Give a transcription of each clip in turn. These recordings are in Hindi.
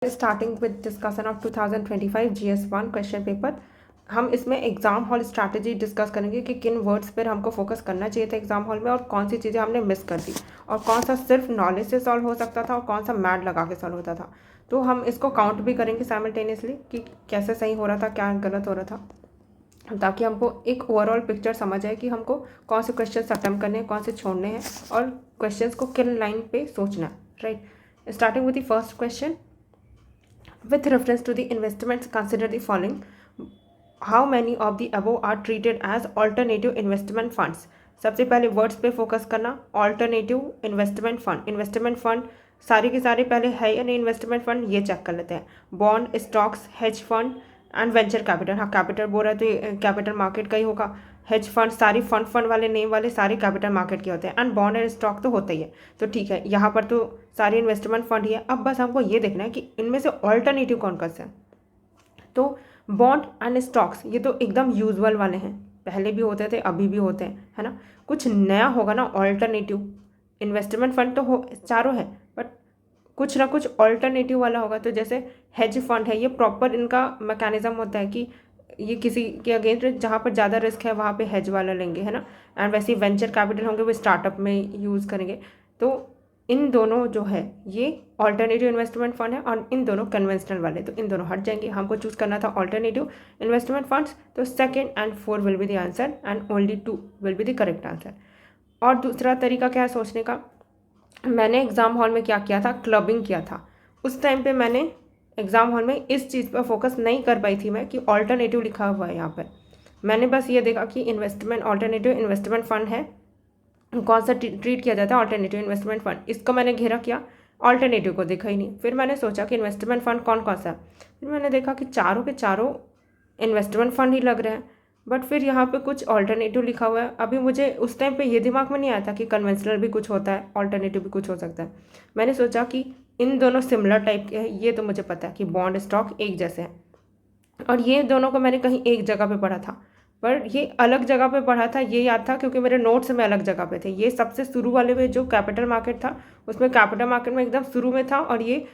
Starting with discussion of 2025 GS1 question paper. हम इसमें एग्जाम हॉल स्ट्रैटेजी डिस्कस करेंगे कि किन वर्ड्स पर हमको फोकस करना चाहिए था एग्जाम हॉल में और कौन सी चीज़ें हमने मिस कर दी और कौन सा सिर्फ नॉलेज से सॉल्व हो सकता था और कौन सा मैड लगा के सॉल्व होता था। तो हम इसको काउंट भी करेंगे साइमल्टेनियसली कि कैसे सही हो रहा था, क्या गलत हो रहा था, ताकि हमको एक ओवरऑल पिक्चर समझ आए कि हमको कौन से क्वेश्चन अटेम्प्ट करने हैं, कौन से छोड़ने हैं और क्वेश्चंस को किन लाइन पे सोचना है। Right, starting with the first question. With reference to the investments, consider the following. How many of the above are treated as alternative investment funds? सबसे पहले वर्ड्स पे फोकस करना। Alternative investment fund, investment fund सारे के सारे पहले है या नहीं इन्वेस्टमेंट फंड, ये चेक कर लेते हैं। Bond, stocks, hedge fund and venture capital. हाँ, कैपिटल बोल रहा है तो ये कैपिटल मार्केट का ही होगा। हेज फंड सारी फंड वाले नेम वाले सारे कैपिटल मार्केट के होते हैं एंड बॉन्ड एंड स्टॉक तो होता ही है। तो ठीक है, यहाँ पर तो सारे इन्वेस्टमेंट फंड ही है। अब बस हमको ये देखना है कि इनमें से ऑल्टरनेटिव कौन कौन से हैं। तो बॉन्ड एंड स्टॉक्स ये तो एकदम यूजुअल वाले हैं, पहले भी होते थे अभी भी होते हैं, है ना। कुछ नया होगा ना ऑल्टरनेटिव। इन्वेस्टमेंट फंड तो हो चारों है बट कुछ ना कुछ ऑल्टरनेटिव वाला होगा। तो जैसे हेज फंड है, ये प्रॉपर इनका मैकेनिज्म होता है कि ये किसी के अगेंस्ट जहाँ पर ज़्यादा रिस्क है वहाँ पे हेज वाला लेंगे, है ना। एंड वैसे ही वेंचर कैपिटल होंगे वो स्टार्टअप में यूज़ करेंगे। तो इन दोनों जो है ये ऑल्टरनेटिव इन्वेस्टमेंट फंड है और इन दोनों कन्वेंशनल वाले, तो इन दोनों हट जाएंगे। हमको चूज़ करना था ऑल्टरनेटिव इन्वेस्टमेंट फंड्स, तो second and 4 will be the answer and only 2 will be the correct answer. और दूसरा तरीका क्या है सोचने का, मैंने एग्ज़ाम हॉल में क्या किया था, क्लबिंग किया था। उस टाइम पे मैंने एग्ज़ाम हॉल में इस चीज़ पर फोकस नहीं कर पाई थी मैं कि ऑल्टरनेटिव लिखा हुआ है यहाँ पर। मैंने बस ये देखा कि इन्वेस्टमेंट ऑल्टरनेटिव इन्वेस्टमेंट फंड है, कौन सा ट्रीट किया जाता है ऑल्टरनेटिव इन्वेस्टमेंट फंड, इसको मैंने घेरा किया, ऑल्टरनेटिव को देखा ही नहीं। फिर मैंने सोचा कि इन्वेस्टमेंट फंड कौन कौन सा है, फिर मैंने देखा कि चारों के चारों इन्वेस्टमेंट फंड ही लग रहे हैं बट फिर यहाँ पे कुछ ऑल्टरनेटिव लिखा हुआ है। अभी मुझे उस टाइम पे ये दिमाग में नहीं आया था कि कन्वेंशनल भी कुछ होता है, ऑल्टरनेटिव भी कुछ हो सकता है। मैंने सोचा कि इन दोनों सिमिलर टाइप के हैं, ये तो मुझे पता है कि बॉन्ड स्टॉक एक जैसे हैं और ये दोनों को मैंने कहीं एक जगह पे पढ़ा था, पर ये अलग जगह पे पढ़ा था, ये याद था क्योंकि मेरे नोट्स में अलग जगह पे थे। ये सबसे शुरू वाले में जो कैपिटल मार्केट था उसमें कैपिटल मार्केट में एकदम शुरू में था और ये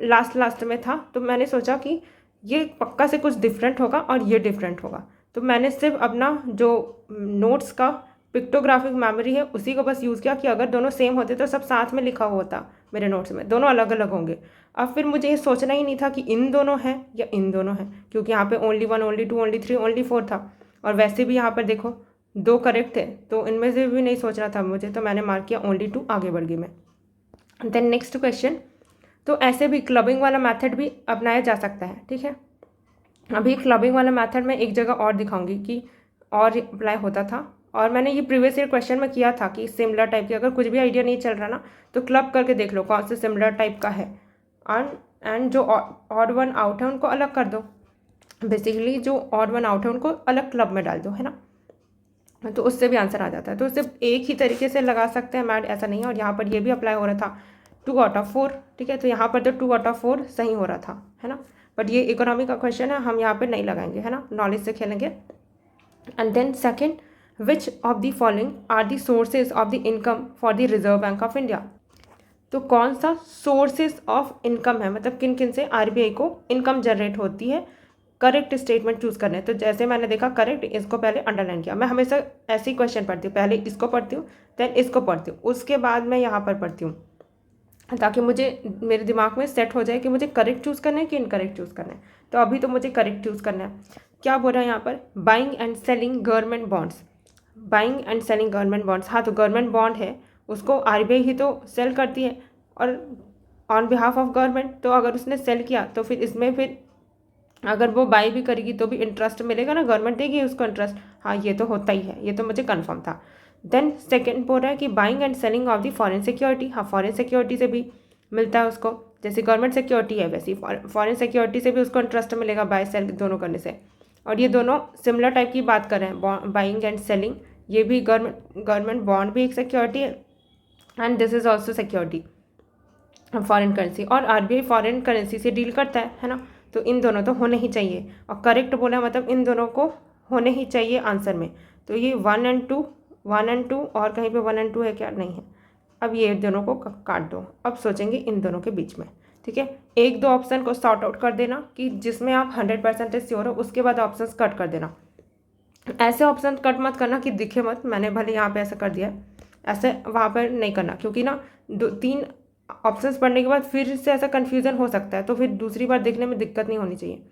लास्ट में था। तो मैंने सोचा कि ये पक्का से कुछ डिफरेंट होगा और ये डिफरेंट होगा। तो मैंने सिर्फ अपना जो नोट्स का पिक्टोग्राफिक मेमोरी है उसी को बस यूज़ किया कि अगर दोनों सेम होते तो सब साथ में लिखा हुआ होता मेरे नोट्स में, दोनों अलग अलग होंगे। अब फिर मुझे ये सोचना ही नहीं था कि इन दोनों हैं या इन दोनों हैं, क्योंकि यहाँ पे ओनली 1, ओनली 2, ओनली 3, ओनली 4 था और वैसे भी यहाँ पर देखो 2 करेक्ट थे, तो इनमें से भी नहीं सोचना था मुझे, तो मैंने मार्क किया ओनली 2, आगे बढ़ गई मैं। Then next question. तो ऐसे भी क्लबिंग वाला मेथड भी अपनाया जा सकता है, ठीक है। अभी क्लबिंग वाला मेथड में एक जगह और दिखाऊंगी कि और अप्लाई होता था, और मैंने ये प्रीवियस ईयर क्वेश्चन में किया था कि सिमिलर टाइप की, अगर कुछ भी आइडिया नहीं चल रहा ना तो क्लब करके देख लो कौन से सिमिलर टाइप का है एंड जो ऑड वन आउट है उनको अलग कर दो। बेसिकली जो ऑड वन आउट है उनको अलग क्लब में डाल दो, है ना, तो उससे भी आंसर आ जाता है। तो सिर्फ एक ही तरीके से लगा सकते हैं मैड, ऐसा नहीं है। और यहाँ पर ये भी अप्लाई हो रहा था 2 आउट ऑफ 4, ठीक है, तो यहाँ पर तो 2 आउट ऑफ 4 सही हो रहा था, है ना। बट ये इकोनॉमी का क्वेश्चन है, हम यहाँ पे नहीं लगाएंगे, है ना, नॉलेज से खेलेंगे। And then second, which of the following are the sources of the income for the reserve bank of India. तो कौन सा सोर्सेज ऑफ इनकम है, मतलब किन किन से आरबीआई को इनकम जनरेट होती है, करेक्ट स्टेटमेंट चूज करने। तो जैसे मैंने देखा करेक्ट, इसको पहले अंडरलाइन किया। मैं हमेशा ऐसे ही क्वेश्चन पढ़ती हूँ, पहले इसको पढ़ती हूँ देन इसको पढ़ती हूँ, उसके बाद मैं यहाँ पर पढ़ती हूँ, ताकि मुझे मेरे दिमाग में सेट हो जाए कि मुझे करेक्ट चूज़ करना है कि इनकरेक्ट चूज़ करना है। तो अभी तो मुझे करेक्ट चूज़ करना है। क्या बोल रहा है यहाँ पर, buying and selling government bonds, buying and selling government bonds. हाँ, तो गवर्नमेंट बॉन्ड है उसको आरबीआई ही तो सेल करती है और ऑन बिहाफ ऑफ गवर्नमेंट। तो अगर उसने सेल किया तो फिर इसमें फिर अगर वो बाई भी करेगी तो भी इंटरेस्ट मिलेगा ना, गवर्नमेंट देगी उसको इंटरेस्ट। हाँ, ये तो होता ही है, ये तो मुझे कन्फर्म था। देन सेकेंड बोल रहा है कि buying and selling of the foreign security. हाँ, फॉरेन सिक्योरिटी से भी मिलता है उसको, जैसे गवर्नमेंट सिक्योरिटी है वैसे फॉरेन सिक्योरिटी से भी उसको इंटरेस्ट मिलेगा बाय सेल दोनों करने से। और ये दोनों सिमिलर टाइप की बात कर रहे हैं, बाइंग एंड सेलिंग। ये भी गवर्नमेंट बॉन्ड भी एक सिक्योरिटी है and this is also security foreign currency, और आरबीआई फॉरेन करेंसी से डील करता है ना। तो इन दोनों तो होने ही चाहिए, और करेक्ट बोला मतलब इन दोनों को होने ही चाहिए आंसर में। तो ये 1 एंड 2, 1 एंड 2, और कहीं पे 1 एंड 2 है क्या, नहीं है। अब ये दोनों को काट दो, अब सोचेंगे इन दोनों के बीच में, ठीक है। एक दो ऑप्शन को सॉर्ट आउट कर देना कि जिसमें आप 100% श्योर हो, उसके बाद ऑप्शन कट कर देना। ऐसे ऑप्शन कट मत करना कि दिखे मत, मैंने भले यहाँ पे ऐसा कर दिया, ऐसे वहाँ पर नहीं करना, क्योंकि ना 2-3 ऑप्शंस पढ़ने के बाद फिर से ऐसा कन्फ्यूज़न हो सकता है, तो फिर दूसरी बार देखने में दिक्कत नहीं होनी चाहिए।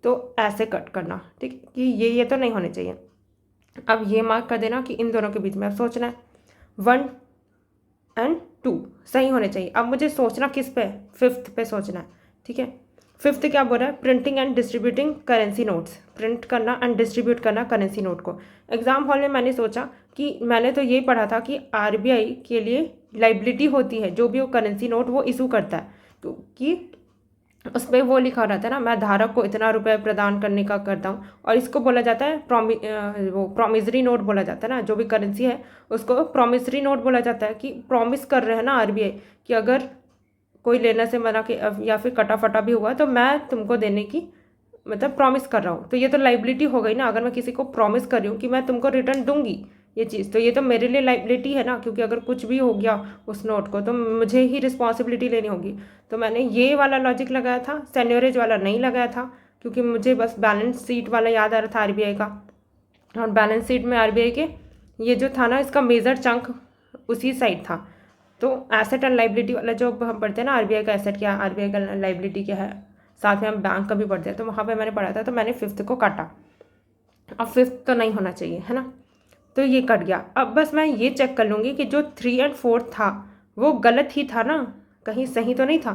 तो ऐसे कट करना, ठीक, कि ये तो नहीं होने चाहिए। अब ये मार्क कर देना कि इन दोनों के बीच में अब सोचना है 1 और 2 सही होने चाहिए। अब मुझे सोचना किस पे, 5th पे सोचना है, ठीक है। 5th क्या बोल रहा है, printing and distributing currency notes, print करना एंड डिस्ट्रीब्यूट करना करेंसी नोट को। एग्जाम हॉल में मैंने सोचा कि मैंने तो यही पढ़ा था कि आरबीआई के लिए लाइबिलिटी होती है, जो भी वो करेंसी नोट वो इशू करता है, क्योंकि उस पर वो लिखा रहता है ना, मैं धारक को इतना रुपए प्रदान करने का करता हूँ, और इसको बोला जाता है वो प्रॉमिसरी नोट बोला जाता है ना, जो भी करेंसी है उसको प्रॉमिसरी नोट बोला जाता है, कि प्रॉमिस कर रहे हैं ना आरबीआई कि अगर कोई लेने से मना के या फिर कटा फटा भी हुआ तो मैं तुमको देने की मतलब प्रॉमिस कर रहा हूँ। तो ये तो लाइबिलिटी हो गई ना, अगर मैं किसी को प्रॉमिस कर रही हूँ कि मैं तुमको रिटर्न दूंगी ये चीज़, तो ये तो मेरे लिए लाइबिलिटी है ना, क्योंकि अगर कुछ भी हो गया उस नोट को तो मुझे ही रिस्पॉन्सिबिलिटी लेनी होगी। तो मैंने ये वाला लॉजिक लगाया था, सेन्योरेज वाला नहीं लगाया था, क्योंकि मुझे बस बैलेंस शीट वाला याद आ रहा था आरबीआई का, और बैलेंस शीट में आरबीआई के ये जो था ना, इसका मेजर चंक उसी साइड था। तो एसेट एंड लाइबिलिटी वाला जो हम पढ़ते हैं ना, आरबीआई का एसेट क्या है, आरबीआई का लाइबिलिटी क्या है, साथ में हम बैंक का भी पढ़ते हैं, तो वहाँ पे मैंने पढ़ा था, तो मैंने 5th को काटा। अब 5th तो नहीं होना चाहिए, है ना, तो ये कट गया। अब बस मैं ये चेक कर लूँगी कि जो 3 और 4 था वो गलत ही था ना, कहीं सही तो नहीं था।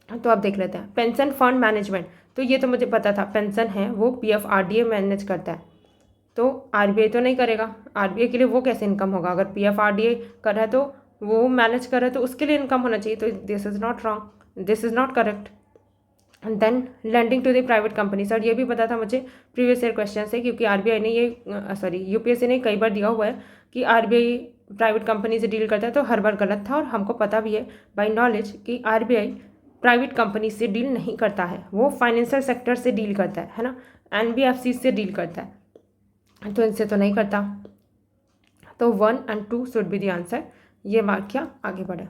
तो अब देख लेते हैं, पेंशन फंड मैनेजमेंट, तो ये तो मुझे पता था, पेंशन है वो पीएफआरडीए मैनेज करता है, तो आरबीआई तो नहीं करेगा, आरबीआई के लिए वो कैसे इनकम होगा, अगर पीएफआरडीए कर रहा है तो वो मैनेज कर रहा है तो उसके लिए इनकम होना चाहिए, तो this is not wrong, this is not correct. Then lending to the private company, sir ये भी पता था मुझे प्रीवियस ईयर क्वेश्चन से, क्योंकि आरबीआई ने ये यूपीएससी ने कई बार दिया हुआ है कि आरबीआई प्राइवेट कंपनी से डील करता है, तो हर बार गलत था, और हमको पता भी है बाय नॉलेज कि आरबीआई प्राइवेट कंपनी से डील नहीं करता है, वो फाइनेंशियल सेक्टर से डील करता है ना, एनबीएफसी से डील करता है, तो इनसे तो नहीं करता। तो 1 और 2 शुड बी द आंसर, ये मार्क किया, आगे बढ़े।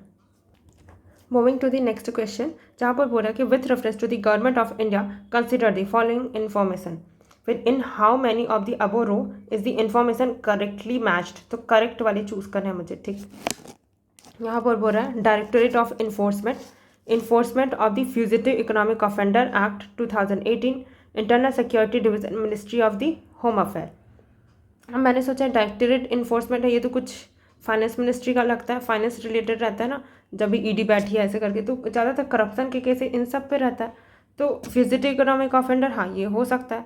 Moving to the next question, जहाँ पर बोला कि with reference to the government of India consider the following information, फिर in how many of the above row is the information correctly matched, तो करेक्ट वाली चूज करना है मुझे, ठीक। यहाँ पर बोल रहा है directorate of enforcement of the fugitive economic offender act 2018, internal security division, ministry of the home affair. मैंने सोचा डायरेक्टोरेट इन्फोर्समेंट है, ये तो कुछ फाइनेंस मिनिस्ट्री का लगता है, फाइनेंस रिलेटेड रहता है ना, जब भी ईडी बैठी है ऐसे करके, तो ज़्यादातर करप्शन के केस इन सब पे रहता है, तो फ्यूजिटिव इकोनॉमिक ऑफेंडर हाँ ये हो सकता है,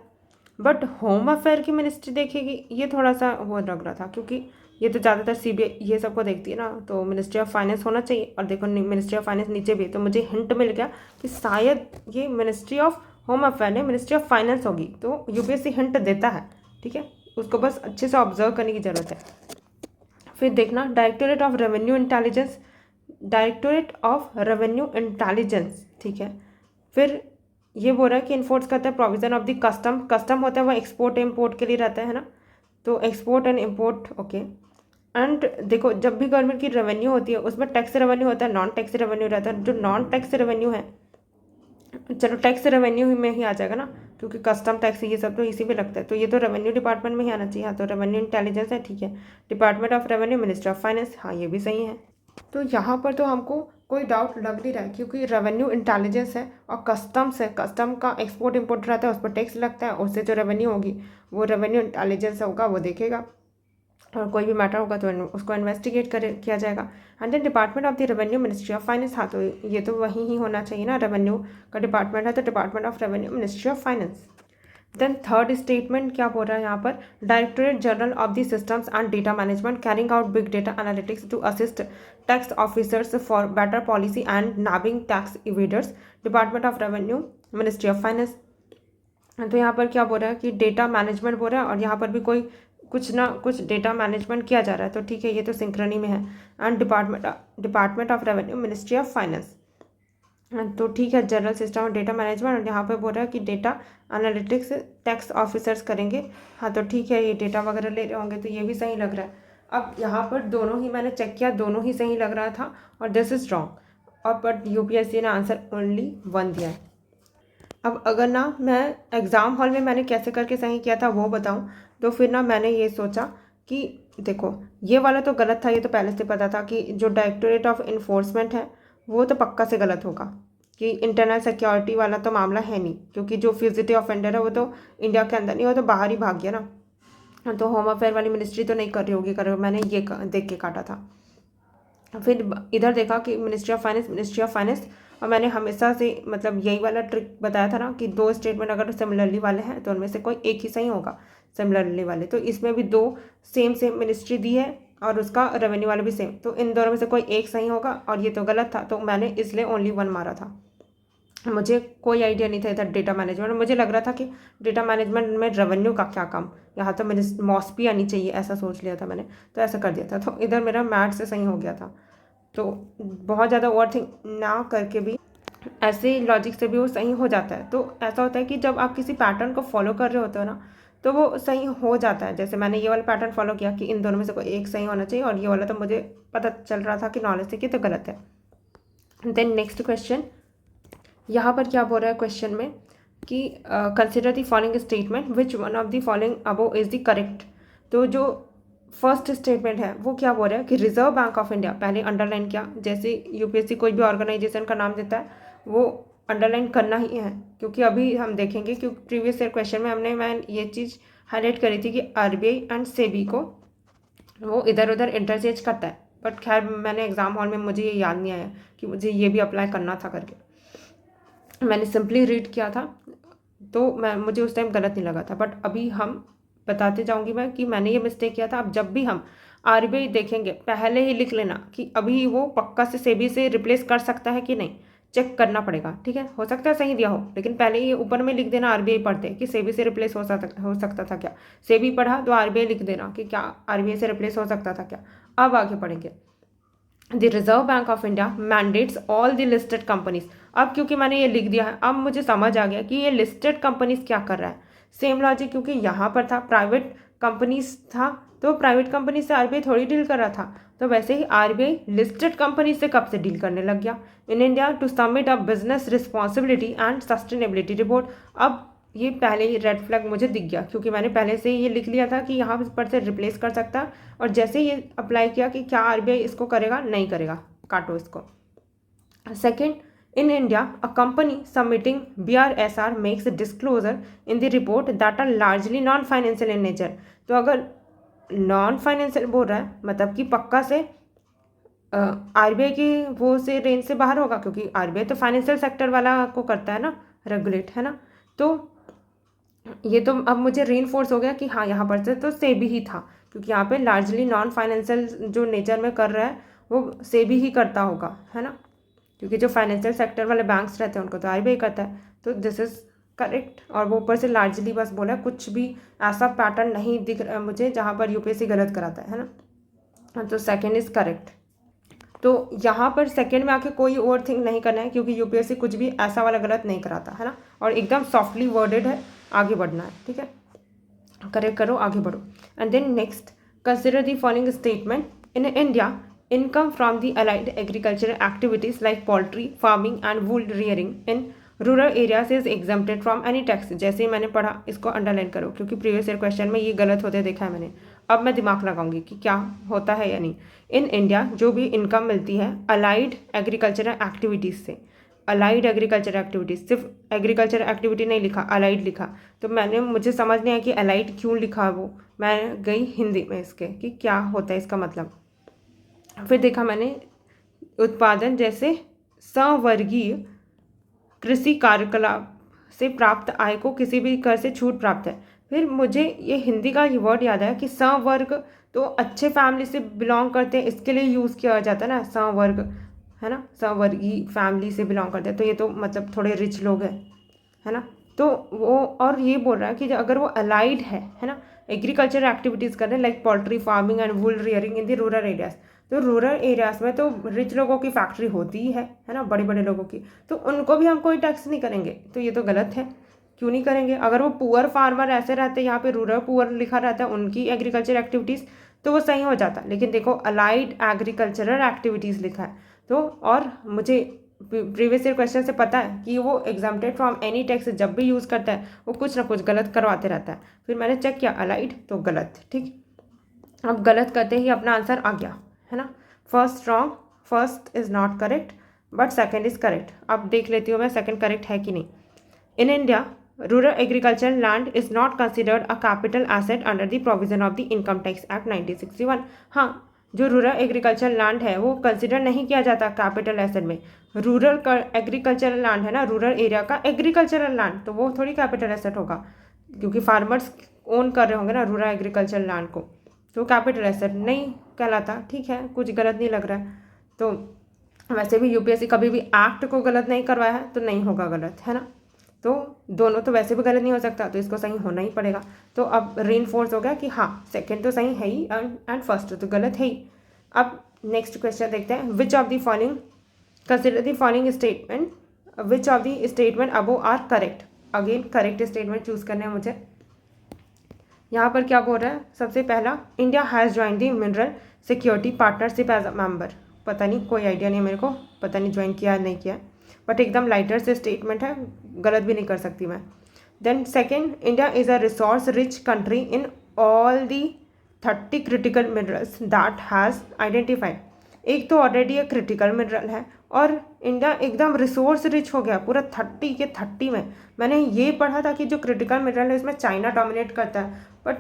बट होम अफेयर की मिनिस्ट्री देखेगी, ये थोड़ा सा वो लग रहा था, क्योंकि ये तो ज़्यादातर सीबीआई ये सबको देखती है ना, तो मिनिस्ट्री ऑफ फाइनेंस होना चाहिए, और देखो मिनिस्ट्री ऑफ फाइनेंस नीचे भी, तो मुझे हिंट मिल गया कि शायद ये मिनिस्ट्री ऑफ होम अफेयर नहीं, मिनिस्ट्री ऑफ फाइनेंस होगी, तो यूपीएससी हिंट देता है, ठीक है, उसको बस अच्छे से ऑब्जर्व करने की ज़रूरत है। फिर देखना directorate of revenue intelligence, directorate of revenue intelligence, ठीक है। फिर ये बोल रहा है कि इन्फोर्स करता है provision of the custom, custom होता है वो एक्सपोर्ट इम्पोर्ट के लिए रहता है ना, तो export and import, okay. And देखो जब भी गवर्नमेंट की रेवेन्यू होती है उसमें टैक्स रेवेन्यू होता है, नॉन टैक्स रेवेन्यू रहता है, जो नॉन टैक्स रेवेन्यू है, चलो टैक्स रेवेन्यू में ही आ जाएगा ना, क्योंकि कस्टम टैक्स ये सब तो इसी में लगता है, तो ये तो रेवेन्यू डिपार्टमेंट में ही आना चाहिए, हाँ, तो रेवेन्यू इंटेलिजेंस है, ठीक है। Department of revenue, ministry of finance, हाँ ये भी सही है। तो यहाँ पर तो हमको कोई डाउट लग नहीं रहा है, क्योंकि रेवेन्यू इंटेलिजेंस है और कस्टम्स है, कस्टम का एक्सपोर्ट इंपोर्ट रहता है, उस पर टैक्स लगता है, उससे जो रेवेन्यू होगी वो रेवेन्यू इंटेलिजेंस होगा, वो देखेगा, और कोई भी मैटर होगा तो उसको इन्वेस्टिगेट किया जाएगा। And then department of the revenue, ministry of finance, हाँ तो ये तो वही ही होना चाहिए ना, रेवेन्यू का डिपार्टमेंट है तो department of revenue, ministry of finance. Then third statement क्या बोल रहा है यहाँ पर, directorate general of the systems and data management carrying out big data analytics to assist tax officers for better policy and nabbing tax evaders, department of revenue, ministry of finance. तो यहाँ पर क्या बोल रहा है कि डेटा मैनेजमेंट बोल रहा है, और यहाँ पर भी कोई कुछ ना कुछ डेटा मैनेजमेंट किया जा रहा है, तो ठीक है ये तो सिंक्रनी में है। And department of revenue, ministry of finance, तो ठीक है जनरल सिस्टम और डेटा मैनेजमेंट, और यहाँ पे बोल रहा है कि डेटा एनालिटिक्स टैक्स ऑफिसर्स करेंगे, हाँ तो ठीक है ये डेटा वगैरह ले रहे होंगे, तो ये भी सही लग रहा है। अब यहाँ पर दोनों ही मैंने चेक किया, दोनों ही सही लग रहा था, और दिस इज़ रॉन्ग। और बट यूपीएससी ने आंसर ओनली 1 दिया है। अब अगर ना मैं एग्ज़ाम हॉल में मैंने कैसे करके सही किया था वो बताऊं, तो फिर ना मैंने ये सोचा कि देखो ये वाला तो गलत था, ये तो पहले से पता था कि जो डायरेक्टोरेट ऑफ इन्फोर्समेंट है वो तो पक्का से गलत होगा, कि इंटरनल सिक्योरिटी वाला तो मामला है नहीं, क्योंकि जो फ्यूजिटिव ऑफेंडर है वो तो इंडिया के अंदर नहीं, वो तो बाहर ही भाग गया ना, तो होम अफेयर वाली मिनिस्ट्री तो नहीं कर रही होगी, मैंने ये देख के काटा था। फिर इधर देखा कि मिनिस्ट्री ऑफ फाइनेंस, और मैंने हमेशा से मतलब यही वाला ट्रिक बताया था ना कि 2 स्टेटमेंट अगर सिमिलरली वाले हैं तो उनमें से कोई एक ही सही होगा सिमिलरली वाले, तो इसमें भी 2 सेम मिनिस्ट्री दी है और उसका रेवेन्यू वाला भी सेम, तो इन दोनों में से कोई एक सही होगा, और ये तो गलत था, तो मैंने इसलिए ओनली 1 मारा था। मुझे कोई आइडिया नहीं था इधर डेटा मैनेजमेंट, मुझे लग रहा था कि डेटा मैनेजमेंट में रेवेन्यू का क्या काम, यहाँ तो मैंने मॉस्पी आनी चाहिए ऐसा सोच लिया था मैंने, तो ऐसा कर दिया था, तो इधर मेरा मैथ से सही हो गया था। तो बहुत ज़्यादा ओवर थिंक ना करके भी ऐसे लॉजिक से भी वो सही हो जाता है। तो ऐसा होता है कि जब आप किसी पैटर्न को फॉलो कर रहे होते हो ना तो वो सही हो जाता है। जैसे मैंने ये वाला पैटर्न फॉलो किया कि इन दोनों में से कोई एक सही होना चाहिए, और ये वाला तो मुझे पता चल रहा था कि नॉलेज से कि तो गलत है। देन नेक्स्ट क्वेश्चन, यहाँ पर क्या बोल रहा है क्वेश्चन में कि consider the following statement which one of the following above is the correct. तो जो फर्स्ट स्टेटमेंट है वो क्या बोल रहा है कि रिजर्व बैंक ऑफ इंडिया, पहले अंडरलाइन किया, जैसे यूपीएससी कोई भी ऑर्गेनाइजेशन का नाम देता है वो अंडरलाइन करना ही है, क्योंकि अभी हम देखेंगे कि प्रीवियस ईयर क्वेश्चन में मैं ये चीज़ हाईलाइट करी थी कि आरबीआई एंड सेबी को वो इधर उधर इंटरचेंज करता है, बट खैर मैंने एग्जाम हॉल में मुझे ये याद नहीं आया कि मुझे ये भी अप्लाई करना था करके, मैंने सिंपली रीड किया था, तो मुझे उस टाइम गलत नहीं लगा था। बट अभी हम बताते जाऊंगी मैं कि मैंने ये मिस्टेक किया था। अब जब भी हम आरबीआई देखेंगे पहले ही लिख लेना कि अभी वो पक्का से सेबी से रिप्लेस कर सकता है कि नहीं, चेक करना पड़ेगा, ठीक है। हो सकता है सही दिया हो, लेकिन पहले ही ऊपर में लिख देना आरबीआई पढ़ते कि सेबी से रिप्लेस हो सकता था क्या, सेबी पढ़ा तो आरबीआई लिख देना कि क्या आरबीआई से रिप्लेस हो सकता था क्या। अब आगे पढ़ेंगे, the reserve bank of India mandates all the listed companies. अब क्योंकि मैंने ये लिख दिया है अब मुझे समझ आ गया कि ये लिस्टेड कंपनीज क्या कर रहा है। सेम लॉजिक, क्योंकि यहाँ पर था प्राइवेट कंपनीज था, तो प्राइवेट कंपनी से आरबीआई थोड़ी डील कर रहा था, तो वैसे ही आरबीआई लिस्टेड कंपनी से कब से डील करने लग गया, in India to submit a business responsibility and sustainability report. अब ये पहले ही रेड फ्लैग मुझे दिख गया, क्योंकि मैंने पहले से ही ये लिख लिया था कि यहाँ पर से रिप्लेस कर सकता है, और जैसे ही ये अप्लाई किया कि क्या आरबीआई इसको करेगा नहीं करेगा, काटो इसको। Second, in India, a company submitting BRSR makes a disclosure in the report that are largely non-financial in nature। तो अगर नॉन फाइनेंशियल बोल रहा है मतलब कि पक्का से आरबीआई की वो से रेंज से बाहर होगा, क्योंकि आरबीआई तो फाइनेंशियल सेक्टर वाला को करता है ना, रेगुलेट, है ना। तो ये तो अब मुझे रीइंफोर्स हो गया कि हाँ यहाँ पर से तो सेबी ही था, क्योंकि यहाँ पे लार्जली नॉन फाइनेंशियल जो नेचर में कर रहा है वो सेबी ही करता होगा, है ना, क्योंकि जो फाइनेंशियल सेक्टर वाले बैंक्स रहते हैं उनको तो आरबीआई करता है। तो दिस इज़ करेक्ट। और वो ऊपर से लार्जली बस बोला, कुछ भी ऐसा पैटर्न नहीं दिख रहा मुझे जहाँ पर यूपीएससी गलत कराता है ना, तो सेकेंड इज़ करेक्ट। तो यहाँ पर सेकेंड में आके कोई ओवर थिंक नहीं करना है, क्योंकि यूपीएससी कुछ भी ऐसा वाला गलत नहीं कराता है ना, और एकदम सॉफ्टली वर्डेड है, आगे बढ़ना है, ठीक है, करेक्ट करो आगे बढ़ो। And then next, consider the following statement, in India income from the allied agricultural activities like poultry farming and wool rearing in rural areas is exempted from any tax। जैसे ही मैंने पढ़ा इसको अंडरलाइन करो, क्योंकि प्रीवियस ईयर क्वेश्चन में ये गलत होते देखा है मैंने। अब मैं दिमाग लगाऊंगी कि क्या होता है या नहीं। इन इंडिया जो भी इनकम मिलती है अलाइड एग्रीकल्चरल एक्टिविटीज़ से, अलाइड एग्रीकल्चर एक्टिविटीज़, सिर्फ एग्रीकल्चर एक्टिविटी नहीं लिखा, अलाइड लिखा, तो मुझे समझ नहीं आया कि अलाइड क्यों लिखा, वो मैं गई हिंदी में इसके कि क्या होता है इसका मतलब। फिर देखा मैंने उत्पादन जैसे संवर्गीय कृषि कार्यकलाप से प्राप्त आय को किसी भी कर से छूट प्राप्त है। फिर मुझे ये हिंदी का ये वर्ड याद आया कि संवर्ग तो अच्छे फैमिली से बिलोंग करते हैं, इसके लिए यूज़ किया जाता है ना संवर्ग, है ना, संवर्गीय फैमिली से बिलोंग करते हैं, तो ये तो मतलब थोड़े रिच लोग हैं, है ना। तो वो और ये बोल रहा है कि अगर वो अलाइड है ना, एग्रीकल्चर एक्टिविटीज़ कर रहे हैं like poultry farming and wool rearing in the rural areas, तो रूरल एरियाज में तो रिच लोगों की फैक्ट्री होती ही है ना, बड़े बड़े लोगों की, तो उनको भी हम कोई टैक्स नहीं करेंगे, तो ये तो गलत है, क्यों नहीं करेंगे। अगर वो पुअर फार्मर ऐसे रहते, यहाँ पे रूरल पुअर लिखा रहता है उनकी एग्रीकल्चर एक्टिविटीज़, तो वो सही हो जाता। लेकिन देखो अलाइड एग्रीकल्चरल एक्टिविटीज़ लिखा है, तो और मुझे प्रीवियस ईयर क्वेश्चन से पता है कि वो एग्जाम्प्टेड फ्रॉम एनी टेक्स्ट जब भी यूज़ करता है वो कुछ ना कुछ गलत करवाते रहता है। फिर मैंने चेक किया अलाइड तो गलत, ठीक। अब गलत करते ही अपना आंसर आ गया, है ना। First wrong, first is not correct but second is correct. अब देख लेती हूँ मैं सेकेंड करेक्ट है कि नहीं। In India rural agriculture land is not considered a capital asset under the provision of the income tax act 1961। हाँ, जो रूरल एग्रीकल्चर लैंड है वो कंसिडर नहीं किया जाता कैपिटल एसेट में। रूरल एग्रीकल्चरल लैंड है ना, रूरल एरिया का एग्रीकल्चरल लैंड, तो वो थोड़ी कैपिटल एसेट होगा, क्योंकि फार्मर्स ओन कर रहे होंगे ना रूरल एग्रीकल्चर लैंड को, तो कैपिटल एसेट नहीं कहलाता। ठीक है, कुछ गलत नहीं लग रहा है। तो वैसे भी यूपीएससी कभी भी एक्ट को गलत नहीं करवाया है तो नहीं होगा गलत, है ना। तो दोनों तो वैसे भी गलत नहीं हो सकता, तो इसको सही होना ही पड़ेगा। तो अब रीइंफोर्स हो गया कि हाँ सेकंड तो सही है ही एंड फर्स्ट तो गलत है ही। अब नेक्स्ट क्वेश्चन देखते हैं। Which of the following consider the following statement, which of the statement above are correct. Again correct statement choose करना है मुझे। यहाँ पर क्या बोल रहा है, सबसे पहला India has join the mineral security partnership as a member. पता नहीं, कोई आइडिया नहीं है मेरे को, पता नहीं ज्वाइन किया नहीं किया, बट एकदम लाइटर से स्टेटमेंट है, गलत भी नहीं कर सकती मैं। Then second, India is a resource rich country in all the 30 critical minerals that has identified. एक तो ऑलरेडी एक क्रिटिकल मिनरल है और इंडिया एकदम रिसोर्स रिच हो गया पूरा 30 के 30 में। मैंने ये पढ़ा था कि जो क्रिटिकल मिनरल है इसमें चाइना डोमिनेट करता है, बट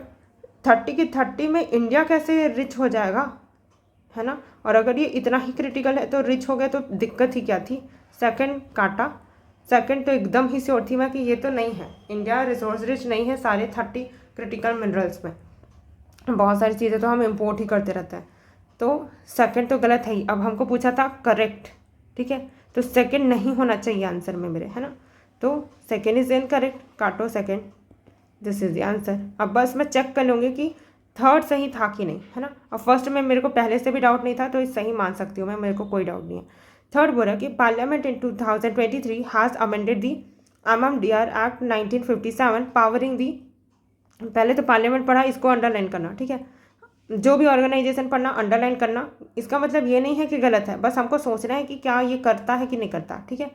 30 के 30 में इंडिया कैसे रिच हो जाएगा, है ना। और अगर ये इतना ही क्रिटिकल है तो रिच हो गए तो दिक्कत ही क्या थी। सेकंड काटा, सेकंड तो एकदम ही श्योर थी मैं कि ये तो नहीं है, इंडिया रिसोर्स रिच नहीं है सारे 30 क्रिटिकल मिनरल्स में। बहुत सारी चीज़ें तो हम इम्पोर्ट ही करते रहते हैं, तो सेकंड तो गलत है ही। अब हमको पूछा था करेक्ट, ठीक है, तो सेकंड नहीं होना चाहिए आंसर में मेरे, है ना। तो सेकंड इज इनकरेक्ट, काटो second, this is the answer. अब बस मैं चेक कर लूँगी कि थर्ड सही था कि नहीं, है ना। और फर्स्ट में मेरे को पहले से भी डाउट नहीं था तो इस सही मान सकती हूँ मैं, मेरे को कोई डाउट नहीं है। थर्ड बोला कि parliament in 2023 has amended the MMDR act 1957 powering the. पहले तो पार्लियामेंट पढ़ा, इसको अंडरलाइन करना, ठीक है। जो भी ऑर्गेनाइजेशन पढ़ना अंडरलाइन करना, इसका मतलब ये नहीं है कि गलत है, बस हमको सोचना है कि क्या ये करता है कि नहीं करता, ठीक है,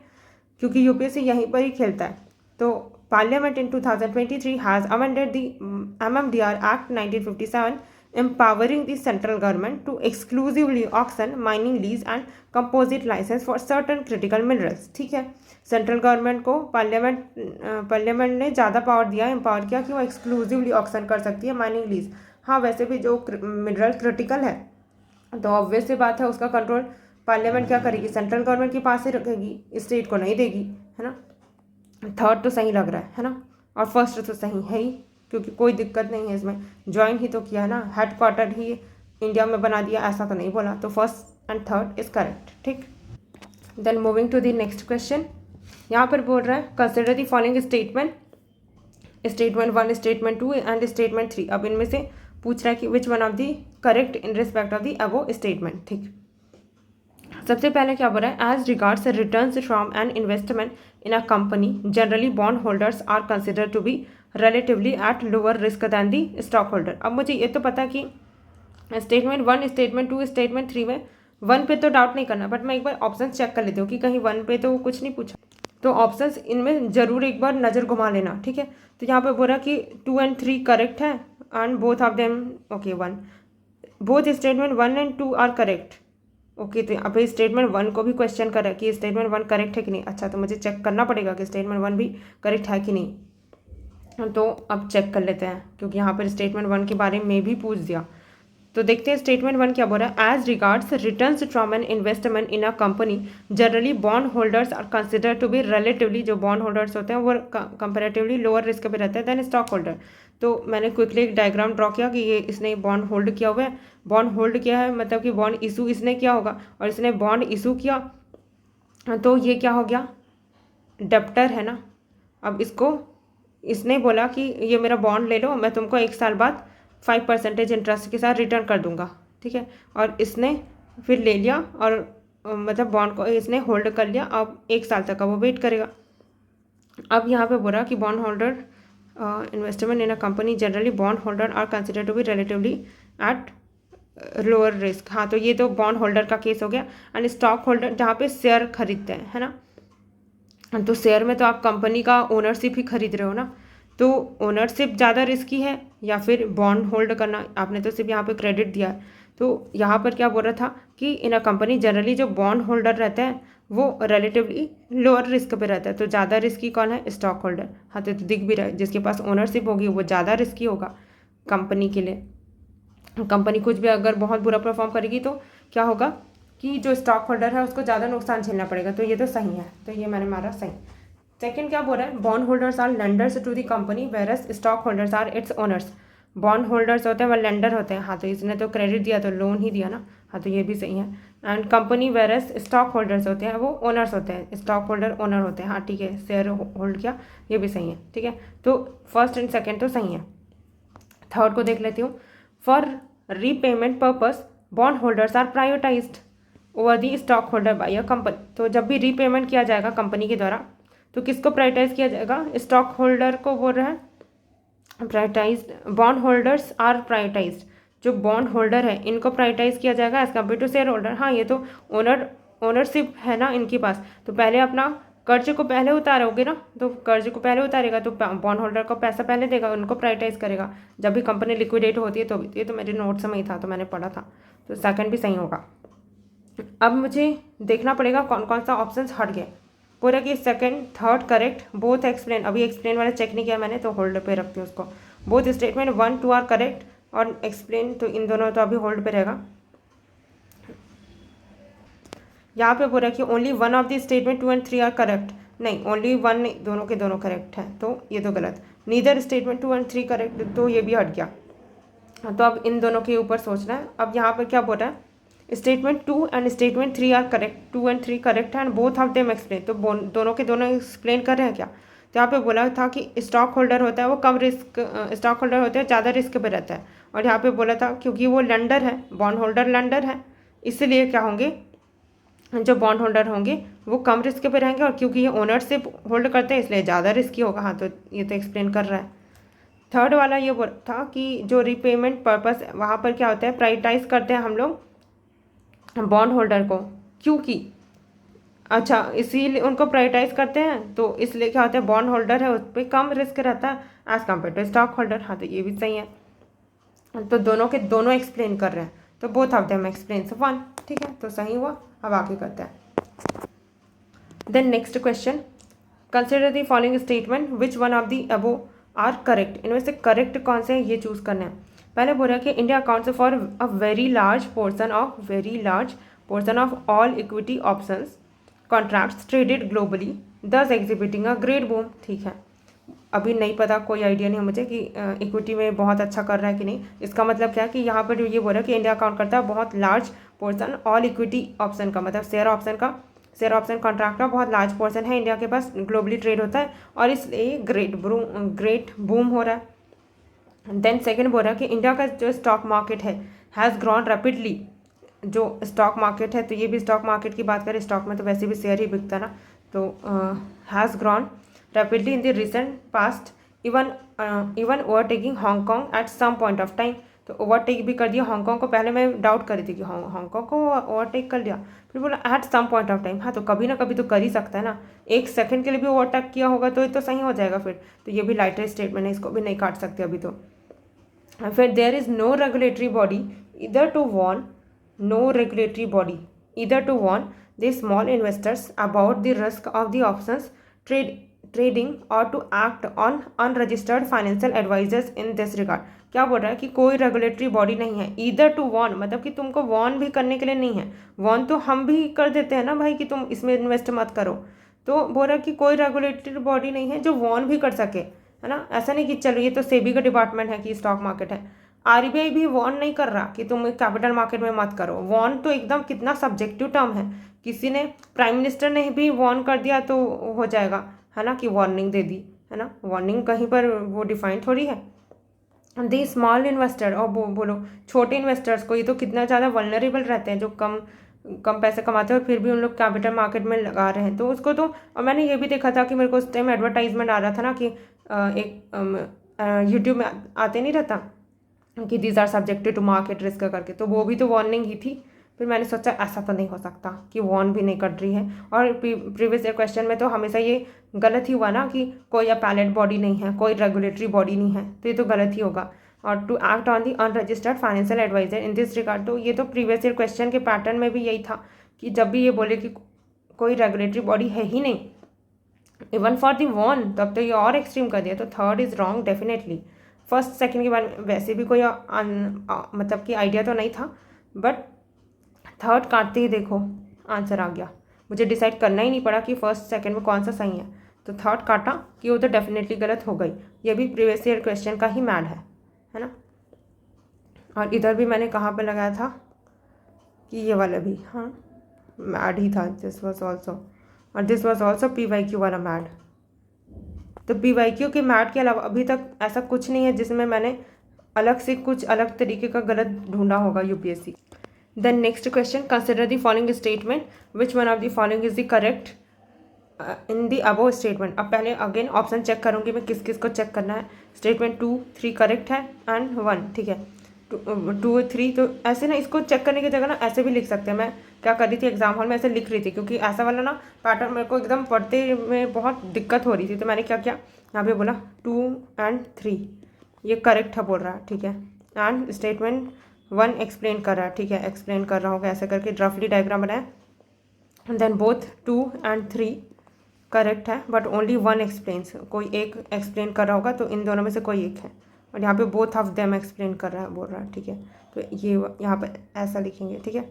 क्योंकि यूपीएससी यहीं पर ही खेलता है। तो parliament in 2023 has amended the MMDR act 1957 empowering the central government to exclusively auction mining lease and composite license for certain critical minerals। ठीक है, सेंट्रल गवर्नमेंट को पार्लियामेंट ने ज़्यादा पावर दिया, एम्पावर किया कि वो एक्सक्लूसिवली ऑक्शन कर सकती है माइनिंग लीज। हाँ, वैसे भी जो मिनरल क्रिटिकल है तो ऑब्वियस सी बात है उसका कंट्रोल पार्लियामेंट क्या करेगी, सेंट्रल गवर्नमेंट के पास ही रखेगी, स्टेट को नहीं देगी, है ना। थर्ड तो सही लग रहा है ना, और फर्स्ट तो सही है ही, क्योंकि कोई दिक्कत नहीं है इसमें, ज्वाइन ही तो किया है ना, हेड क्वार्टर ही इंडिया में बना दिया, ऐसा तो नहीं बोला। तो first and third is correct, ठीक। Then moving to the next question. यहाँ पर बोल रहा है consider the following statement, statement 1, statement 2 and statement 3। अब इनमें से पूछ रहा है कि which one of the correct in respect of the above statement, ठीक। सबसे पहले क्या बोल रहा है, as regards returns from an investment in a company generally bond holders are consider to be relatively at lower risk than the stock holder. अब मुझे ये तो पता है कि स्टेटमेंट 1, स्टेटमेंट 2, स्टेटमेंट 3 में 1 पे तो डाउट नहीं करना, बट मैं एक बार ऑप्शन चेक कर लेती हूँ कि कहीं 1 पे तो कुछ नहीं पूछा, तो ऑप्शंस इनमें जरूर एक बार नज़र घुमा लेना, ठीक है। तो यहाँ पे बोल रहा कि 2 and 3 करेक्ट है and both of them okay 1, both statement 1 and 2 are correct, okay. तो यहाँ पे स्टेटमेंट 1 को भी क्वेश्चन कर रहा है कि स्टेटमेंट 1 करेक्ट है कि नहीं। अच्छा, तो मुझे चेक करना पड़ेगा कि स्टेटमेंट 1 भी करेक्ट है कि नहीं। तो अब चेक कर लेते हैं, क्योंकि यहाँ पर स्टेटमेंट 1 के बारे में भी पूछ दिया। तो देखते हैं स्टेटमेंट 1 क्या बोल रहा है, as regards returns from an investment in a company generally bond holders are consider to be relatively, जो बॉन्ड होल्डर्स होते हैं वो कंपेरेटिवली लोअर रिस्क पे रहते हैं देन स्टॉक होल्डर। तो मैंने क्विकली एक डायग्राम ड्रॉ किया कि ये इसने बॉन्ड होल्ड किया हुआ है, बॉन्ड होल्ड किया है मतलब कि बॉन्ड इशू इसने किया होगा, और इसने बॉन्ड इशू किया तो ये क्या हो गया, डेप्टर है ना। अब इसको इसने बोला कि ये मेरा बॉन्ड ले लो, मैं तुमको 1 साल बाद 5% इंटरेस्ट के साथ रिटर्न कर दूंगा, ठीक है। और इसने फिर ले लिया और मतलब बॉन्ड को इसने होल्ड कर लिया, अब 1 साल तक का वो वेट करेगा। अब यहाँ पे बोला कि bond holder investment in a company generally bond holder are consider to be relatively at lower risk. हाँ, तो ये तो बॉन्ड होल्डर का केस हो गया। एंड स्टॉक होल्डर जहाँ पे शेयर खरीदते हैं, है ना, तो शेयर में तो आप कंपनी का ओनरशिप ही खरीद रहे हो ना, तो ओनरशिप ज़्यादा रिस्की है या फिर बॉन्ड होल्ड करना। आपने तो सिर्फ यहाँ पे क्रेडिट दिया है, तो यहाँ पर क्या बोल रहा था कि इन अ कंपनी जनरली जो बॉन्ड होल्डर रहते हैं वो रिलेटिवली लोअर रिस्क पे रहता है। तो ज़्यादा रिस्की कौन है? Stock holder. हाँ, तो दिख भी रहा है, जिसके पास ओनरशिप होगी वो ज़्यादा रिस्की होगा कंपनी के लिए। कंपनी कुछ भी अगर बहुत बुरा परफॉर्म करेगी तो क्या होगा कि जो स्टॉक होल्डर है उसको ज़्यादा नुकसान झेलना पड़ेगा। तो ये तो सही है, तो ये मैंने मारा सही। सेकंड क्या बोल रहा है? Bond holders are lenders to the company versus stock holders are its owners. Bond holders होते हैं वह लेंडर होते हैं। हाँ, तो इसने तो क्रेडिट दिया तो लोन ही दिया ना। हाँ, तो ये भी सही है। And company versus stock holders होते हैं वो ओनर्स होते हैं। स्टॉक होल्डर ओनर होते हैं। हाँ, ठीक है, शेयर होल्ड किया, ये भी सही है। ठीक है, तो फर्स्ट एंड सेकेंड तो सही है। थर्ड को देख लेती हूँ। For repayment purpose bond holders are prioritised over the stock holder by a company. तो जब भी रीपेमेंट किया जाएगा कंपनी के द्वारा तो किसको प्रायोरिटाइज किया जाएगा? स्टॉक होल्डर को बोल रहा है prioritised. Bond holders are prioritised, जो बॉन्ड होल्डर है इनको प्रायोरिटाइज किया जाएगा as compare to share holder. हाँ, ये तो ओनरशिप है ना इनके पास, तो पहले अपना कर्ज को पहले उतारोगे ना, तो कर्ज को पहले उतारेगा तो बॉन्ड होल्डर को पैसा पहले देगा, उनको प्रायोरिटाइज करेगा जब भी कंपनी लिक्विडेट होती है। तो ये तो मेरे नोट्स में ही था, तो मैंने पढ़ा था, तो सेकंड भी सही होगा। अब मुझे देखना पड़ेगा कौन कौन सा ऑप्शन हट गए। पूरा कि second third correct, both explain. अभी एक्सप्लेन वाला चेक नहीं किया मैंने, तो होल्ड पे रखती हूँ उसको। बोथ स्टेटमेंट 1 2 आर करेक्ट और एक्सप्लेन, तो इन दोनों तो अभी होल्ड पे रहेगा। यहाँ पे बोल रहा है कि only one of the statement 2 and 3 are correct. नहीं, ओनली वन नहीं, दोनों के दोनों करेक्ट हैं, तो ये तो गलत। नीदर स्टेटमेंट 2 एंड 3 करेक्ट, तो ये भी हट गया। तो अब इन दोनों के ऊपर सोचना है। अब यहाँ पर क्या बोल रहा है? Statement 2 and statement 3 are correct, 2 and 3 correct है and both of them explain. तो दोनों के दोनों एक्सप्लेन कर रहे हैं क्या? तो यहाँ पे बोला था कि स्टॉक होल्डर होता है वो कम रिस्क, स्टॉक होल्डर होता है ज़्यादा रिस्क पे रहता है। और यहाँ पे बोला था क्योंकि वो लेंडर है, बॉन्ड होल्डर लेंडर है, इसलिए क्या होंगे, जो बॉन्ड होल्डर होंगे वो कम रिस्क पे रहेंगे, और क्योंकि ये ओनरशिप होल्ड करते हैं इसलिए ज़्यादा रिस्की होगा। हाँ, तो ये तो एक्सप्लेन कर रहा है। थर्ड वाला ये बोल था कि जो रीपेमेंट पर्पस वहाँ पर क्या होता है, प्रायोरिटाइज करते हैं हम लोग बॉन्ड होल्डर को, क्योंकि अच्छा इसीलिए उनको प्रायोरिटाइज करते हैं, तो इसलिए क्या होता है, बॉन्ड होल्डर है उस पर कम रिस्क रहता है as compare to stock holder. हाँ, तो ये भी सही है। तो दोनों के दोनों एक्सप्लेन कर रहे हैं, तो both of them explains one. ठीक है, तो सही हुआ। अब आगे करते हैं। Then next question, consider the following statement which one of the above are correct. इनमें से करेक्ट कौन से हैं ये चूज करना है। पहले बोल रहा है कि India accounts for a very large portion of all equity options contracts traded globally दस एग्जिबिटिंग अ ग्रेट बूम। ठीक है, अभी नहीं पता, कोई आइडिया नहीं है मुझे कि इक्विटी में बहुत अच्छा कर रहा है कि नहीं। इसका मतलब क्या है कि यहाँ पर ये बोल रहा है कि इंडिया अकाउंट करता है बहुत large portion all equity option का, मतलब शेयर ऑप्शन कॉन्ट्रैक्ट का बहुत लार्ज पोर्सन है इंडिया के पास, ग्लोबली ट्रेड होता है और इसलिए ग्रेट बूम हो रहा है। देन सेकेंड बोल रहा है कि इंडिया का जो स्टॉक मार्केट है हैज़ ग्रॉन रैपिडली। जो स्टॉक मार्केट है, तो ये भी स्टॉक मार्केट की बात करें, स्टॉक में तो वैसे भी शेयर ही बिकता है ना, तो has grown rapidly in the recent past even overtaking Hong Kong at some point of time. तो ओवरटेक भी कर दिया हांगकॉन्ग को। पहले मैं डाउट करी थी कि हांगकॉन्ग को ओवरटेक कर लिया, फिर बोला at some point of time. हाँ, तो कभी ना कभी तो कर ही सकता है ना, एक सेकंड के लिए भी ओवरटेक किया होगा तो ये तो सही हो जाएगा फिर। तो ये भी लाइटर स्टेटमेंट है, इसको भी नहीं काट सकते अभी तो। फिर there is no regulatory body इधर to warn the small investors about the risk of the options trading or to act on unregistered financial advisors in this regard। क्या बोल रहा है कि कोई रेगुलेटरी बॉडी नहीं है। ईदर टू वॉर्न मतलब कि तुमको वॉर्न भी करने के लिए नहीं है, वॉर्न तो हम भी कर देते हैं ना भाई कि तुम इसमें इन्वेस्ट मत करो। तो बोल रहा है कि कोई रेगुलेटरी बॉडी नहीं है जो वॉर्न भी कर सके, है ना। ऐसा नहीं कि चलो ये तो सेबी का डिपार्टमेंट है कि स्टॉक मार्केट है, आरबीआई भी वॉर्न नहीं कर रहा कि तुम कैपिटल मार्केट में मत करो। वॉर्न तो एकदम कितना सब्जेक्टिव टर्म है, किसी ने प्राइम मिनिस्टर ने भी वॉर्न कर दिया तो हो जाएगा, है ना, कि वार्निंग दे दी, है ना। वार्निंग कहीं पर वो डिफाइन थोड़ी है। दी स्मॉल इन्वेस्टर, और बोलो छोटे इन्वेस्टर्स को, ये तो कितना ज़्यादा वल्नरेबल रहते हैं जो कम पैसे कमाते हैं और फिर भी उन लोग कैपिटल मार्केट में लगा रहे हैं। तो उसको तो, और मैंने ये भी देखा था कि मेरे को उस टाइम एडवर्टाइजमेंट आ रहा था ना कि एक यूट्यूब में आते नहीं रहता कि these are subjected to market risk करके, तो वो भी तो वार्निंग ही थी। फिर मैंने सोचा ऐसा तो नहीं हो सकता कि वार्न भी नहीं कर रही है। और प्रीवियस ईयर क्वेश्चन में तो हमेशा ये गलत ही हुआ ना कि कोई अपैलेट बॉडी नहीं है, कोई रेगुलेटरी बॉडी नहीं है, तो ये तो गलत ही होगा। और to act on the unregistered financial adviser in this regard, तो ये तो प्रीवियस ईयर क्वेश्चन के पैटर्न में भी यही था कि जब भी ये बोले कि कोई रेगुलेटरी बॉडी है ही नहीं इवन फॉर दी वॉन, तब तो ये और एक्सट्रीम कर दिया। तो third is wrong definitely. First second के बारे में वैसे भी कोई मतलब कि आइडिया तो नहीं था, बट थर्ड काटते ही देखो आंसर आ गया। मुझे डिसाइड करना ही नहीं पड़ा कि फर्स्ट सेकंड में कौन सा सही है, तो थर्ड काटा कि वो तो डेफिनेटली गलत हो गई। ये भी प्रीवियस ईयर क्वेश्चन का ही मैड है ना। और इधर भी मैंने कहाँ पे लगाया था कि ये वाला भी हाँ मैड ही था, दिस वॉज ऑल्सो, और दिस वॉज ऑल्सो PYQ वाला मैड। तो PYQ के मैड के अलावा अभी तक ऐसा कुछ नहीं है जिसमें मैंने अलग से कुछ अलग तरीके का गलत ढूंढा होगा UPSC। Then next question, consider the following statement, which one of the following is the correct in the above statement. अब पहले अगेन ऑप्शन चेक करूँगी मैं, किस किस को चेक करना है। स्टेटमेंट 2, 3 करेक्ट है एंड 1, ठीक है। 2, 3, तो ऐसे ना इसको चेक करने की जगह ना ऐसे भी लिख सकते हैं। मैं क्या कर रही थी एग्जाम हॉल में ऐसे लिख रही थी, क्योंकि ऐसा वाला ना पैटर्न मेरे को एकदम पढ़ते में बहुत दिक्कत हो रही थी। तो मैंने क्या किया, यहाँ पे बोला 2 एंड 3 ये करेक्ट है बोल रहा है, ठीक है। एंड स्टेटमेंट 1 एक्सप्लेन कर रहा है, ठीक है, एक्सप्लेन कर रहा होगा ऐसे करके रफली डायग्राम बनाया। देन बोथ 2 एंड 3 करेक्ट है, बट ओनली 1 एक्सप्लेन्स, कोई एक एक्सप्लेन कर रहा होगा, तो इन दोनों में से कोई एक है। और यहाँ पे बोथ ऑफ देम एक्सप्लेन कर रहा है बोल रहा है, ठीक है। तो ये यहाँ पे ऐसा लिखेंगे, ठीक है।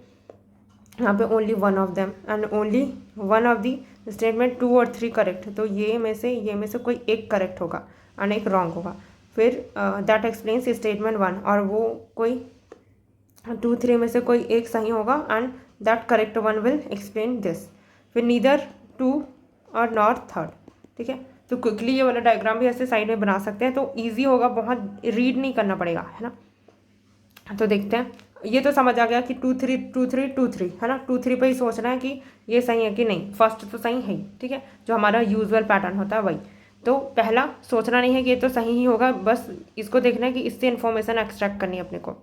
यहाँ पे only 1 of them and only 1 of the statement 2 और 3 करेक्ट है, तो ये में से कोई एक करेक्ट होगा एंड एक रॉन्ग होगा। फिर दैट एक्सप्लेन्स स्टेटमेंट 1, और वो कोई 2, 3 में से कोई एक सही होगा and that correct 1 will explain this. फिर नीदर 2 और नॉट थर्ड, ठीक है। तो क्विकली ये वाला डायग्राम भी ऐसे साइड में बना सकते हैं, तो ईजी होगा, बहुत रीड नहीं करना पड़ेगा, है ना। तो देखते हैं, ये तो समझ आ गया कि 2, 3, 2, 3, 2, 3 है ना। 2, 3 पे ही सोचना है कि ये सही है कि नहीं। फर्स्ट तो सही है ही, ठीक है, जो हमारा यूजुअल पैटर्न होता है वही। तो पहला सोचना नहीं है कि ये तो सही ही होगा, बस इसको देखना है कि इससे इन्फॉर्मेशन एक्सट्रैक्ट करनी है अपने को।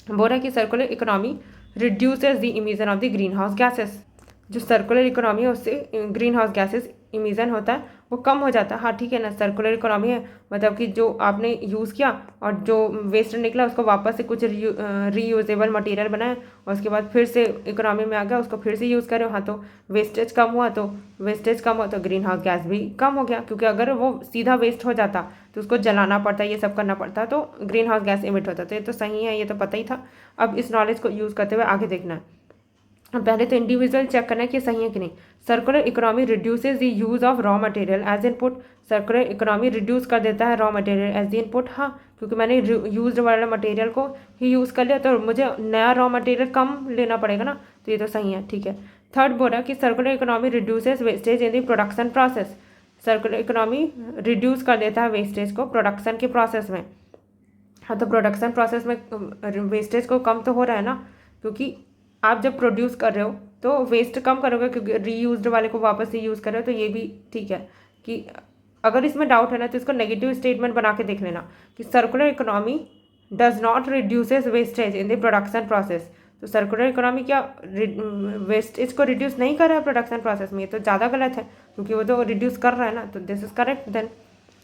बोल रहा है कि circular economy reduces the emission of the green house gases. जो सर्कुलर इकोनॉमी है उससे ग्रीन हाउस गैसेस इमिशन होता है वो कम हो जाता है। हाँ ठीक है ना, सर्कुलर इकोनॉमी है मतलब कि जो आपने यूज़ किया और जो वेस्ट निकला उसको वापस से कुछ रीयूजेबल मटेरियल बनाए और उसके बाद फिर से इकोनॉमी में आ गया, उसको फिर से यूज़ करें। हाँ, तो वेस्टेज कम हुआ, तो ग्रीन हाउस गैस भी कम हो गया, क्योंकि अगर वो सीधा वेस्ट हो जाता तो उसको जलाना पड़ता, ये सब करना पड़ता, तो ग्रीन हाउस गैस इमिट होता। तो ये तो सही है, ये तो पता ही था। अब इस नॉलेज को यूज़ करते हुए आगे देखना है। पहले तो इंडिविजुअल चेक करना है कि सही है कि नहीं। Circular economy reduces the use of raw material as input. Circular economy reduce कर देता है raw material as the input. हाँ, क्योंकि मैंने यूज वाला मटेरियल को ही यूज़ कर लिया तो मुझे नया रॉ मटेरियल कम लेना पड़ेगा ना, तो ये तो सही है, ठीक है। थर्ड बोला कि circular economy reduces wastage in the production process. Circular economy reduce कर देता है वेस्टेज को प्रोडक्शन के प्रोसेस में। हाँ, तो प्रोडक्शन प्रोसेस में वेस्टेज को कम तो हो रहा है ना, क्योंकि आप जब प्रोड्यूस कर रहे हो तो वेस्ट कम करोगे, क्योंकि रीयूज्ड वाले को वापस से यूज़ कर रहे हो। तो ये भी ठीक है कि अगर इसमें डाउट है ना तो इसको नेगेटिव स्टेटमेंट बना के देख लेना कि circular economy does not reduces wastage in the production process. तो सर्कुलर इकोनॉमी क्या वेस्टेज को रिड्यूस नहीं कर रहा है प्रोडक्शन प्रोसेस में, ये तो ज़्यादा गलत है, क्योंकि वो तो रिड्यूस कर रहा है ना, तो दिस इज़ करेक्ट। देन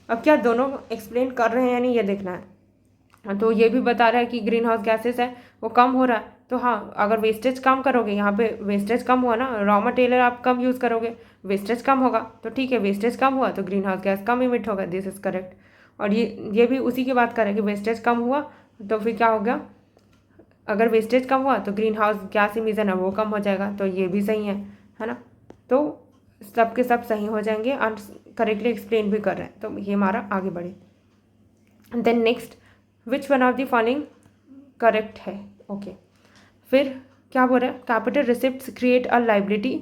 अब क्या दोनों एक्सप्लेन कर रहे हैं या नहीं ये देखना है। तो ये भी बता रहा है कि ग्रीन हाउस गैसेस है वो कम हो रहा है। तो हाँ, अगर वेस्टेज कम करोगे, यहाँ पे वेस्टेज कम हुआ ना, रॉ मटेरियल आप कम यूज़ करोगे, वेस्टेज कम होगा, तो ठीक है, वेस्टेज कम हुआ तो ग्रीन हाउस गैस कम इमिट होगा, दिस इज़ करेक्ट। और ये भी उसी की बात कर रहे हैं कि वेस्टेज कम हुआ तो फिर क्या हो गया, अगर वेस्टेज कम हुआ तो ग्रीन हाउस गैस इमिशन है वो कम हो जाएगा, तो ये भी सही है ना। तो सब के सब सही हो जाएंगे और करेक्टली एक्सप्लेन भी कर रहे हैं, तो ये हमारा आगे बढ़े। Then next, which one of the following correct है, ओके। फिर क्या बोल रहा है, capital receipts create a liability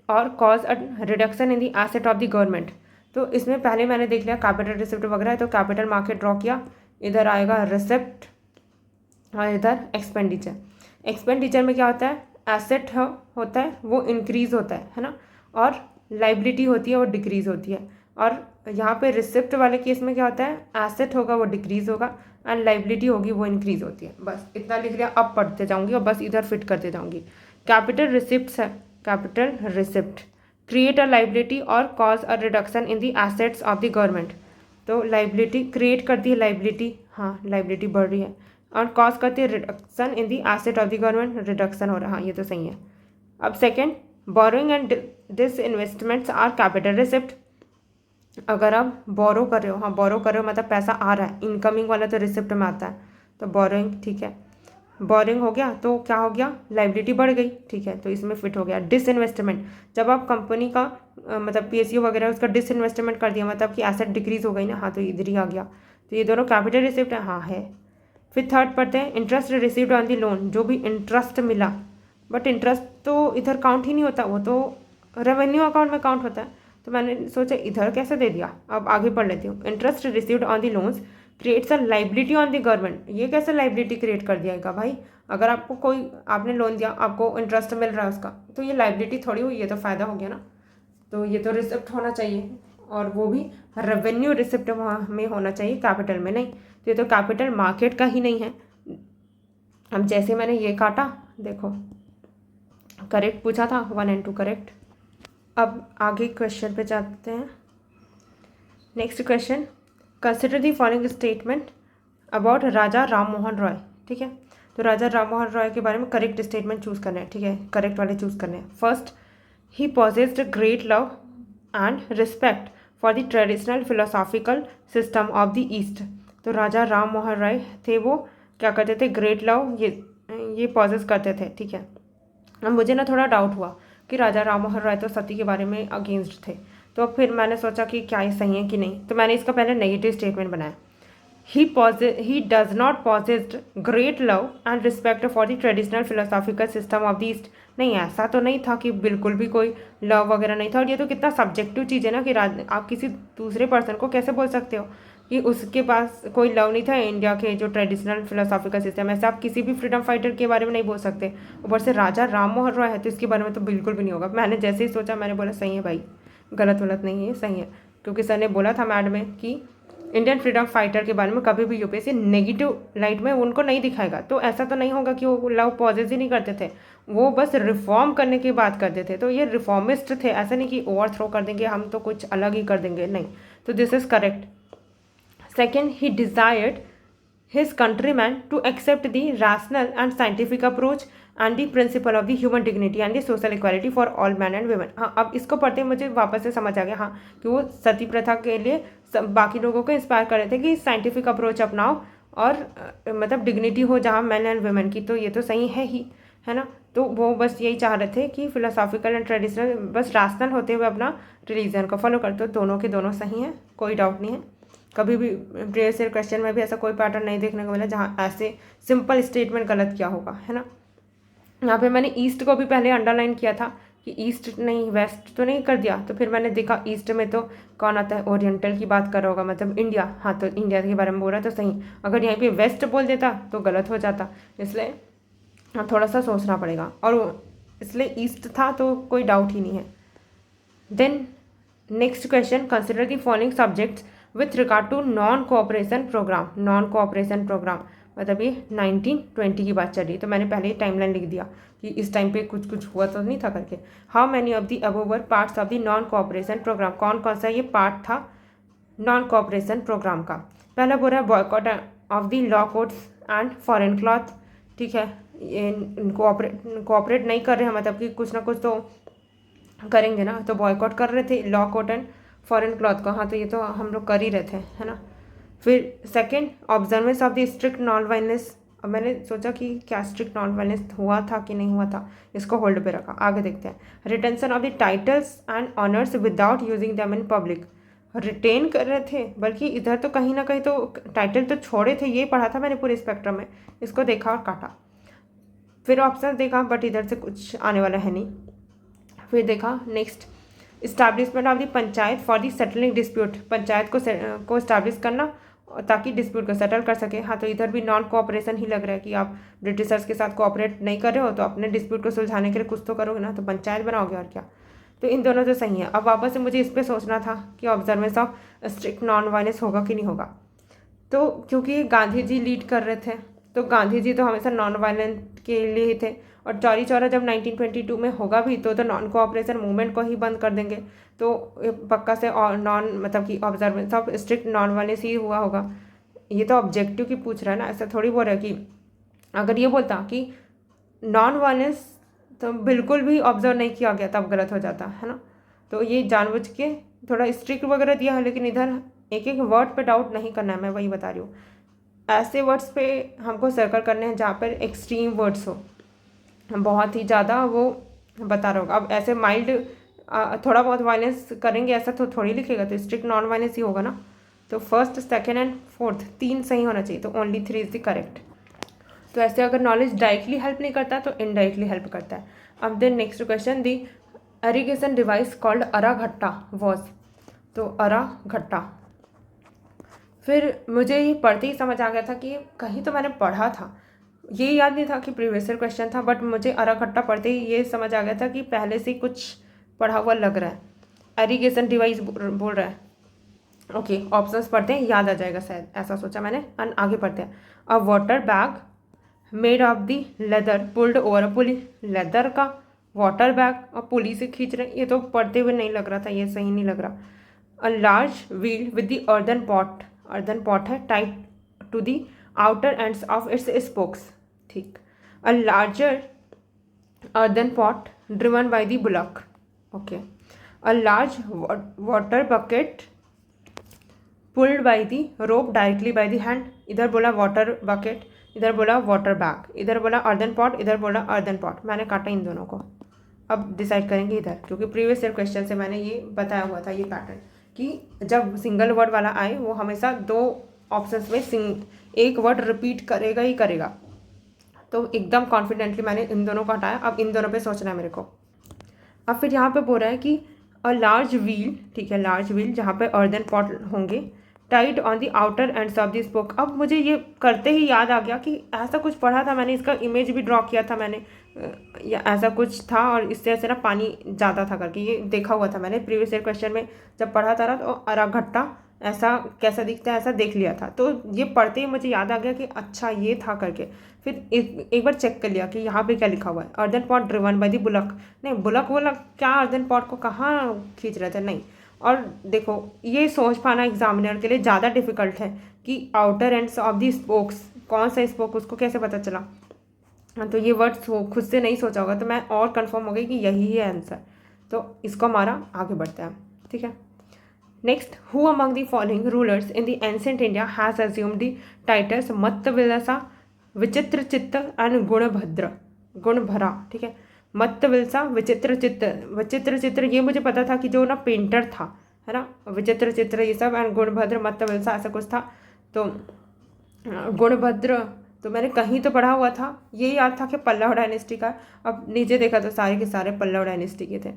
और cause a reduction in the asset of the government. तो इसमें पहले मैंने देख लिया कैपिटल रिसिप्ट वगैरह है, तो कैपिटल मार्केट ड्रॉ किया, इधर आएगा रिसिप्ट और इधर एक्सपेंडिचर। एक्सपेंडिचर में क्या होता है, एसेट होता है वो इंक्रीज होता है ना, और लाइबिलिटी होती है वो डिक्रीज होती है। और यहाँ पे रिसिप्ट वाले केस में क्या होता है, एसेट होगा वो डिक्रीज होगा एंड लाइबिलिटी होगी वो इंक्रीज होती है। बस इतना लिख लिया, अब पढ़ते जाऊंगी और बस इधर फिट करते जाऊंगी। कैपिटल रिसिप्ट है, capital receipt create a liability और cause a reduction in the assets of the government. तो लाइबिलिटी क्रिएट करती है, लाइबिलिटी, हाँ लाइबिलिटी बढ़ रही है, और कॉज करती है reduction in the asset of the government, reduction हो रहा है, हाँ ये तो सही है। अब second, borrowing and this investments are capital receipt. अगर आप बोरो कर रहे हो, हाँ बोरो कर रहे हो मतलब पैसा आ रहा है, इनकमिंग वाला तो रिसिप्ट में आता है, तो बोरोइंग, ठीक है, बोरिंग हो गया तो क्या हो गया, लाइबिलिटी बढ़ गई, ठीक है, तो इसमें फिट हो गया। डिसइन्वेस्टमेंट, जब आप कंपनी का मतलब पीएसयू वगैरह उसका डिसइन्वेस्टमेंट कर दिया मतलब कि एसेट डिक्रीज हो गई ना, हाँ तो इधर ही आ गया, तो ये दोनों कैपिटल रिसिप्ट है, हाँ है। फिर थर्ड पढ़ते हैं, interest received on the loan, जो भी इंटरेस्ट मिला, बट इंटरेस्ट तो इधर काउंट ही नहीं होता, वो तो रेवेन्यू अकाउंट में काउंट होता है, तो मैंने सोचा इधर कैसे दे दिया। अब आगे पढ़ लेती हूँ। Interest received on the loans creates a liability on the government. ये कैसे लाइबिलिटी क्रिएट कर दिया भाई, अगर आपको कोई, आपने लोन दिया, आपको इंटरेस्ट मिल रहा है उसका, तो ये लाइबिलिटी थोड़ी हुई, ये तो फ़ायदा हो गया ना, तो ये तो रिसिप्ट होना चाहिए, और वो भी रेवेन्यू रिसिप्ट में होना चाहिए, कैपिटल में नहीं, तो ये तो कैपिटल मार्केट का ही नहीं है। अब जैसे मैंने ये काटा, देखो करेक्ट पूछा था, 1 and 2 करेक्ट। अब आगे क्वेश्चन पे जाते हैं। Next question, consider the following statement about Raja Ram Mohan Roy, ठीक है, तो राजा राम मोहन रॉय के बारे में करेक्ट स्टेटमेंट चूज़ करना है, ठीक है, करेक्ट वाले चूज़ करने हैं। First, he possessed great love and respect for the traditional philosophical system of the east. तो राजा राम मोहन रॉय थे, वो क्या करते थे, ग्रेट लव ये पॉजेस करते थे, ठीक है। अब मुझे ना थोड़ा डाउट हुआ कि राजा राम मोहन रॉय तो सती के बारे में अगेंस्ट थे, तो फिर मैंने सोचा कि क्या ये सही है कि नहीं, तो मैंने इसका पहले नेगेटिव स्टेटमेंट बनाया। He does not possessed great love and respect for the traditional philosophical system of the east. नहीं, ऐसा तो नहीं था कि बिल्कुल भी कोई लव वगैरह नहीं था, और ये तो कितना सब्जेक्टिव चीज़ है ना कि आप किसी दूसरे पर्सन को कैसे बोल सकते हो कि उसके पास कोई लव नहीं था इंडिया के जो ट्रेडिशनल फिलोसॉफिकल सिस्टम, ऐसे आप किसी भी फ्रीडम फाइटर के बारे में नहीं बोल सकते। ऊपर से राजा राम मोहन रॉय है तो इसके बारे में तो बिल्कुल भी नहीं होगा। मैंने जैसे ही सोचा मैंने बोला सही है भाई, गलत वलत नहीं है, सही है, क्योंकि सर ने बोला था मैड में कि इंडियन फ्रीडम फाइटर के बारे में कभी भी यूपीएससी नेगेटिव लाइट में उनको नहीं दिखाएगा। तो ऐसा तो नहीं होगा कि वो लव पॉजेज ही नहीं करते थे, वो बस रिफॉर्म करने की बात करते थे, तो ये रिफॉर्मिस्ट थे, ऐसा नहीं कि ओवर थ्रो कर देंगे हम तो कुछ अलग ही कर देंगे, नहीं, तो this is correct. Second, he desired his countrymen to accept the rational and scientific approach and the principle of the human dignity and the social equality for all men and women। हाँ, अब इसको पढ़ते मुझे वापस से समझ आ गया, हाँ, कि वो सती प्रथा के लिए बाकी लोगों को इंस्पायर कर रहे थे कि साइंटिफिक अप्रोच अपनाओ और मतलब डिग्निटी हो जहाँ मैन एंड वुमेन की, तो ये तो सही है ही, है ना। तो वो बस यही चाह रहे थे कि फिलोसॉफिकल एंड ट्रेडिशनल बस राशनल होते हुए अपना रिलीजन को फॉलो करते हो। दोनों के दोनों सही हैं, कोई डाउट नहीं है। कभी भी प्रीवियस ईयर क्वेश्चन में भी ऐसा कोई पैटर्न नहीं देखने को मिला जहाँ ऐसे सिंपल स्टेटमेंट गलत किया होगा, है ना। यहाँ पे मैंने ईस्ट को भी पहले अंडरलाइन किया था कि ईस्ट नहीं वेस्ट तो नहीं कर दिया, तो फिर मैंने देखा ईस्ट में तो कौन आता है, ओरिएंटल की बात कर रहा होगा, मतलब इंडिया, हाँ तो इंडिया के बारे में बोल रहा तो सही, अगर यहीं पे वेस्ट बोल देता तो गलत हो जाता, इसलिए थोड़ा सा सोचना पड़ेगा, और इसलिए ईस्ट था तो कोई डाउट ही नहीं है। Then next question, consider the following subjects with regard to non cooperation programme. Non cooperation programme मतलब ये 1920 की बात चल रही है, तो मैंने पहले ही टाइमलाइन लिख दिया कि इस टाइम पे कुछ कुछ हुआ तो नहीं था करके। How many of the above were parts of the non cooperation programme, कौन कौन सा ये पार्ट था नॉन कोऑपरेशन प्रोग्राम का। पहला बोल रहा है boycott of the law codes and foreign cloth, ठीक है, ये कोऑपरेट नहीं कर रहे हैं, मतलब कि कुछ ना कुछ तो करेंगे ना, तो बॉयकॉट कर रहे थे law code and foreign cloth का, हाँ तो ये तो हम लोग कर ही रहे थे, है ना। फिर second, observance of the strict non violence. अब मैंने सोचा कि क्या स्ट्रिक्ट नॉन वायलेंस हुआ था कि नहीं हुआ था, इसको होल्ड पे रखा, आगे देखते हैं। Retention of the titles and honours without using them in public, retain कर रहे थे, बल्कि इधर तो कहीं ना कहीं तो टाइटल तो छोड़े थे, ये पढ़ा था मैंने पूरे स्पेक्ट्रम में, इसको देखा और काटा। फिर ऑप्शन देखा बट इधर से कुछ आने वाला है नहीं। फिर देखा next, establishment of the panchayat for the settling dispute, panchayat को इस्टेब्लिश करना ताकि डिस्प्यूट को सेटल कर सके, हाँ तो इधर भी नॉन कोऑपरेशन ही लग रहा है कि आप ब्रिटिशर्स के साथ कोऑपरेट नहीं कर रहे हो तो अपने डिस्प्यूट को सुलझाने के लिए कुछ तो करोगे ना, तो पंचायत बनाओगे और क्या। तो इन दोनों तो सही है। अब वापस से मुझे इस पर सोचना था कि observance of strict non violence होगा कि नहीं होगा। तो क्योंकि गांधी जी लीड कर रहे थे, तो गांधी जी तो हमेशा नॉन वायलेंट के लिए ही थे, और चौरी चौरा जब 1922 में होगा भी तो नॉन कोऑपरेशन मूवमेंट को ही बंद कर देंगे। तो पक्का से नॉन मतलब कि observance of strict non violence ही हुआ होगा। ये तो ऑब्जेक्टिव की पूछ रहा है ना, ऐसा थोड़ी बोल रहा है कि अगर ये बोलता कि नॉन वायलेंस तो बिल्कुल भी ऑब्जर्व नहीं किया गया तब गलत हो जाता है ना। तो ये जानबूझ के थोड़ा स्ट्रिक्ट वगैरह दिया है, लेकिन इधर एक एक वर्ड पे डाउट नहीं करना है, मैं वही बता रही हूँ। ऐसे वर्ड्स पे हमको सर्कल करने हैं जहाँ पर एक्सट्रीम वर्ड्स हो, बहुत ही ज़्यादा वो बता रहा होगा। अब ऐसे माइल्ड थोड़ा बहुत वायलेंस करेंगे ऐसा तो थोड़ी लिखेगा, तो स्ट्रिक्ट नॉन वायलेंस ही होगा ना। तो फर्स्ट, सेकेंड एंड फोर्थ 3 सही होना चाहिए, तो ओनली 3 इज द करेक्ट। तो ऐसे अगर नॉलेज डायरेक्टली हेल्प नहीं करता तो इनडायरेक्टली हेल्प करता है। अब देन नेक्स्ट क्वेश्चन, दी इरिगेशन डिवाइस कॉल्ड अरा घट्टा वॉज, तो अरा घट्टा। फिर मुझे ये पढ़ते ही समझ आ गया था कि कहीं तो मैंने पढ़ा था, ये याद नहीं था कि प्रीवियस ईयर क्वेश्चन था, बट मुझे अरा घट्टा पढ़ते ही ये समझ आ गया था कि पहले से कुछ पढ़ा हुआ लग रहा है। इरिगेशन डिवाइस बोल रहा है, ओके ऑप्शंस पढ़ते हैं याद आ जाएगा शायद, ऐसा सोचा मैंने। एंड आगे पढ़ते हैं, अ water bag made of the leather pulled over a pulley, leather का वाटर बैग और पुली से खींच रहे, ये तो पढ़ते हुए नहीं लग रहा था, ये सही नहीं लग रहा। A large wheel with the earthen pot है tied to the outer ends of its spokes, ठीक। A larger earthen pot driven by the bullock, okay. A large water bucket pulled by the rope directly by the hand, इधर बोला वाटर बकेट, इधर बोला वाटर बैग, इधर बोला अर्दन पॉट, इधर बोला अर्दन पॉट, मैंने काटा इन दोनों को। अब डिसाइड करेंगे इधर, क्योंकि प्रीवियस ईयर क्वेश्चन से मैंने ये बताया हुआ था ये पैटर्न कि जब सिंगल वर्ड वाला आए वो हमेशा 2 ऑप्शंस में एक वर्ड रिपीट करेगा ही करेगा। तो एकदम कॉन्फिडेंटली मैंने इन दोनों को हटाया। अब इन दोनों पे सोचना है मेरे को। अब फिर यहाँ पे बोल रहा है कि अ लार्ज व्हील, ठीक है, लार्ज व्हील जहाँ पे अर्दन पॉट होंगे, tight on the outer ends of the spoke. अब मुझे ये करते ही याद आ गया कि ऐसा कुछ पढ़ा था मैंने, इसका इमेज भी ड्रॉ किया था मैंने, या ऐसा कुछ था, और इससे ऐसे ना पानी ज़्यादा था करके ये देखा हुआ था मैंने प्रीवियस ईयर क्वेश्चन में जब पढ़ा था ना। तो अरा घट्टा ऐसा कैसा दिखता है ऐसा देख लिया था, तो ये पढ़ते ही मुझे याद आ गया कि अच्छा ये था करके। फिर एक बार चेक कर लिया कि यहाँ पे क्या लिखा हुआ है, earthen pot driven by the bullock, नहीं बुलक क्या अर्दन पॉट को कहाँ खींच रहे थे, नहीं। और देखो ये सोच पाना एग्जामिनर के लिए ज़्यादा डिफिकल्ट है कि outer ends of the spokes, कौन सा स्पोक उसको कैसे पता चला। तो ये वर्ड खुद से नहीं सोचा होगा, तो मैं और कंफर्म हो गई कि यही है आंसर। तो इसको हमारा आगे बढ़ता है, ठीक है। Next, who among the following rulers in the ancient India has assumed the titles Mattavilasa, Vichitra chitta and गुणभरा, ठीक है। मत्तविलसा, विचित्र चित्र ये मुझे पता था कि जो ना पेंटर था, है ना, विचित्र चित्र ये सब, एंड गुणभद्र मत्तविलसा ऐसा कुछ था। तो गुणभद्र तो मैंने कहीं तो पढ़ा हुआ था, ये याद था कि पल्लव डायनेस्टी का। अब नीचे देखा तो सारे के सारे पल्लव डायनेस्टी के थे,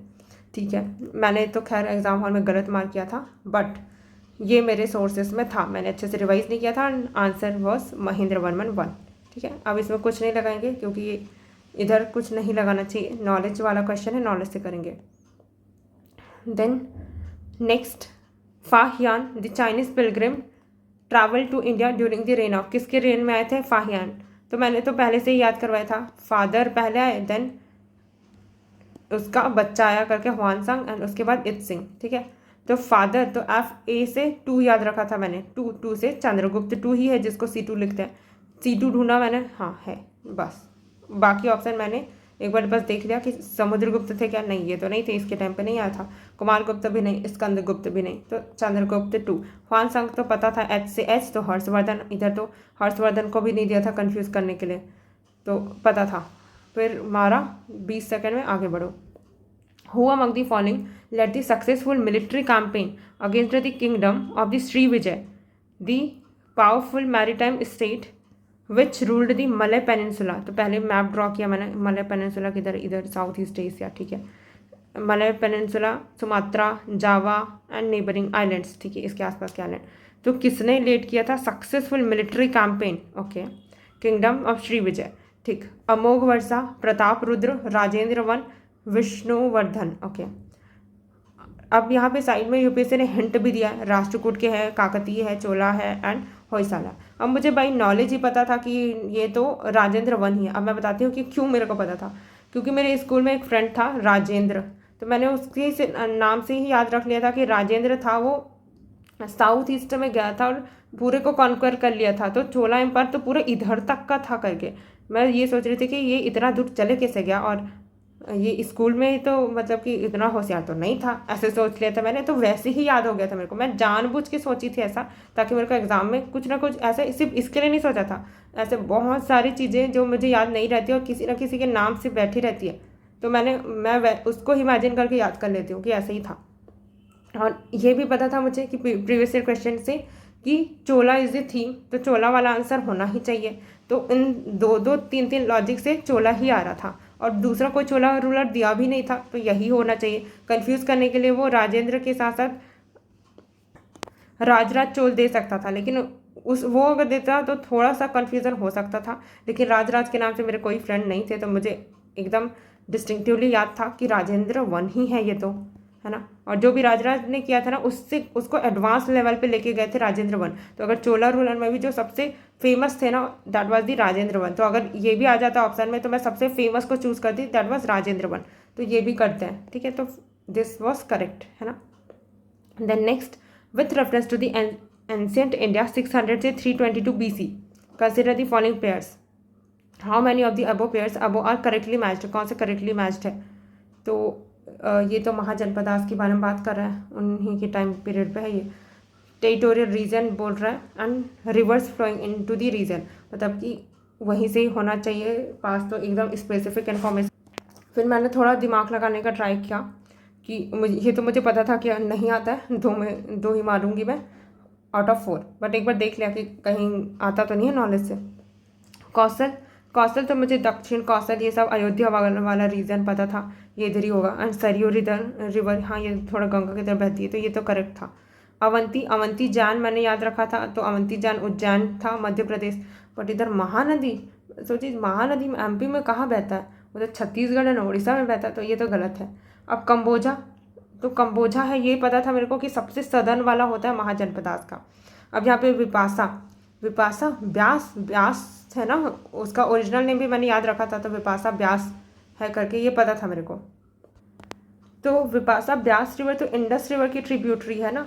ठीक है। मैंने तो खैर एग्जाम हॉल में गलत मार्क किया था, बट ये मेरे सोर्सेस में था, मैंने अच्छे से रिवाइज नहीं किया था। आंसर वॉज महेंद्र वर्मन 1, ठीक है। अब इसमें कुछ नहीं लगाएंगे क्योंकि ये इधर कुछ नहीं लगाना चाहिए, नॉलेज वाला क्वेश्चन है, नॉलेज से करेंगे। Then next, Fa Hien the Chinese pilgrim travel to India during the reign of, किसके रेन में आए थे, फाहियान। तो मैंने तो पहले से ही याद करवाया था, फादर पहले आए, देन उसका बच्चा आया करके ह्वानसांग, एंड उसके बाद इत्सिंग, ठीक है। तो फादर तो FA से 2 याद रखा था मैंने, 2 से चंद्रगुप्त 2 ही है जिसको C2 लिखते हैं, C2 ढूंढा मैंने, हाँ है, बस। बाकी ऑप्शन मैंने एक बार बस देख लिया कि समुद्रगुप्त थे क्या, नहीं ये तो नहीं थे, इसके टाइम पे नहीं आया था। कुमारगुप्त भी नहीं, स्कंदगुप्त भी नहीं, तो चंद्रगुप्त 2। ह्वानसांग तो पता था H से H, तो हर्षवर्धन, इधर तो हर्षवर्धन को भी नहीं दिया था कन्फ्यूज करने के लिए, तो पता था। फिर मारा 20 सेकेंड में, आगे बढ़ो। Who among the following led the successful military campaign against the kingdom of the Srivijay, the powerful maritime state which ruled the Malay Peninsula? तो पहले मैप ड्रॉ किया मैंने, मलय पेनिनसुला किधर, इधर साउथ ईस्ट एशिया, ठीक है। Malay peninsula, Sumatra, Java and neighbouring islands, ठीक है, इसके आसपास के आइलैंड। तो किसने लीड किया था successful military campaign, okay, kingdom of Srivijaya, ठीक। अमोघ वर्षा, प्रताप रुद्र, राजेंद्र वन, विष्णुवर्धन, ओके। अब यहाँ पे साइड में यूपीएससी ने हिंट भी दिया है, राष्ट्रकूट के है, काकतीय है, चोला है एंड होयसाला। अब मुझे भाई नॉलेज ही पता था कि ये तो राजेंद्र वन ही है। अब मैं बताती हूँ कि क्यों मेरे को पता था। क्योंकि मेरे स्कूल में एक फ्रेंड था राजेंद्र, तो मैंने उसके नाम से ही याद रख लिया था कि राजेंद्र था, वो साउथ ईस्ट में गया था और पूरे को कॉन्कर कर लिया था, तो चोला एम्पायर तो पूरे इधर तक का था करके मैं ये सोच रही थी कि ये इतना दूर चले कैसे गया। और ये स्कूल में ही तो मतलब कि इतना होशियार तो नहीं था, ऐसे सोच लिया था मैंने, तो वैसे ही याद हो गया था मेरे को। मैं जानबूझ के सोची थी ऐसा, ताकि मेरे को एग्जाम में कुछ ना कुछ ऐसे, सिर्फ इसके लिए नहीं सोचा था। ऐसे बहुत सारी चीज़ें जो मुझे याद नहीं रहती और किसी ना किसी के नाम से बैठी रहती है, तो मैं उसको इमेजिन करके याद कर लेती हूँ कि ऐसे ही था। और ये भी पता था मुझे कि प्रीवियस ईयर क्वेश्चन से कि चोला इज द थीम, तो चोला वाला आंसर होना ही चाहिए। तो इन दो दो तीन तीन लॉजिक से चोला ही आ रहा था, और दूसरा कोई चोला रूलर दिया भी नहीं था, तो यही होना चाहिए। कंफ्यूज करने के लिए वो राजेंद्र के साथ साथ राजराज चोल दे सकता था, लेकिन वो अगर देता तो थोड़ा सा कन्फ्यूज़न हो सकता था। लेकिन राजराज के नाम से मेरे कोई फ्रेंड नहीं थे, तो मुझे एकदम डिस्टिंक्टिवली याद था कि राजेंद्र वन ही है ये तो, है ना। और जो भी राजराज ने किया था ना, उससे उसको एडवांस लेवल पे लेके गए थे राजेंद्र वन। तो अगर चोला रूलर में भी जो सबसे फेमस थे ना, that was the Rajendra one. तो अगर ये भी आ जाता ऑप्शन में तो मैं सबसे फेमस को चूज़ करती, दैट वाज राजेंद्र वन। तो ये भी करते हैं, ठीक है। तो दिस वॉज करेक्ट, है ना। Then next, with reference to the ancient India 600 से 322 BC, consider the following pairs. How many of the above pairs above are correctly matched? कौन से correctly matched है? तो ये तो महाजनपदास के बारे में बात कर रहा है, उन्हीं के टाइम पीरियड पे है ये। टेरिटोरियल रीजन बोल रहा है and rivers flowing into the region, मतलब कि वहीं से ही होना चाहिए पास, तो एकदम स्पेसिफिक इन्फॉर्मेशन। फिर मैंने थोड़ा दिमाग लगाने का ट्राई किया कि ये तो मुझे पता था कि नहीं आता है, दो ही मारूंगी मैं आउट ऑफ 4, बट एक बार देख लिया कि कहीं आता तो नहीं है नॉलेज से। कौशल तो मुझे दक्षिण कौशल ये सब अयोध्या वाला रीजन पता था, ये इधर ही होगा। एंड सरयू रिवर, हाँ ये थोड़ा गंगा की तरफ बहती है, तो ये तो करेक्ट था। अवंती जान मैंने याद रखा था, तो अवंती जान उज्जैन था, मध्य प्रदेश। बट इधर महानदी, सोचिए महानदी एमपी में कहाँ बहता है, उधर छत्तीसगढ़ एंड उड़ीसा में बहता है, तो ये तो गलत है। अब कंबोजा, तो कंबोजा है ये पता था मेरे को कि सबसे सदर्न वाला होता है महाजनपदास का। अब यहाँ पे विपाशा ब्यास है ना, उसका ओरिजिनल नेम भी मैंने याद रखा था, तो विपाशा ब्यास है करके ये पता था मेरे को। तो विपाशा ब्यास रिवर तो इंडस रिवर की ट्रिब्यूटरी है ना,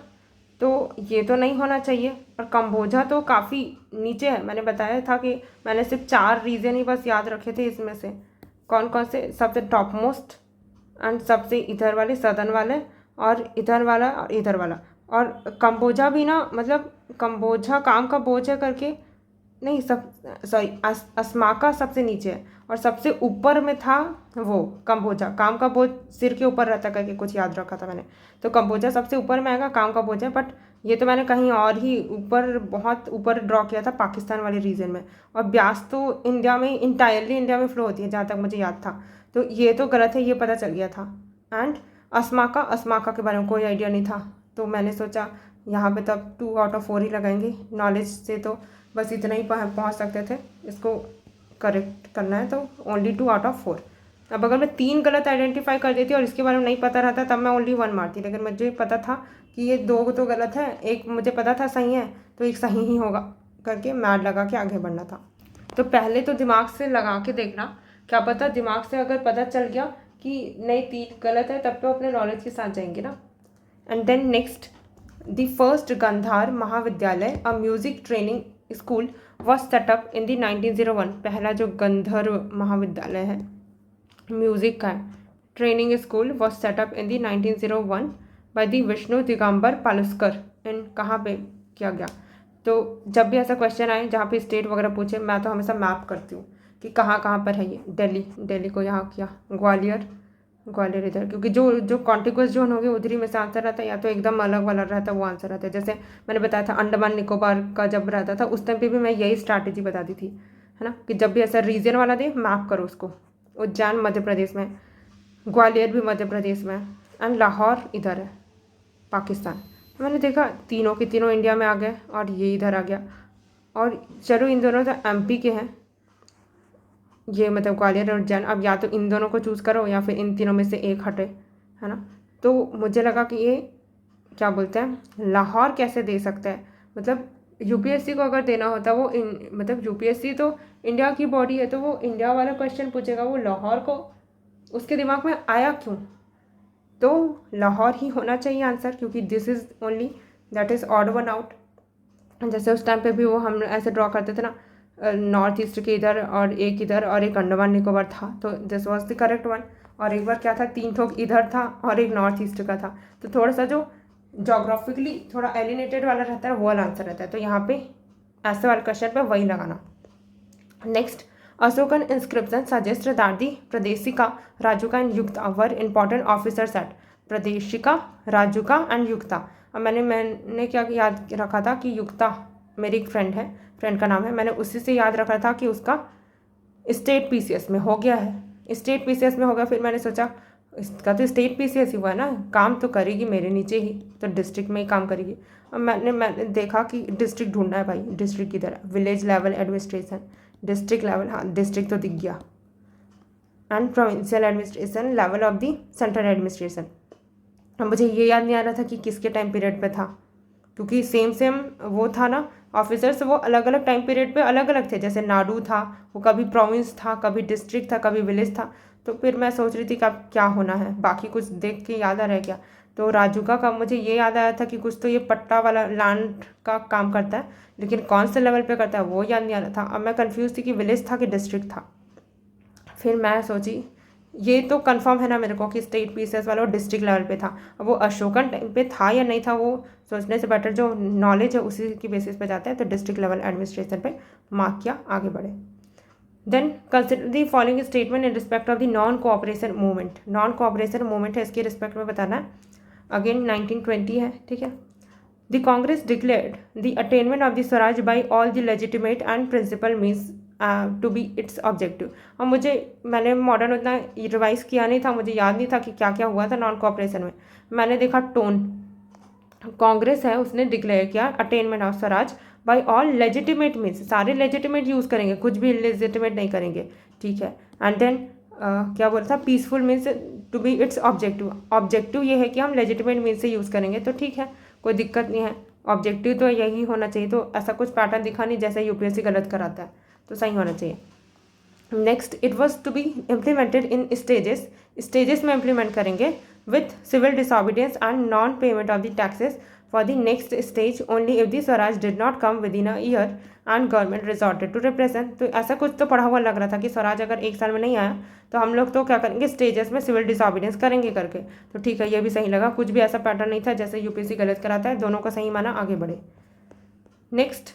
तो ये तो नहीं होना चाहिए। और कंबोजा तो काफ़ी नीचे है, मैंने बताया था कि मैंने सिर्फ 4 रीजन ही बस याद रखे थे इसमें से। कौन कौन से? सबसे टॉप मोस्ट एंड सबसे इधर वाले सदर्न वाले, और इधर वाला और इधर वाला। और कंबोजा भी ना, मतलब कंबोजा काम का बोझ है करके नहीं, अस्माका सबसे नीचे है, और सबसे ऊपर में था वो कंबोजा, काम का बोझ सिर के ऊपर रहता करके कुछ याद रखा था मैंने। तो कंबोजा सबसे ऊपर में आएगा, काम का बोझ है। बट ये तो मैंने कहीं और ही ऊपर, बहुत ऊपर ड्रॉ किया था, पाकिस्तान वाले रीजन में। और ब्यास तो इंडिया में, इंटायरली इंडिया में फ्लो होती है जहाँ तक मुझे याद था, तो ये तो गलत है, ये पता चल गया था। एंड अस्माका के बारे में कोई आइडिया नहीं था, तो मैंने सोचा यहाँ पे तब 2 आउट ऑफ 4 ही लगाएंगे। नॉलेज से तो बस इतना ही पहुँच सकते थे, इसको करेक्ट करना है, तो ओनली 2 आउट ऑफ 4। अब अगर मैं 3 गलत आइडेंटिफाई कर देती और इसके बारे में नहीं पता रहता तब मैं ओनली 1 मारती, लेकिन मुझे पता था कि ये 2 तो गलत है, एक मुझे पता था सही है, तो एक सही ही होगा करके मैड लगा के आगे बढ़ना था। तो पहले तो दिमाग से लगा के देखना, क्या पता दिमाग से अगर पता चल गया कि नहीं 3 गलत है, तब तो अपने नॉलेज के साथ जाएंगे ना। And then next, the first Gandhar Mahavidyalaya a music training school was set up in the 1901। पहला जो गंधर्व महाविद्यालय है म्यूजिक का training school was set up in the 1901 by the Vishnu Digambar Paluskar. इन कहाँ पे किया गया? तो जब भी ऐसा क्वेश्चन आए जहाँ पे स्टेट वगैरह पूछे, मैं तो हमेशा मैप करती हूँ कि कहाँ कहाँ पर है ये। दिल्ली को यहाँ किया, ग्वालियर इधर, क्योंकि जो कॉन्टिग्यूअस जोन होगी उधर ही में से आंसर रहता है, या तो एकदम अलग वाला रहता है वो आंसर रहता है। जैसे मैंने बताया था अंडमान निकोबार का जब रहता था उस टाइम पे भी मैं यही स्ट्रैटेजी बताती थी, है ना, कि जब भी ऐसा रीजन वाला दे मैप करो उसको। उज्जैन मध्य प्रदेश में, ग्वालियर भी मध्य प्रदेश में, एंड लाहौर इधर है पाकिस्तान। मैंने देखा तीनों के तीनों इंडिया में आ गए और ये इधर आ गया। और चलो इन दोनों तो एमपी के हैं, ये मतलब ग्वालियर और उज्जैन। अब या तो इन दोनों को चूज़ करो या फिर इन तीनों में से एक हटे, है ना। तो मुझे लगा कि ये क्या बोलते हैं, लाहौर कैसे दे सकता है। मतलब यूपीएससी को अगर देना होता वो मतलब यूपीएससी तो इंडिया की बॉडी है, तो वो इंडिया वाला क्वेश्चन पूछेगा, वो लाहौर को उसके दिमाग में आया क्यों। तो लाहौर ही होना चाहिए आंसर, क्योंकि this is only that is odd one out. जैसे उस टाइम पे भी वो हम ऐसे ड्रॉ करते थे ना, नॉर्थ ईस्ट के इधर और एक इधर और एक अंडमान निकोबार था, तो this was the correct one. और एक बार क्या था, 3 ठोक इधर था और एक नॉर्थ ईस्ट का था, तो थोड़ा सा जो जोग्राफिकली थोड़ा एलिनेटेड वाला रहता है वो वाला आंसर रहता है। तो यहाँ पे ऐसे वाले क्वेश्चन पे वही लगाना। Next, Ashokan inscription suggest that the Pradeshika, Rajuka and Yukta were important officers at. Pradeshika, Rajuka and Yukta. अब मैंने क्या याद रखा था कि युक्ता मेरी एक फ्रेंड है, फ्रेंड का नाम है, मैंने उसी से याद रखा था कि उसका स्टेट पीसीएस में हो गया है, स्टेट पीसीएस में हो गया। फिर मैंने सोचा इसका तो स्टेट पीसीएस ही हुआ है ना, काम तो करेगी मेरे नीचे ही, तो डिस्ट्रिक्ट में ही काम करेगी। अब मैंने देखा कि डिस्ट्रिक्ट ढूंढना है भाई, डिस्ट्रिक्ट की तरह village level administration, district level, हाँ डिस्ट्रिक्ट तो दिख गया, and provincial administration level of the central administration. अब मुझे ये याद नहीं आ रहा था कि किसके टाइम पीरियड पे था, क्योंकि सेम वो था ना ऑफिसर्स, वो अलग अलग टाइम पीरियड पे अलग अलग थे। जैसे नाडू था, वो कभी प्रोविंस था, कभी डिस्ट्रिक्ट था, कभी विलेज था। तो फिर मैं सोच रही थी कि अब क्या होना है, बाकी कुछ देख के याद आ रहा है क्या। तो राजुका का मुझे ये याद आया था कि कुछ तो ये पट्टा वाला लैंड का काम करता है, लेकिन कौन से लेवल पे करता है वो याद नहीं आ रहा था। अब मैं कंफ्यूज थी कि विलेज था कि डिस्ट्रिक्ट था। फिर मैं सोची ये तो कंफर्म है ना मेरे को कि स्टेट पीसीएस वाला वो डिस्ट्रिक्ट लेवल पे था। अब वो अशोकन टाइम पे था या नहीं था, वो सोचने से बेटर जो नॉलेज है उसी की बेसिस पे जाता है। तो डिस्ट्रिक्ट लेवल एडमिनिस्ट्रेशन पे मार्क किया, आगे बढ़े। Then consider the following statement in respect of the non cooperation movement. Non cooperation movement है, इसके रिस्पेक्ट में बताना है। अगेन 1920 है, ठीक है। The Congress declared the attainment of the swaraj by all the legitimate and principle means to be its objective. और मैंने मॉडर्न उतना रिवाइज किया नहीं था, मुझे याद नहीं था कि क्या क्या हुआ था नॉन कोऑपरेशन में। मैंने देखा टोन, कांग्रेस है उसने डिक्लेयर किया attainment of swaraj by all legitimate means, सारे लेजिटिमेट यूज़ करेंगे, कुछ भी इलेजिटिमेट नहीं करेंगे, ठीक है। एंड देन क्या बोला था, peaceful means to be its objective. Objective ये है कि हम लेजिटिमेट मीन्स से यूज़ करेंगे, तो ठीक है, कोई दिक्कत नहीं है, ऑब्जेक्टिव तो यही होना चाहिए। तो ऐसा कुछ पैटर्न दिखा नहीं जैसे यूपीएससी गलत कराता है, तो सही होना चाहिए। Next, it was to be implemented in stages, stages में इम्प्लीमेंट करेंगे with civil disobedience and non payment of the taxes for the next stage only if the Swaraj did not come within a year and government resorted to represent. तो ऐसा कुछ तो पढ़ा हुआ लग रहा था कि स्वराज अगर 1 साल में नहीं आया तो हम लोग तो क्या करेंगे, स्टेजेस में सिविल डिसऑबिडियंस करेंगे करके। तो ठीक है, ये भी सही लगा, कुछ भी ऐसा पैटर्न नहीं था जैसे यूपीएससी गलत कराता है, दोनों का सही माना, आगे बढ़े। Next,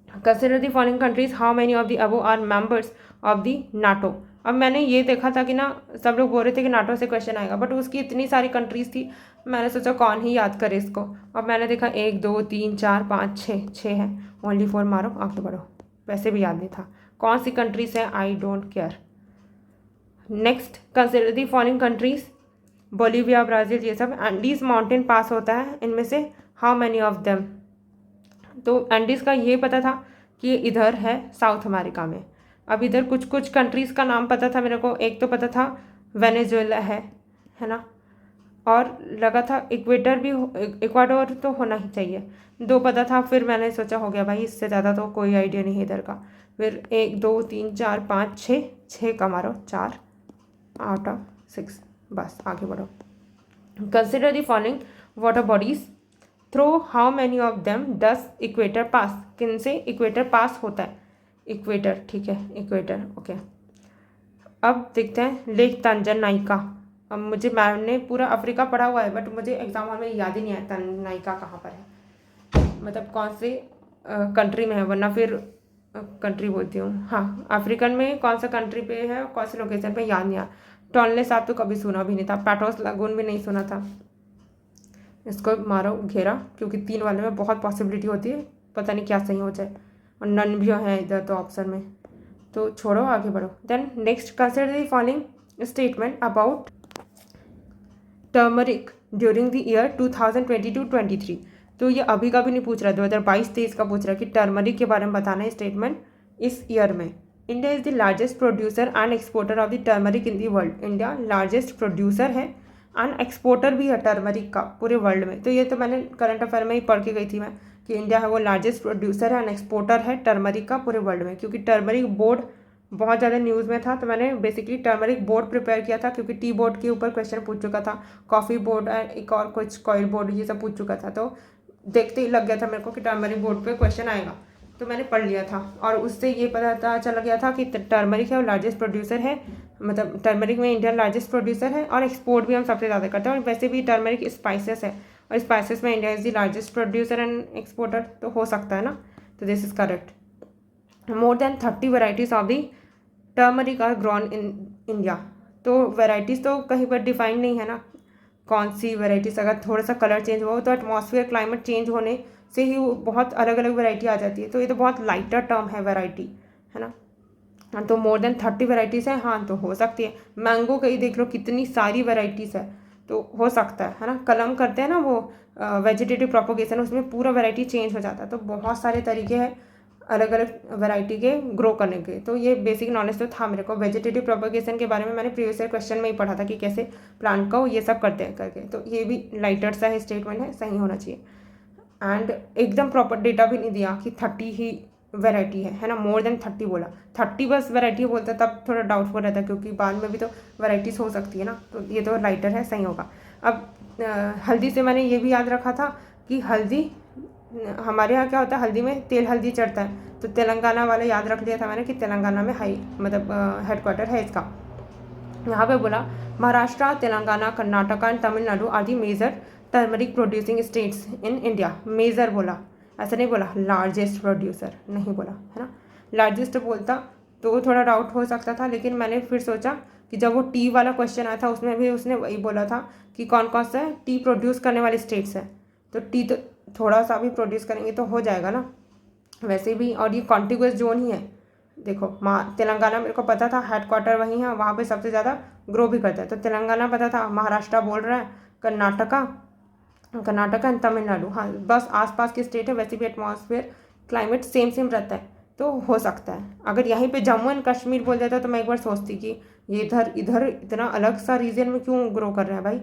consider the following countries, how many of the above are members of the NATO. अब मैंने ये देखा था कि ना सब लोग बोल रहे थे कि नाटो से क्वेश्चन आएगा, बट उसकी इतनी सारी कंट्रीज थी, मैंने सोचा कौन ही याद करे इसको। अब मैंने देखा 1 2 3 4 5 6 है, ओनली 4 मारो, आगे बढ़ो। वैसे भी याद नहीं था कौन सी कंट्रीज है, I don't care. Next, consider the following countries, Bolivia, Brazil, ये सब एंडीज माउंटेन पास होता है, इनमें से हाउ मैनी ऑफ देम। तो एंडीज़ का ये पता था कि इधर है साउथ अमेरिका में। अब इधर कुछ कुछ कंट्रीज़ का नाम पता था मेरे को, एक तो पता था वेनेजुएला है ना, और लगा था इक्वेटर भी, इक्वाडोर तो होना ही चाहिए, 2 पता था। फिर मैंने सोचा हो गया भाई, इससे ज़्यादा तो कोई आइडिया नहीं है इधर का। फिर 1 2 3 4 5 6 का मारो, 4 आउट ऑफ 6, बस आगे बढ़ो। Consider the following water bodies, through how many of them does equator pass. किन से इक्वेटर पास होता है, इक्वेटर, ठीक है, इक्वेटर, ओके। अब देखते हैं लेक तंजानिका। अब मैंने पूरा अफ्रीका पढ़ा हुआ है, बट मुझे एग्जाम हॉल में याद ही नहीं आया तंजानिका कहाँ पर है, मतलब कौन से कंट्री में है, वरना फिर कंट्री बोलती हूँ, हाँ अफ्रीकन में कौन सा कंट्री पे है, कौन सी लोकेशन पे, याद नहीं आया। टोनले साहब तो कभी सुना भी नहीं था, पैटोस लागून भी नहीं सुना था। इसको मारो घेरा, क्योंकि 3 वाले में बहुत पॉसिबिलिटी होती है, पता नहीं क्या सही हो जाए, और नन भी है इधर तो ऑप्शन में, तो छोड़ो, आगे बढ़ो। Then next, consider the following statement about turmeric during the year 2022-23। तो ये अभी का भी नहीं पूछ रहा, 2022-23 का पूछ रहा है कि टर्मरिक के बारे में बताना है स्टेटमेंट इस ईयर में। India is the largest producer and exporter of the turmeric in the world. India largest producer है एंड एक्सपोर्टर भी है टर्मरिक का पूरे वर्ल्ड में। तो ये तो मैंने करंट अफेयर में ही पढ़ के गई थी मैं कि इंडिया है वो लार्जेस्ट प्रोड्यूसर है एंड एक्सपोर्टर है टर्मरिक का पूरे वर्ल्ड में, क्योंकि टर्मरिक बोर्ड बहुत ज़्यादा न्यूज़ में था। तो मैंने बेसिकली टर्मरिक बोर्ड प्रिपेयर किया था, क्योंकि टी बोर्ड के ऊपर क्वेश्चन पूछ चुका था, कॉफ़ी बोर्ड एक और कुछ कॉयल बोर्ड ये सब पूछ चुका था। तो देखते ही लग गया था मेरे को कि टर्मरिक बोर्ड पे क्वेश्चन आएगा, तो मैंने पढ़ लिया था और उससे ये पता चल गया था कि टर्मरिक है वो लार्जेस्ट प्रोड्यूसर है, मतलब टर्मरिक में इंडिया लार्जेस्ट प्रोड्यूसर है और एक्सपोर्ट भी हम सबसे ज़्यादा करते हैं। और वैसे भी टर्मरिक स्पाइसेस है और स्पाइसेस में India is the largest producer and exporter, तो हो सकता है ना। तो this is correct. More than 30 varieties of the turmeric are grown in India. तो वेराइटीज़ तो कहीं पर डिफाइन नहीं है ना कौन सी वेराइटीज़, अगर थोड़ा सा कलर चेंज हुआ हो तो एटमॉस्फेयर क्लाइमेट चेंज होने से ही वो बहुत अलग अलग वैरायटी आ जाती है। तो ये तो बहुत लाइटर टर्म है वैरायटी, है ना। हाँ, तो मोर देन 30 वेराइटीज़ है, हाँ तो हो सकती है। मैंगो का ही देख लो कितनी सारी वेराइटीज़ है, तो हो सकता है ना। कलम करते हैं ना वो वेजिटेटिव प्रोपोगेशन, उसमें पूरा वैरायटी चेंज हो जाता है। तो बहुत सारे तरीके हैं अलग अलग वैरायटी के ग्रो करने के। तो ये बेसिक नॉलेज तो था मेरे को। वेजिटेटिव प्रोपोगेशन के बारे में मैंने प्रीवियस ईयर क्वेश्चन में ही पढ़ा था कि कैसे प्लांट का ये सब करते हैं करके। तो ये भी लाइटर सा है स्टेटमेंट है, सही होना चाहिए। एंड एकदम प्रॉपर डेटा भी नहीं दिया कि 30 ही वैरायटी है ना। मोर देन 30 बोला, 30 बस वैरायटी बोलता तब थोड़ा डाउटफुल रहता, क्योंकि बाद में भी तो वैराइटीज़ हो सकती है ना। तो ये तो लाइटर है, सही होगा। अब हल्दी से मैंने ये भी याद रखा था कि हल्दी हमारे यहाँ क्या होता है, हल्दी में तेल हल्दी चढ़ता है। तो तेलंगाना वाला याद रख लिया था मैंने कि तेलंगाना में हाई मतलब हेडक्वार्टर है इसका। यहाँ पे बोला Maharashtra, Telangana, Karnataka and Tamil Nadu are the major turmeric producing states in India. Major बोला, ऐसा नहीं बोला लार्जेस्ट प्रोड्यूसर, नहीं बोला, है ना। लार्जेस्ट बोलता तो थोड़ा डाउट हो सकता था, लेकिन मैंने फिर सोचा कि जब वो टी वाला क्वेश्चन आया था उसमें भी उसने वही बोला था कि कौन कौन सा टी प्रोड्यूस करने वाले स्टेट्स हैं। तो टी तो थोड़ा सा भी प्रोड्यूस करेंगे तो हो जाएगा ना वैसे भी। और ये कॉन्टिग्यूस जोन ही है। देखो तेलंगाना मेरे को पता था, हेडक्वार्टर वहीं है, वहाँ पे सबसे ज़्यादा ग्रो भी करता है। तो तेलंगाना पता था, महाराष्ट्र बोल रहा है, कर्नाटका एंड तमिलनाडु, हाँ बस आसपास के स्टेट है। वैसे भी एटमॉस्फेयर क्लाइमेट सेम रहता है, तो हो सकता है। अगर यहीं पे जम्मू एंड कश्मीर बोल देता तो मैं एक बार सोचती कि ये इधर इतना अलग सा रीजन में क्यों ग्रो कर रहे हैं भाई,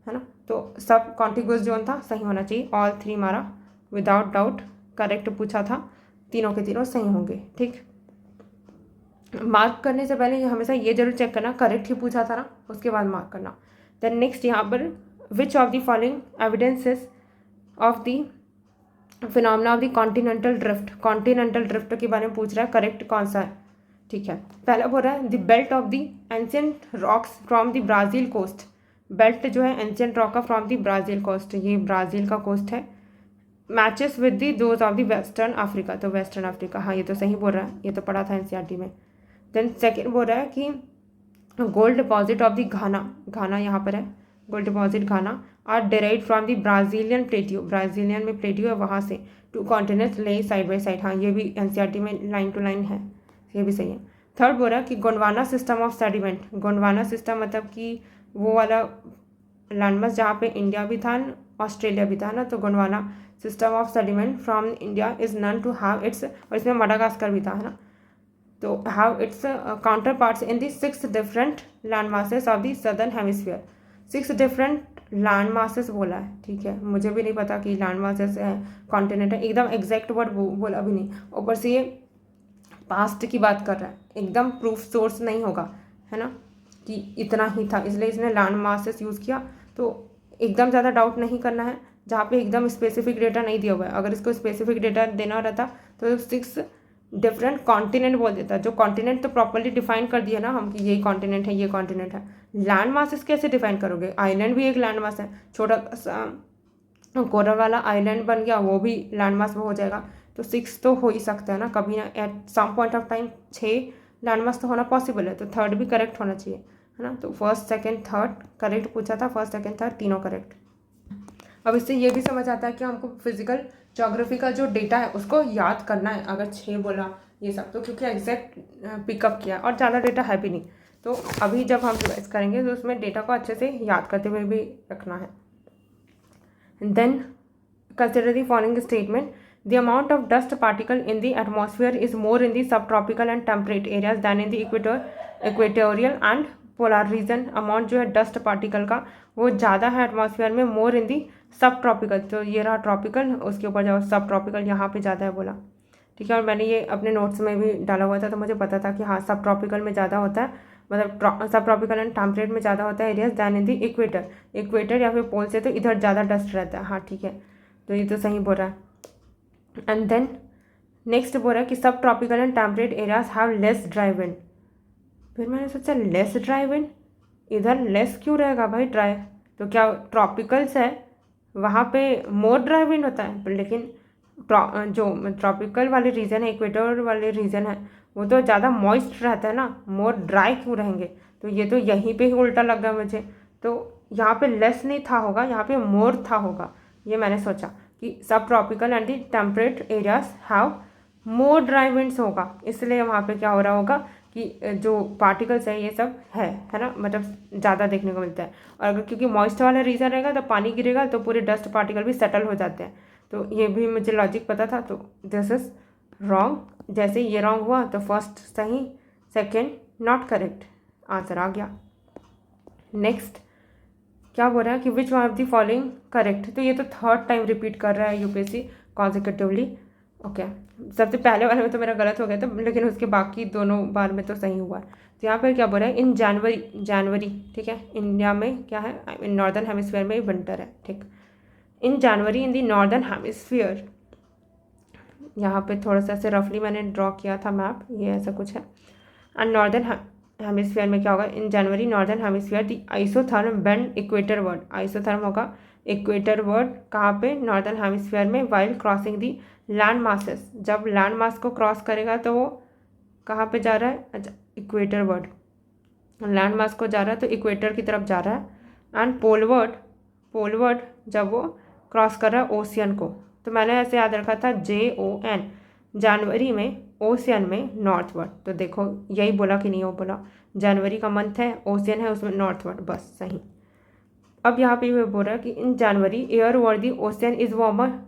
है ना। तो सब कॉन्टिग्यूस जोन था, सही होना चाहिए। ऑल 3 मारा विदाउट डाउट, करेक्ट पूछा था, तीनों के तीनों सही होंगे। ठीक, मार्क करने से पहले हमेशा ये जरूर चेक करना करेक्ट ही पूछा था ना, उसके बाद मार्क करना। देन नेक्स्ट यहाँ पर विच of the following evidences of the phenomena of the continental drift. Continental drift के बारे में पूछ रहा है, करेक्ट कौन सा है। ठीक है, पहला बोल रहा है the belt of the ancient rocks from the Brazil coast. Belt जो है एंशियंट रॉक का फ्रॉम द ब्राज़ील कोस्ट, ये ब्राज़ील का कोस्ट है। Matches with the those of the western Africa, तो वेस्टर्न अफ्रीका, हाँ ये तो सही बोल रहा है, ये तो पढ़ा था एनसीईआरटी में। देन सेकेंड बोल रहा है कि gold deposit of the Ghana, Ghana यहाँ पर है, gold deposit Ghana are derive from the Brazilian plateau, Brazilian में प्लेट्यू है वहाँ से, two continents lay side by side, हाँ ये भी एनसीईआरटी में लाइन टू लाइन है, ये भी सही है। थर्ड बोल रहा है कि Gondwana system of sediment, Gondwana system मतलब कि वो वाला लैंडमास जहाँ पे इंडिया भी था ऑस्ट्रेलिया भी था ना। तो Gondwana system of sediment from India is known to have its, और इसमें मडागास्कर भी था, है ना। तो have its counter parts in the 6 different land masses of the southern hemisphere. 6 different land masses बोला है, ठीक है। मुझे भी नहीं पता कि लैंड मासेस है कॉन्टिनेंट है, एकदम एग्जैक्ट वर्ड बोला भी नहीं। ऊपर से ये पास्ट की बात कर रहा है, एकदम प्रूफ सोर्स नहीं होगा, है ना, कि इतना ही था, इसलिए इसने लैंड मासेस यूज़ किया। तो एकदम ज़्यादा डाउट नहीं करना है जहाँ पे एकदम स्पेसिफिक डेटा नहीं दिया हुआ है। अगर इसको स्पेसिफिक डेटा देना रहता तो 6 डिफरेंट कॉन्टिनेंट बोल देता। जो कॉन्टिनेंट तो प्रॉपर्ली डिफाइन कर दिया ना हम कि ये कॉन्टिनेंट है, ये कॉन्टिनेंट है। लैंड मासेस कैसे डिफाइन करोगे? आइलैंड भी एक लैंड मास है, छोटा सा कोरल वाला आइलैंड बन गया, वो भी लैंड मास में हो जाएगा। तो 6 तो हो ही सकता है ना कभी ना, at some point of time 6 land mass तो होना पॉसिबल है। तो थर्ड भी करेक्ट होना चाहिए, है ना। तो फर्स्ट सेकंड थर्ड करेक्ट पूछा था, फर्स्ट सेकंड थर्ड तीनों करेक्ट। अब इससे ये भी समझ आता है कि हमको फिजिकल ज्योग्राफी का जो डेटा है उसको याद करना है। अगर 6 बोला ये सब तो क्योंकि एग्जैक्ट पिकअप किया और ज़्यादा डेटा है भी नहीं। तो अभी जब हम रिवाइज करेंगे तो उसमें डेटा को अच्छे से याद करते हुए भी रखना है। Then consider the following statement, the amount of dust particle in the atmosphere is more in the sub tropical and temperate areas than in the equatorial and polar region amount जो है डस्ट पार्टिकल का वो ज़्यादा है एटमॉस्फेयर में, मोर इन दी सब ट्रॉपिकल। तो ये रहा ट्रॉपिकल, उसके ऊपर जाओ सब ट्रॉपिकल, यहाँ पे ज़्यादा है बोला, ठीक है। और मैंने ये अपने नोट्स में भी डाला हुआ था, तो मुझे पता था कि हाँ सब ट्रॉपिकल में ज़्यादा होता है, मतलब सब ट्रॉपिकल एंड टेम्परेट में ज़्यादा होता है एरियाज दैन इन दी इक्वेटर। इक्वेटर या फिर पोल से तो इधर ज़्यादा डस्ट रहता है, हाँ ठीक है, तो ये तो सही बोल रहा है। एंड देन नेक्स्ट बोल रहा है कि सब tropical and temperate areas have less dry wind. फिर मैंने सोचा लेस ड्राई विंड, इधर लेस क्यों रहेगा भाई ड्राई, तो क्या ट्रॉपिकल्स है वहाँ पे मोर ड्राई विंड होता है, लेकिन जो ट्रॉपिकल वाले रीजन है, इक्वेटर वाले रीजन है, वो तो ज़्यादा मॉइस्ट रहता है ना, मोर ड्राई क्यों रहेंगे। तो ये तो यहीं पे ही उल्टा लग गया मुझे, तो यहाँ पे लेस नहीं था होगा, यहाँ पे मोर था होगा। ये मैंने सोचा कि सब tropical and the temperate areas have more dry winds होगा, इसलिए वहाँ पे क्या हो रहा होगा कि जो पार्टिकल्स है ये सब है ना, मतलब ज़्यादा देखने को मिलता है। और अगर क्योंकि मॉइस्ट वाला रीजन रहेगा तो पानी गिरेगा तो पूरे डस्ट पार्टिकल भी सेटल हो जाते हैं। तो ये भी मुझे लॉजिक पता था, तो दिस इज रॉन्ग। जैसे ये रॉन्ग हुआ तो फर्स्ट सही, सेकेंड नॉट करेक्ट, आंसर आ गया। नेक्स्ट क्या बोल रहा है कि which one of the following correct, तो ये तो थर्ड टाइम रिपीट कर रहा है यूपीएससी कॉन्सिक्यूटिवली। ओके, सबसे पहले वाले में तो मेरा गलत हो गया था, लेकिन उसके बाकी दोनों बार में तो सही हुआ है। तो यहाँ पर क्या बोल रहा है, इन जनवरी, ठीक है, इंडिया में क्या है, इन नॉर्दर्न हेमिस्फीयर में विंटर है, ठीक। इन जनवरी इन दी नॉर्दर्न हेमिस्फीयर, यहाँ पे थोड़ा सा ऐसे रफली मैंने ड्रॉ किया था मैप, ये ऐसा कुछ है। एंड नॉर्दर्न हेमिस्फीयर में क्या होगा, in January northern hemisphere the isotherm bend equatorward, isotherm होगा इक्वेटर वर्ड कहाँ पे, नॉर्दर्न हेमिस्फीयर में, while crossing the land masses, जब लैंड मास को क्रॉस करेगा तो वो कहाँ पे जा रहा है, अच्छा इक्वेटर वर्ड, लैंड मास को जा रहा है तो इक्वेटर की तरफ जा रहा है। एंड पोलवर्ड जब वो क्रॉस कर रहा है ओशियन को, तो मैंने ऐसे याद रखा था JON, जनवरी में, ओशियन में, नॉर्थवर्ड। तो देखो यही बोला कि नहीं, वो बोला जनवरी का मंथ है, ओशियन है उसमें, नॉर्थवर्ड, बस सही। अब यहाँ पे बोल रहा है कि in January air over the ocean is warmer,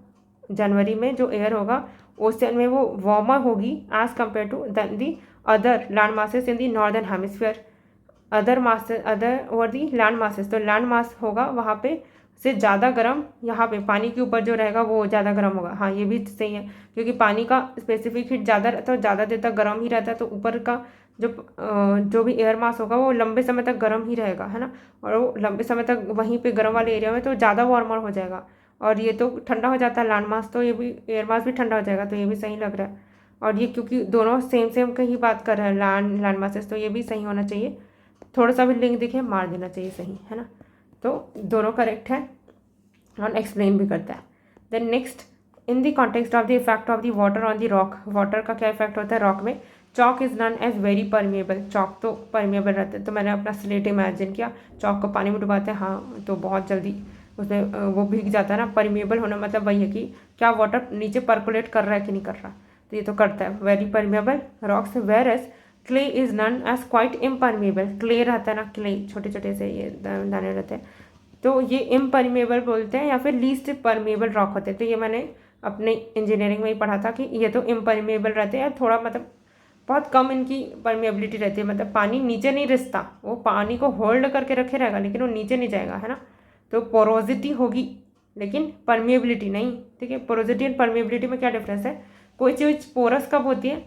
जनवरी में जो एयर होगा ओशियन में वो वार्मर होगी as compare to then the other land masses in the northern hemisphere, other over the land masses, तो लैंड मास होगा वहाँ पे से ज़्यादा गर्म, यहाँ पे पानी के ऊपर जो रहेगा वो ज़्यादा गर्म होगा। हाँ ये भी सही है, क्योंकि पानी का स्पेसिफिक हीट ज़्यादा रहता है और ज़्यादा देर तक गर्म ही रहता है, तो ऊपर का जो भी एयर मास होगा वो लंबे समय तक गर्म ही रहेगा, है ना, और वो लंबे समय तक वहीं पे गर्म वाले एरिया में तो ज़्यादा वार्मर हो जाएगा। और ये तो ठंडा हो जाता है लैंड मास, तो ये भी एयर मास भी ठंडा हो जाएगा, तो ये भी सही लग रहा है। और ये क्योंकि दोनों सेम का ही बात कर रहे हैं लैंड मासेस, तो ये भी सही होना चाहिए, थोड़ा सा भी लिंक दिखे मार देना चाहिए, सही है ना, तो दोनों करेक्ट है और एक्सप्लेन भी करता है। Then next, in the context of the effect of the water on the rock, water का क्या इफेक्ट होता है रॉक में, chalk is known as very permeable, chalk तो परमिएबल रहता है, तो मैंने अपना स्लेट इमेजिन किया, चॉक को पानी में डुबाते हैं, हाँ तो बहुत जल्दी उसमें वो भीग जाता है ना। परमिएबल होना मतलब वही है कि क्या वाटर नीचे पर्कुलेट कर रहा है कि नहीं कर रहा, तो ये तो करता है, very permeable rocks. Whereas clay is known as quite impermeable, clay रहता है ना, क्ले छोटे छोटे से ये दाने रहते हैं, तो ये इम्परमिएबल बोलते हैं या फिर लीस्ट परमिएबल रॉक होते हैं। तो ये मैंने अपने इंजीनियरिंग में ही पढ़ा था कि ये तो इम्परमिएबल रहते हैं, थोड़ा मतलब बहुत कम इनकी परमिएबिलिटी रहती है, मतलब पानी नीचे नहीं रिसता, वो पानी को होल्ड करके रखे रहेगा लेकिन वो नीचे नहीं जाएगा, है ना। तो पोरोसिटी होगी लेकिन परमिएबिलिटी नहीं, ठीक है। पोरोसिटी एंड परमिएबिलिटी में क्या डिफरेंस है, कोई चीज़ पोरस कब होती है,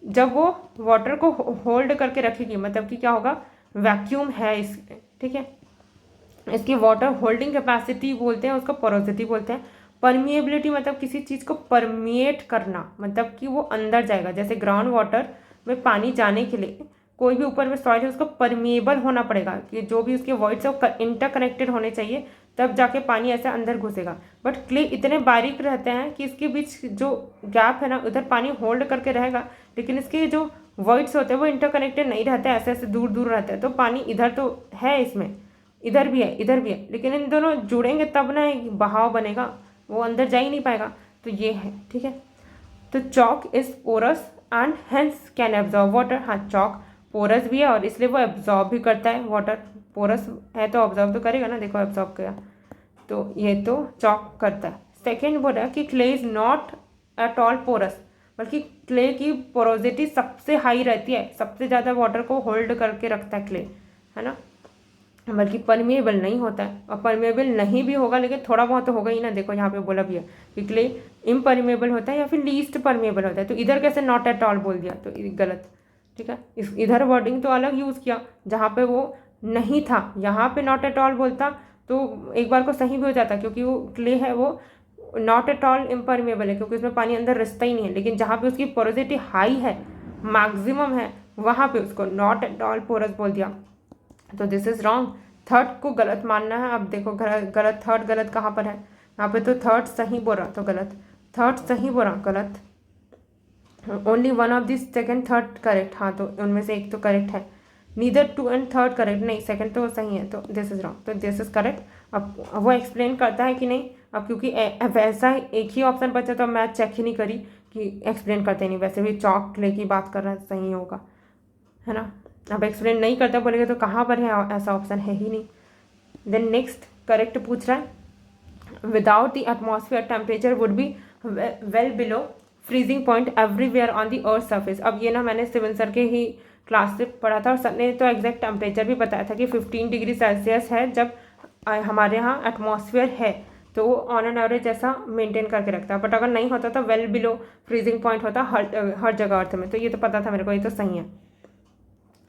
जब वो वाटर को होल्ड करके रखेगी, मतलब कि क्या होगा, वैक्यूम है इस, ठीक है, इसकी वाटर होल्डिंग कैपेसिटी बोलते हैं, उसको पोरोसिटी बोलते हैं। परमिएबिलिटी मतलब किसी चीज़ को परमिएट करना, मतलब कि वो अंदर जाएगा, जैसे ग्राउंड वाटर में पानी जाने के लिए कोई भी ऊपर में सॉइल है उसको परमिएबल होना पड़ेगा, कि जो भी उसके वॉइड्स है वो इंटरकनेक्टेड होने चाहिए, तब जाके पानी ऐसे अंदर घुसेगा। बट क्ले इतने बारीक रहते हैं कि इसके बीच जो गैप है ना, उधर पानी होल्ड करके रहेगा, लेकिन इसके जो वॉइड्स होते हैं वो इंटरकनेक्टेड नहीं रहते, ऐसे ऐसे दूर दूर रहते हैं, तो पानी इधर तो है, इसमें इधर भी है इधर भी है, लेकिन इन दोनों जुड़ेंगे तब ना एक बहाव बनेगा, वो अंदर जा ही नहीं पाएगा, तो ये है, ठीक है। तो chalk is porous and hence can absorb water, हाँ चॉक पोरस भी है और इसलिए वो एब्जॉर्ब भी करता है वाटर, पोरस है तो ऑब्जॉर्व तो करेगा ना, देखो एब्जॉर्ब किया, तो ये तो चॉक करता है। सेकेंड बोल रहा है कि clay is not at all porous, बल्कि क्ले की पोरोसिटी सबसे हाई रहती है, सबसे ज़्यादा वाटर को होल्ड करके रखता है क्ले, है ना, बल्कि परमेबल नहीं होता है। और परमेबल नहीं भी होगा लेकिन थोड़ा बहुत तो होगा ही ना। देखो यहाँ पे बोला भी है कि क्ले इम्परमेबल होता है या फिर लीस्ट परमेबल होता है। तो इधर कैसे नॉट एट ऑल बोल दिया, तो गलत, ठीक है। इधर वर्डिंग तो अलग यूज़ किया जहाँ पे वो नहीं था, यहाँ पे नॉट एट ऑल बोलता तो एक बार को सही भी हो जाता, क्योंकि वो क्ले है वो नॉट एट ऑल इम्परमेबल है, क्योंकि उसमें पानी अंदर रिसता ही नहीं है। लेकिन जहाँ पे उसकी पोरोसिटी हाई है, मैक्सिमम है, वहाँ पे उसको नॉट एट ऑल पोरस बोल दिया। तो दिस इज रॉन्ग। थर्ड को गलत मानना है। अब देखो गलत, थर्ड गलत कहाँ पर है, यहाँ पे तो थर्ड सही बोला तो गलत, थर्ड सही बोला गलत, only one of this second third correct. हाँ, तो उनमें से एक तो करेक्ट है। Neither two and third correct, नहीं सेकंड तो सही है, तो दिस इज रॉन्ग, तो दिस इज करेक्ट। अब वो एक्सप्लेन करता है कि नहीं, अब क्योंकि वैसा एक ही ऑप्शन बचा तो मैं चेक ही नहीं करी कि एक्सप्लेन करते नहीं, वैसे भी चौक लेके बात कर रहा है, सही होगा, है ना। अब एक्सप्लेन नहीं करता बोलेगा तो कहाँ पर है, ऐसा ऑप्शन है ही नहीं। देन नेक्स्ट करेक्ट पूछ रहा है, without the atmosphere temperature would be well below freezing point everywhere on the earth surface. अब ये ना मैंने सिविल सर के ही क्लास से पढ़ा था और सर ने तो एग्जैक्ट टेम्परेचर भी बताया था कि 15 डिग्री सेल्सियस है जब हमारे यहाँ एटमॉस्फेयर है, तो वो ऑन एन एवरेज ऐसा मेंटेन करके रखता है। बट अगर नहीं होता तो वेल बिलो फ्रीजिंग पॉइंट होता हर जगह अर्थ में, तो ये तो पता था मेरे को, ये तो सही है।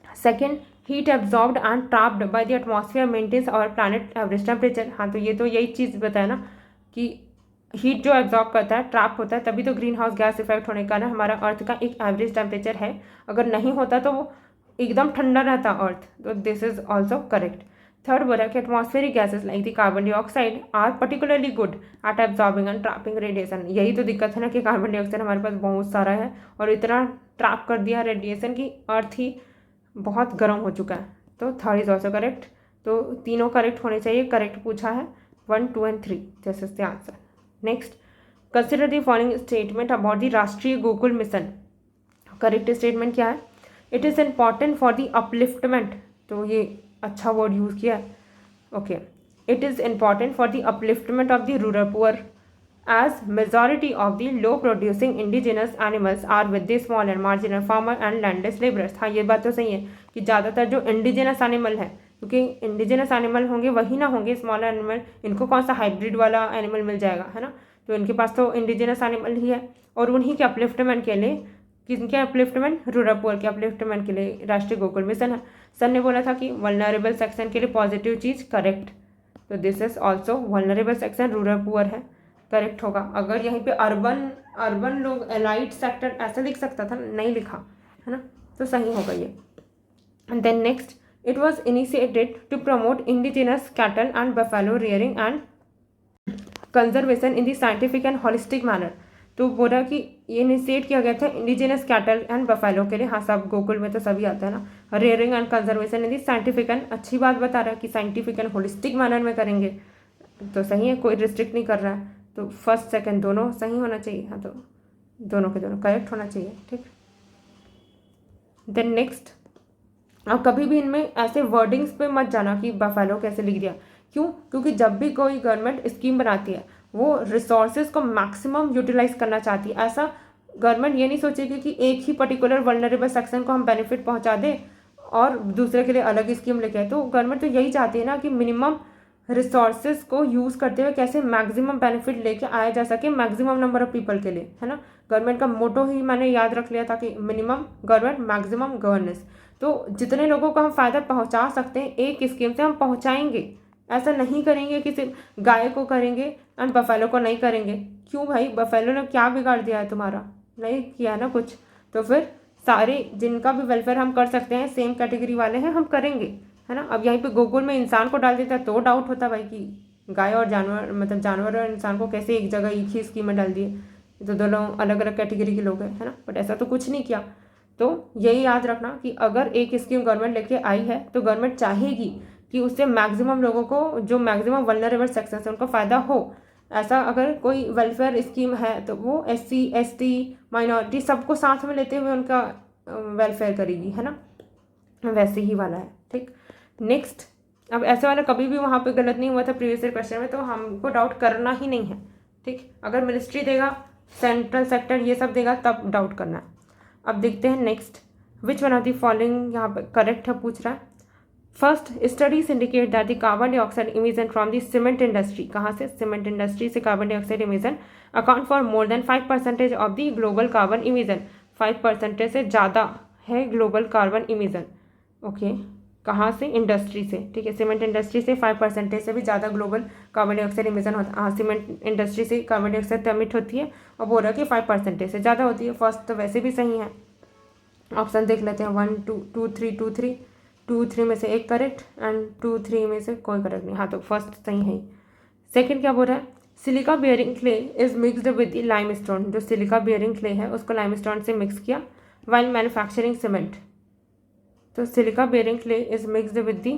Second, heat absorbed and trapped by the atmosphere maintains our planet average temperature. हाँ, तो ये तो यही चीज़ बताया ना कि हीट जो एब्जॉर्ब करता है, ट्रैप होता है, तभी तो ग्रीन हाउस गैस इफेक्ट होने के कारण हमारा अर्थ का एक एवरेज टेम्परेचर है। अगर नहीं होता तो वो एकदम ठंडा रहता अर्थ, तो this is also correct. Third बोला कि atmospheric gases like the carbon dioxide are particularly good at absorbing and trapping radiation. यही तो दिक्कत है ना कि कार्बन डाइऑक्साइड हमारे पास बहुत सारा है और इतना ट्रैप कर दिया रेडिएशन की अर्थ ही बहुत गर्म हो चुका है। तो थर्ड इज ऑल्सो करेक्ट। तो तीनों करेक्ट होने चाहिए, करेक्ट पूछा है 1, 2 and 3, this is the answer. Next, consider the following statement about the राष्ट्रीय गोकुल मिशन। करेक्ट स्टेटमेंट क्या है, it is important for the upliftment, तो ये अच्छा वर्ड यूज़ किया है, okay. It is important for the upliftment of the rural poor as majority of the low producing indigenous animals are with the small and marginal farmer and landless laborers। हाँ, ये बात तो सही है कि ज़्यादातर जो इंडिजिनस एनिमल है, क्योंकि इंडिजिनस एनिमल होंगे वही ना होंगे स्मॉल एनिमल, इनको कौन सा हाइब्रिड वाला एनिमल मिल जाएगा, है ना। तो इनके पास तो इंडिजिनस एनिमल ही है, और उन्हीं के अपलिफ्टमेंट के लिए, किनके अपलिफ्टमेंट, रूरल पुअर के अपलिफ्टमेंट के लिए राष्ट्रीय गोकुल मिशन है। सर ने बोला था कि वल्नरेबल सेक्शन के लिए पॉजिटिव चीज़ करेक्ट, तो this is also vulnerable section rural poor है, करेक्ट होगा। अगर यहीं पे अर्बन लोग एलाइट सेक्टर ऐसे लिख सकता था, नहीं लिखा, है ना, तो सही होगा ये। And then next, it was initiated to promote indigenous cattle and buffalo rearing and conservation in the scientific and holistic manner. तो बोला कि ये इनिशिएट किया गया था इंडिजिनस कैटल एंड बफेलो के लिए। हाँ, सब गोकुल में तो सभी आता है ना। Rearing and conservation in the scientific and, अच्छी बात बता रहा है कि साइंटिफिक एंड होलिस्टिक मैनर में करेंगे, तो सही है, कोई रिस्ट्रिक्ट नहीं कर रहा है। तो फर्स्ट सेकंड दोनों सही होना चाहिए। हाँ, तो दोनों के दोनों करेक्ट होना चाहिए, ठीक। देन नेक्स्ट, अब कभी भी इनमें ऐसे वर्डिंग्स पे मत जाना कि बफेलो कैसे लिख दिया, क्यों, क्योंकि जब भी कोई गवर्नमेंट स्कीम बनाती है वो रिसोर्सेज को मैक्सिमम यूटिलाइज करना चाहती है। ऐसा गवर्नमेंट ये नहीं सोचेगी कि एक ही पर्टिकुलर वल्नरेबल सेक्शन को हम बेनिफिट पहुंचा दें और दूसरे के लिए अलग स्कीम लेके आए। तो गवर्नमेंट तो यही चाहती है ना कि मिनिमम रिसोर्सेज को यूज़ करते हुए कैसे मैक्सिमम बेनिफिट लेके आया जा सके मैक्सिमम नंबर ऑफ पीपल के लिए, है ना। गवर्नमेंट का मोटो ही मैंने याद रख लिया था कि मिनिमम गवर्नमेंट मैक्सिमम गवर्नेंस। तो जितने लोगों को हम फ़ायदा पहुंचा सकते हैं एक स्कीम से हम पहुंचाएंगे। ऐसा नहीं करेंगे कि सिर्फ गाय को करेंगे एंड बफेलो को नहीं करेंगे। क्यों भाई, बफेलो ने क्या बिगाड़ दिया है तुम्हारा, नहीं किया ना कुछ। तो फिर सारे जिनका भी वेलफेयर हम कर सकते हैं, सेम कैटेगरी वाले हैं, हम करेंगे, है ना। अब यहीं पे गोकुल में इंसान को डाल देता तो डाउट होता भाई कि गाय और जानवर, मतलब जानवर और इंसान को कैसे एक जगह एक ही स्कीम में डाल दिए, तो दोनों अलग अलग कैटेगरी के लोग हैं, है ना। बट ऐसा तो कुछ नहीं किया। तो यही याद रखना कि अगर एक स्कीम गवर्नमेंट लेके आई है तो गवर्नमेंट चाहेगी कि उससे मैक्सिमम लोगों को, जो मैक्सिमम वल्नरेबल सेक्शन है, उनको फ़ायदा हो। ऐसा अगर कोई वेलफेयर स्कीम है तो वो SC ST माइनॉरिटी सबको साथ में लेते हुए उनका वेलफेयर करेगी, है ना। वैसे ही वाला है, ठीक। नेक्स्ट, अब ऐसे वाला कभी भी वहाँ पे गलत नहीं हुआ था प्रीवियस ईयर क्वेश्चन में, तो हमको डाउट करना ही नहीं है, ठीक। अगर मिनिस्ट्री देगा, सेंट्रल सेक्टर, ये सब देगा तब डाउट करना है। अब देखते हैं next, which one of the following यहाँ पे करेक्ट है पूछ रहा है। First studies indicate that the carbon dioxide emission from the cement industry, कहाँ से, सीमेंट इंडस्ट्री से carbon dioxide emission account for more than 5% of the global carbon emission, 5% से ज़्यादा है ग्लोबल कार्बन इमिशन। ओके, कहाँ से, इंडस्ट्री से, ठीक है, सीमेंट इंडस्ट्री से 5% से भी ज़्यादा ग्लोबल कार्बन डाइऑक्साइड इमिशन होता है। हाँ, सीमेंट इंडस्ट्री से कार्बन डाइऑक्साइड एमिट होती है और बोल रहा है कि 5% से ज़्यादा होती है। फर्स्ट तो वैसे भी सही है, ऑप्शन देख लेते हैं, 1 2 2 3 2 3 2 3 में से एक करेक्ट एंड 2 3 में से कोई करेक्ट नहीं। हाँ, तो फर्स्ट सही है। सेकंड क्या बोल रहा है, silica bearing clay is mixed with lime stone, जो सिलिका बेयरिंग क्ले है उसको लाइम स्टोन से मिक्स किया वाइल मैन्युफैक्चरिंग सीमेंट। तो silica bearing clay is mixed with the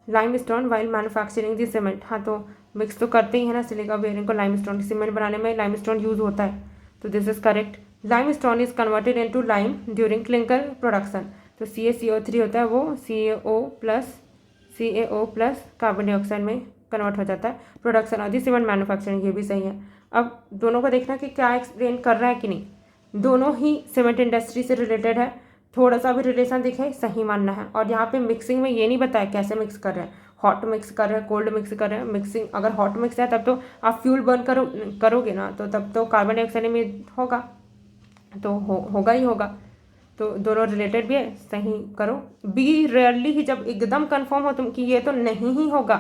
lime stone while manufacturing the cement. हाँ, तो मिक्स तो करते ही है ना सिलिका बेयरिंग को लाइम स्टोन, सीमेंट बनाने में लाइम स्टोन यूज होता है, तो this is correct. Lime stone is converted into lime during clinker production, तो CaCO3 होता है वो CaO प्लस कार्बन डाइऑक्साइड में कन्वर्ट हो जाता है production of the cement manufacturing, ये भी सही है। अब दोनों को देखना कि क्या एक्सप्लेन कर रहा है कि नहीं, दोनों ही सीमेंट इंडस्ट्री से रिलेटेड है, थोड़ा सा भी रिलेशन दिखे सही मानना है। और यहाँ पे मिक्सिंग में ये नहीं बताया कैसे मिक्स कर रहे हैं, हॉट मिक्स कर रहे हैं, कोल्ड मिक्स कर रहे हैं। मिक्सिंग अगर हॉट मिक्स है तब तो आप फ्यूल बर्न करोगे ना, तो तब तो कार्बन डाइऑक्साइड में होगा, तो होगा ही होगा। तो दोनों रिलेटेड भी है, सही करो। बी रेयरली ही, जब एकदम कंफर्म हो तुम कि ये तो नहीं ही होगा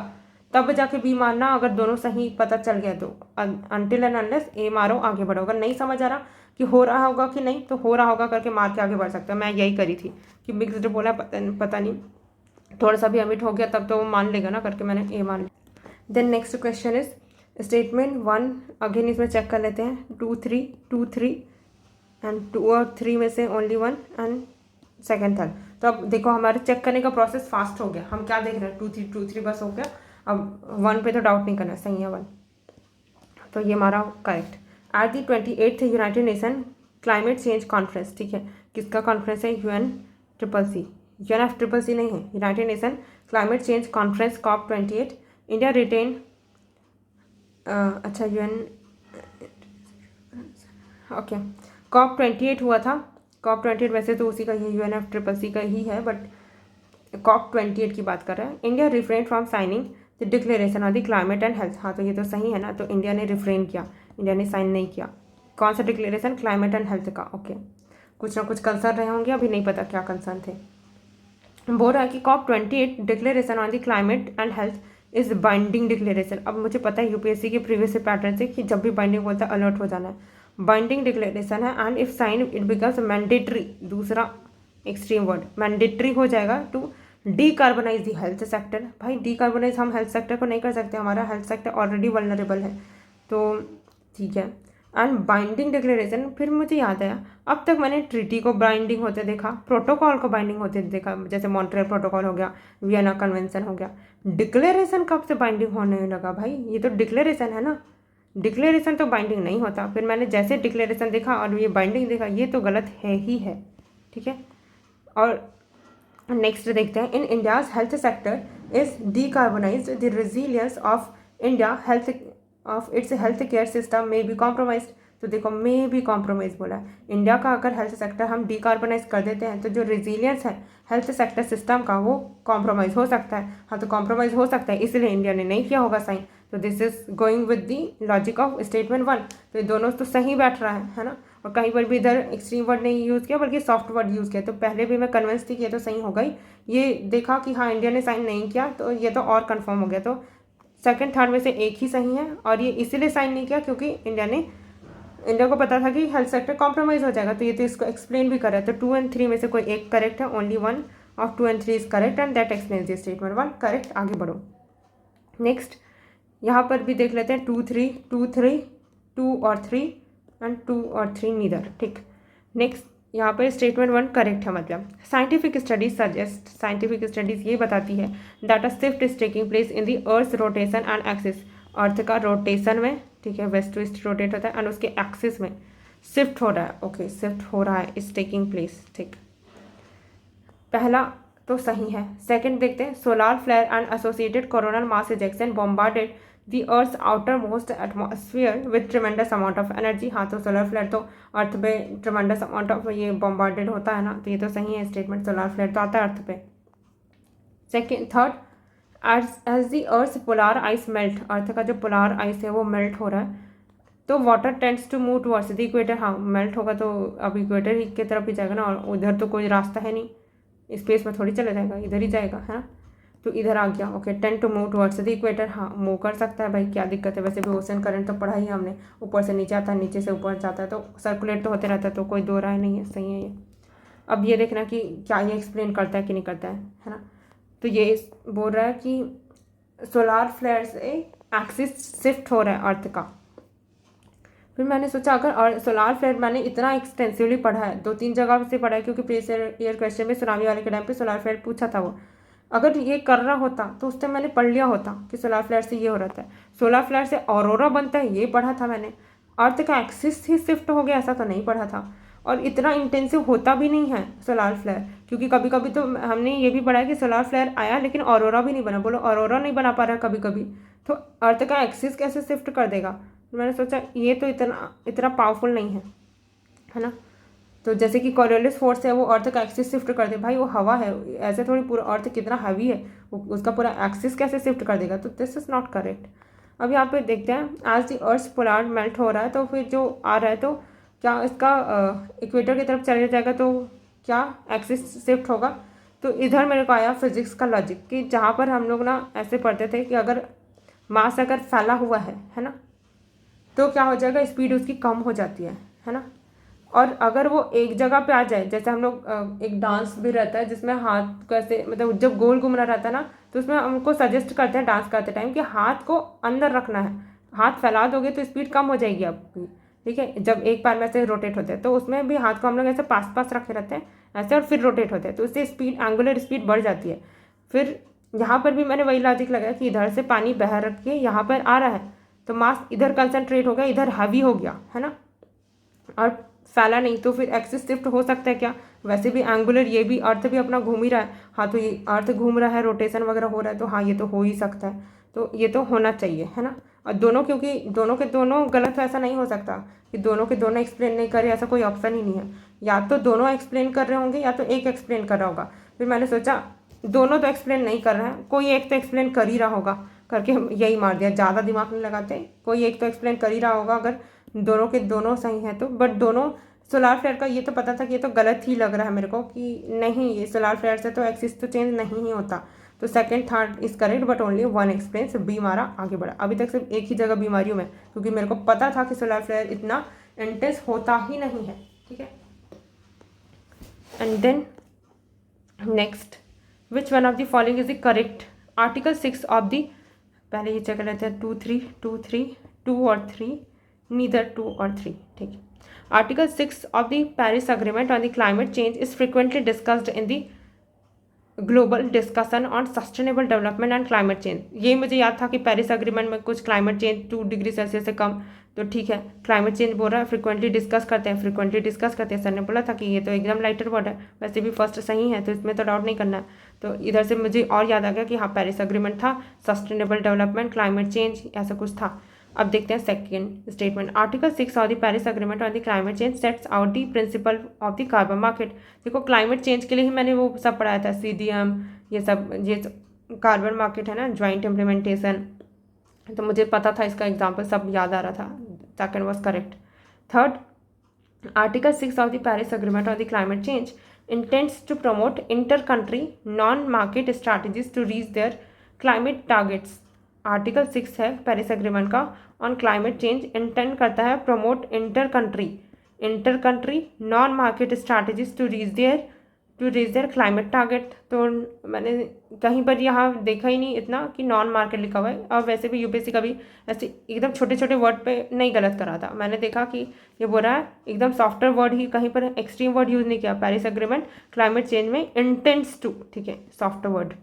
तब जाके बी मारना, अगर दोनों सही पता चल गया तो। अनटिल एंड अनलेस ए मारो, आगे बढ़ो। अगर नहीं समझ आ रहा कि हो रहा होगा कि नहीं, तो हो रहा होगा करके मार के आगे बढ़ सकते हो। मैं यही करी थी कि मिक्सड बोला, पता नहीं थोड़ा सा भी अमिट हो गया तब तो वो मान लेगा ना, करके मैंने ए मान लिया। Then next question is statement 1, again इसमें चेक कर लेते हैं, 2 3 एंड 2 और 3 में से ओनली 1 एंड सेकेंड थर्ड। तो अब देखो हमारे चेक करने का प्रोसेस फास्ट हो गया, हम क्या देख रहे हैं, 2 3 बस हो गया। अब 1 पे तो डाउट नहीं करना, सही है 1, तो ये हमारा correct. At the 28th United Nation climate change conference, ठीक है, किसका कॉन्फ्रेंस है, UNFCCC, UNFCCC नहीं है, United Nation climate change conference COP28, India retain, अच्छा ओके, COP28 हुआ था। COP28 वैसे तो उसी का ही, UNFCCC का ही है, बट COP28 की बात कर रहे हैं। India refrain from signing the declaration on the climate and health, हाँ तो ये तो सही है ना, तो इंडिया ने रिफ्रेन किया, इंडिया ने साइन नहीं किया। कौन सा डिक्लेरेशन, क्लाइमेट एंड हेल्थ का, ओके। कुछ ना कुछ कंसर्न रहे होंगे, अभी नहीं पता क्या कंसर्न थे। बोल रहा है कि COP28 declaration on the climate and health is binding declaration. अब मुझे पता है UPSC के प्रीवियस पैटर्न से कि जब भी बाइंडिंग बोलता है अलर्ट हो जाना है। बाइंडिंग डिक्लेरेशन है and if sign it becomes mandatory, दूसरा एक्सट्रीम वर्ड मैंडेटरी हो जाएगा to decarbonise the health sector. भाई डीकार्बोनाइज हम हेल्थ सेक्टर को नहीं कर सकते, हमारा हेल्थ सेक्टर ऑलरेडी वल्नरेबल है, तो ठीक है। एंड बाइंडिंग डिक्लेरेशन, फिर मुझे याद आया, अब तक मैंने ट्रीटी को बाइंडिंग होते देखा, प्रोटोकॉल को बाइंडिंग होते देखा, जैसे मॉन्ट्रियल प्रोटोकॉल हो गया, वियना कन्वेंशन हो गया। डिक्लेरेशन कब से बाइंडिंग होने लगा भाई, ये तो डिक्लेरेशन है ना, डिक्लेरेशन तो बाइंडिंग नहीं होता। फिर मैंने जैसे डिक्लेरेशन देखा और ये बाइंडिंग देखा, ये तो गलत है ही है, ठीक है। और नेक्स्ट देखते हैं, in India's health sector is decarbonised, the resilience of India health of its health care system में बी कॉम्प्रोमाइज्ड। तो देखो मे बी कॉम्प्रोमाइज बोला है, इंडिया का अगर हेल्थ सेक्टर हम डीकार्बोनाइज कर देते हैं तो जो रेजिलियंस है हेल्थ सेक्टर सिस्टम का वो कॉम्प्रोमाइज हो सकता है। हाँ, तो कॉम्प्रोमाइज हो सकता है, इसलिए इंडिया ने नहीं किया होगा साइन। तो this is going with the logic of statement 1, तो ये दोनों तो सही बैठ रहा है ना। और कहीं पर भी इधर एक्सट्रीम वर्ड नहीं यूज़ किया बल्कि सॉफ्ट वर्ड यूज़ किया, तो पहले भी मैं कन्विंस थी कि ये तो सही होगा ही। ये देखा कि हाँ इंडिया ने साइन नहीं किया, तो ये तो और कन्फर्म हो गया। तो सेकंड थर्ड में से एक ही सही है, और ये इसीलिए साइन नहीं किया क्योंकि इंडिया को पता था कि हेल्थ सेक्टर कॉम्प्रोमाइज़ हो जाएगा, तो ये तो इसको एक्सप्लेन भी कर रहा है। तो 2 और 3 में से कोई एक करेक्ट है, ओनली 1 ऑफ 2 और 3 is correct and that explains the statement 1 correct. आगे बढ़ो, नेक्स्ट यहाँ पर भी देख लेते हैं 2 3 2 3 2 और 3 एंड 2 और 3 नीदर, ठीक। नेक्स्ट यहाँ पर स्टेटमेंट 1 करेक्ट है, मतलब scientific studies suggest, scientific studies ये बताती है that a shift is taking place in the earth rotation and axis, earth का रोटेशन में, ठीक है, वेस्ट टू ईस्ट रोटेट होता है, एंड उसके एक्सिस में शिफ्ट हो रहा है, ओके शिफ्ट हो रहा है, इज टेकिंग प्लेस, ठीक। पहला तो सही है। सेकंड देखते हैं, solar flare and associated coronal mass ejection bombarded the earth outermost atmosphere with tremendous amount of energy. हाँ, तो सोलर फ्लेयर तो अर्थ पे ट्रिमेंडस अमाउंट ऑफ ये बॉम्बार्डेड होता है ना, तो ये तो सही है स्टेटमेंट, सोलर फ्लेयर तो आता है अर्थ पे। Second third, as the earth polar ice melt, earth का जो पोलार आइस है वो मेल्ट हो रहा है, तो water tends to move towards the equator. हाँ, मेल्ट होगा तो अब इक्वेटर ही की तरफ ही जाएगा ना, और उधर तो कोई रास्ता है नहीं, स्पेस में थोड़ी चला जाएगा, इधर ही जाएगा, है ना। तो इधर आ गया, okay. Tend to move towards the equator, हाँ मूव कर सकता है भाई, क्या दिक्कत है। वैसे भी ओशन करंट तो पढ़ा ही हमने, ऊपर से नीचे आता है, नीचे से ऊपर जाता है, तो सर्कुलेट तो होते रहता है, तो कोई दो राय नहीं है, सही है ये। अब ये देखना कि क्या ये एक्सप्लेन करता है कि नहीं करता है ना। तो ये बोल रहा है कि सोलार फ्लेयर से एक्सिस शिफ्ट हो रहा है अर्थ का। फिर मैंने सोचा अगर सोलार फ्लेयर मैंने इतना एक्सटेंसिवली पढ़ा है, 2-3 जगह से पढ़ा है, क्योंकि प्रीवियस ईयर क्वेश्चन में सुनामी वाले के टाइम पे सोलार फ्लेयर पूछा था वो। अगर ये कर रहा होता तो उस टाइम मैंने पढ़ लिया होता कि सोलार फ्लेयर से ये हो रहा है, सोलार फ्लेयर से ऑरोरा बनता है, ये पढ़ा था मैंने। अर्थ का एक्सिस ही शिफ्ट हो गया ऐसा तो नहीं पढ़ा था, और इतना इंटेंसिव होता भी नहीं है सोलार फ्लेयर, क्योंकि कभी कभी तो हमने ये भी पढ़ा है कि सोलार फ्लेयर आया लेकिन ऑरोरा भी नहीं बना। बोलो ऑरोरा नहीं बना पा रहा कभी कभी, तो अर्थ का एक्सिस कैसे शिफ्ट कर देगा। तो मैंने सोचा ये तो इतना पावरफुल नहीं है ना। तो जैसे कि कॉरियोलिस फोर्स है वो अर्थ का एक्सिस शिफ्ट कर दे, भाई वो हवा है, ऐसे थोड़ी पूरा अर्थ कितना हैवी है, उसका पूरा एक्सिस कैसे शिफ्ट कर देगा। तो दिस इज़ नॉट करेक्ट। अब यहाँ पे देखते हैं, as the earth polar melt हो रहा है, तो फिर जो आ रहा है तो क्या इसका इक्वेटर की तरफ चले जाएगा, तो क्या एक्सिस शिफ्ट होगा। तो इधर मेरे को आया फिजिक्स का लॉजिक, कि जहाँ पर हम लोग ना ऐसे पढ़ते थे कि अगर मास अगर फैला हुआ है ना, तो क्या हो जाएगा, स्पीड उसकी कम हो जाती है ना। और अगर वो एक जगह पे आ जाए, जैसे हम लोग एक डांस भी रहता है जिसमें हाथ कैसे, मतलब जब गोल घूमना रहता है ना, तो उसमें हमको सजेस्ट करते हैं डांस करते टाइम कि हाथ को अंदर रखना है, हाथ फैला दोगे तो स्पीड कम हो जाएगी आपकी, ठीक है। जब एक बार में ऐसे रोटेट होते हैं तो उसमें भी हाथ को हम लोग ऐसे पास पास रखे रहते हैं ऐसे, और फिर रोटेट होते हैं, तो उससे स्पीड, एंगुलर स्पीड बढ़ जाती है। फिर यहाँ पर भी मैंने वही लॉजिक लगाया कि इधर से पानी बह रख के यहाँ पर आ रहा है, तो मास इधर कंसनट्रेट हो गया, इधर हैवी हो गया, है ना, और फैला नहीं, तो फिर एक्सिस शिफ्ट हो सकता है क्या। वैसे भी एंगुलर, ये भी अर्थ भी अपना घूम ही रहा है, हाँ तो ये अर्थ घूम रहा है, रोटेशन वगैरह हो रहा है, तो हाँ ये तो हो ही सकता है, तो ये तो होना चाहिए, है ना। और दोनों, क्योंकि दोनों के दोनों गलत, ऐसा नहीं हो सकता कि दोनों के दोनों एक्सप्लेन नहीं करे, ऐसा कोई ऑप्शन ही नहीं है। या तो दोनों एक्सप्लेन कर रहे होंगे या तो एक एक्सप्लेन कर रहा होगा। फिर मैंने सोचा दोनों तो एक्सप्लेन नहीं कर रहे हैं, कोई एक तो एक्सप्लेन कर ही रहा होगा, करके यही मार दिया, ज़्यादा दिमाग नहीं लगाते, कोई एक तो एक्सप्लेन कर ही रहा होगा अगर दोनों के दोनों सही हैं तो। बट दोनों, सोलार फ्लेयर का ये तो पता था कि ये तो गलत ही लग रहा है मेरे को, कि नहीं ये सोलार फ्लेयर से तो एक्सिस तो चेंज नहीं ही होता। तो second third is correct, but only one explains, B मारा, आगे बढ़ा। अभी तक सिर्फ एक ही जगह बीमारी हूँ मैं, क्योंकि मेरे को पता था कि सोलार फ्लेयर इतना इंटेंस होता ही नहीं है, ठीक है। And then next, which one of the following is the correct. Article 6 of the, पहले ये चेक कर लेते हैं, 2 और 3, नीदर 2 और 3, ठीक है। Article 6 of the Paris Agreement on the climate change is frequently discussed in the global discussion on sustainable development and climate change। ये मुझे याद था कि पेरिस अग्रीमेंट में कुछ क्लाइमेट चेंज 2 डिग्री सेल्सियस से कम, तो ठीक है, क्लाइमेट चेंज बोल रहा है, फ्रिक्वेंटली डिस्कस करते हैं, सर ने बोला था कि ये तो एकदम लाइटर वर्ड है, वैसे भी फर्स्ट सही है तो इसमें तो डाउट नहीं करना है। तो इधर से मुझे और याद आ गया कि हाँ पेरिस अग्रीमेंट था, सस्टेनेबल डेवलपमेंट, क्लाइमेट चेंज, ऐसा कुछ था। अब देखते हैं second statement. Article 6 of the Paris agreement on the climate change sets out the principle of the carbon market. देखो क्लाइमेट चेंज के लिए ही मैंने वो सब पढ़ाया था, CDM, ये सब, ये कार्बन मार्केट है ना, ज्वाइंट इम्प्लीमेंटेशन, तो मुझे पता था, इसका एग्जाम्पल सब याद आ रहा था। Second was correct. Third, article 6 of the Paris agreement on the climate change intends to promote inter-country non-market strategies to reach their climate targets। Article 6 है पेरिस एग्रीमेंट का ऑन क्लाइमेट चेंज, इंटेंड करता है promote inter country non market strategies to reach their climate target. तो मैंने कहीं पर यहाँ देखा ही नहीं इतना कि नॉन मार्केट लिखा हुआ है, और वैसे भी यूपीएससी कभी ऐसे एकदम छोटे छोटे वर्ड पे नहीं गलत करा था। मैंने देखा कि ये बोल रहा है एकदम सॉफ्टवेयर वर्ड ही, कहीं पर एक्सट्रीम वर्ड यूज़ नहीं किया। पेरिस एग्रीमेंट क्लाइमेट चेंज में इंटेंड्स टू, ठीक है, सॉफ्टवेयर वर्ड,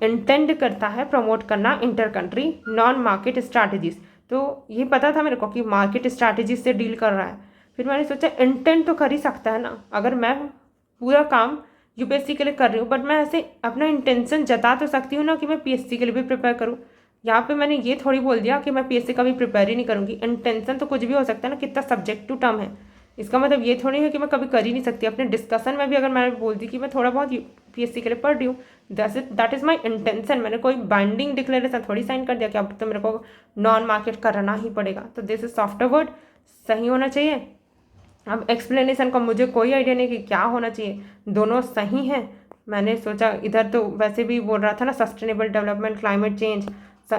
इंटेंड करता है प्रमोट करना inter country non market strategies. तो ये पता था मेरे को कि मार्केट स्ट्रैटेजीज से डील कर रहा है। फिर मैंने सोचा इंटेंड तो कर ही सकता है ना, अगर मैं पूरा काम यूपीएससी के लिए कर रही हूँ, बट मैं ऐसे अपना इंटेंशन जता तो सकती हूँ ना कि मैं पीएससी के लिए भी प्रिपेयर करूँ। यहाँ पे मैंने ये थोड़ी बोल दिया कि मैं पीएससी का भी प्रिपेयर ही नहीं करूँगी। इंटेंशन तो कुछ भी हो सकता है ना, कितना सब्जेक्टिव टर्म है। इसका मतलब ये थोड़ी है कि मैं कभी कर ही नहीं सकती। अपने डिस्कशन में भी अगर मैं बोल दी कि मैं थोड़ा बहुत यूपीएससी के लिए पढ़ रही हूँ, दैट इज़ माई इंटेंशन। मैंने कोई बाइंडिंग डिक्लेरेशन थोड़ी साइन कर दिया कि अब तो मेरे को नॉन मार्केट करना ही पड़ेगा। तो दिस इज सॉफ्टवेयर वर्ड सही होना चाहिए। अब एक्सप्लेनेशन का मुझे कोई आइडिया नहीं कि क्या होना चाहिए, दोनों सही हैं। मैंने सोचा इधर तो वैसे भी बोल रहा था ना सस्टेनेबल डेवलपमेंट, क्लाइमेट चेंज,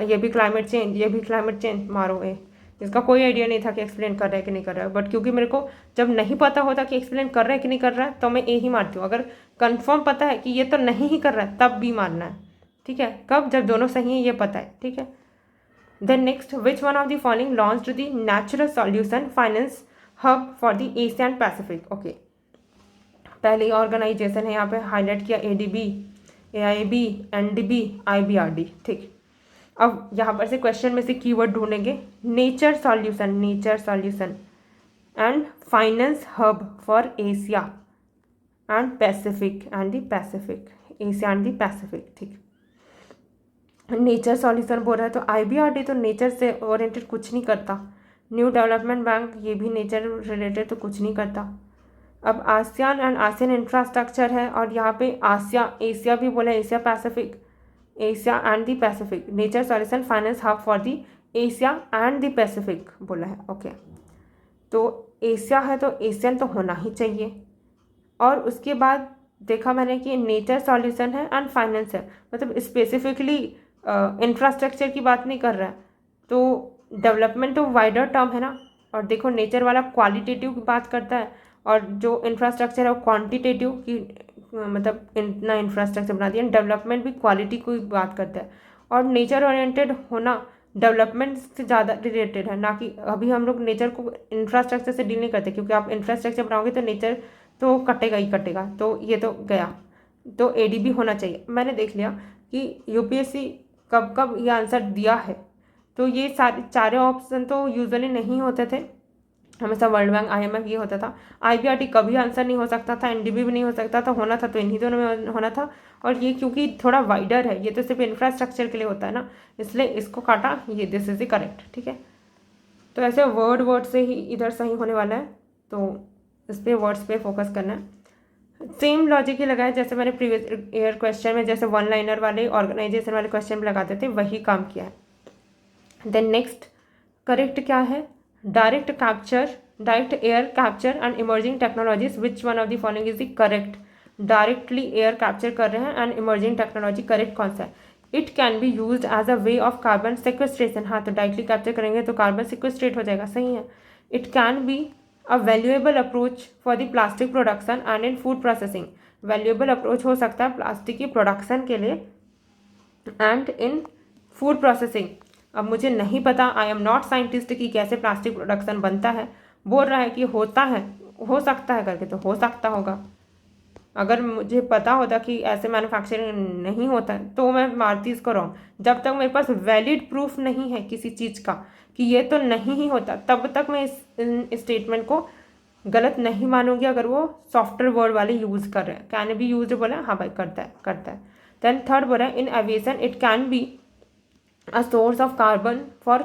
ये भी क्लाइमेट चेंज, ये भी क्लाइमेट चेंज, मारो ए। इसका कोई आइडिया नहीं था कि एक्सप्लेन कर रहा है कि नहीं कर रहा है, बट क्योंकि मेरे को जब नहीं पता होता कि एक्सप्लेन कर रहा है कि नहीं कर रहा है तो मैं ए ही मारती हूँ। अगर कंफर्म पता है कि ये तो नहीं ही कर रहा है तब भी मारना है, ठीक है। कब? जब दोनों सही है ये पता है, ठीक है। Then next, which one of the following launched the natural solution finance hub for the Asia and Pacific. Okay, पहली ऑर्गेनाइजेशन है यहाँ पे हाईलाइट किया, ADB, AIB, NDB, IBRD, ठीक। अब यहाँ पर से क्वेश्चन में से कीवर्ड ढूंढेंगे, nature solution and finance hub for Asia and Pacific Asia and the Pacific, ठीक। नेचर सॉल्यूशन बोल रहा है तो IBRD तो नेचर से ओरिएंटेड कुछ नहीं करता, न्यू डेवलपमेंट बैंक ये भी नेचर रिलेटेड तो कुछ नहीं करता। अब आसियान एंड आसियन इंफ्रास्ट्रक्चर है और यहाँ पे एशिया भी बोला, Asia and the Pacific, nature solution finance hub for the Asia and the Pacific बोला है। ओके, तो एशिया है तो एशियन तो होना ही चाहिए। और उसके बाद देखा मैंने कि नेचर सॉल्यूशन है एंड फाइनेंस है, मतलब स्पेसिफिकली इंफ्रास्ट्रक्चर की बात नहीं कर रहा है, तो डेवलपमेंट तो वाइडर टर्म है ना। और देखो नेचर वाला क्वालिटेटिव की बात करता है और जो इंफ्रास्ट्रक्चर है वो क्वांटिटेटिव की, मतलब इतना इंफ्रास्ट्रक्चर बना दिया। डेवलपमेंट भी क्वालिटी को बात करता है और नेचर ओरिएंटेड होना डेवलपमेंट से ज़्यादा रिलेटेड है, ना कि अभी हम लोग नेचर को इंफ्रास्ट्रक्चर से डील नहीं करते, क्योंकि आप इंफ्रास्ट्रक्चर बनाओगे तो नेचर तो कटेगा ही कटेगा। तो ये तो गया, तो ADB होना चाहिए। मैंने देख लिया कि यूपीएससी कब कब ये आंसर दिया है, तो ये चारे ऑप्शन तो यूजुअली नहीं होते थे, हमेशा वर्ल्ड बैंक, IMF ये होता था। IBRD कभी आंसर नहीं हो सकता था, NDB भी नहीं हो सकता था, होना था तो इन्हीं दोनों में होना था। और ये क्योंकि थोड़ा वाइडर है, ये तो सिर्फ इंफ्रास्ट्रक्चर के लिए होता है ना, इसलिए इसको काटा, ये दिस इज द करेक्ट, ठीक है। तो ऐसे वर्ड से ही इधर सही होने वाला है, तो इस पर वर्ड्स पे फोकस करना है। सेम लॉजिक ही लगाया जैसे मैंने प्रीवियस ईयर क्वेश्चन में जैसे वन लाइनर वाले ऑर्गेनाइजेशन वाले क्वेश्चन में लगाते थे, वही काम किया है। देन नेक्स्ट, करेक्ट क्या है? Direct air capture and emerging technologies, which one of the following is the correct? Directly air capture कर रहे हैं एंड इमर्जिंग टेक्नोलॉजी, करेक्ट कौन सा है? It can be use as a way of carbon sequestration, हाँ तो डायरेक्टली कैप्चर करेंगे तो कार्बन सिक्वेस्ट्रेट हो जाएगा, सही है। It can be a valuable approach for the plastic production and in food processing, valuable approach हो सकता है प्लास्टिक की प्रोडक्शन के लिए एंड इन फूड प्रोसेसिंग। अब मुझे नहीं पता, आई एम नॉट साइंटिस्ट कि कैसे प्लास्टिक प्रोडक्शन बनता है, बोल रहा है कि होता है, हो सकता है करके, तो हो सकता होगा। अगर मुझे पता होता कि ऐसे मैन्युफैक्चरिंग नहीं होता है तो मैं मारती इसको रॉन्ग। जब तक मेरे पास वैलिड प्रूफ नहीं है किसी चीज़ का कि ये तो नहीं ही होता, तब तक मैं इस स्टेटमेंट को गलत नहीं मानूंगी। अगर वो सॉफ्टवेयर वर्ड वाले यूज़ कर रहे हैं, कैन बी यूज बोला, हाँ भाई करता है। देन थर्ड बोला, इन aviation it can B a source of carbon for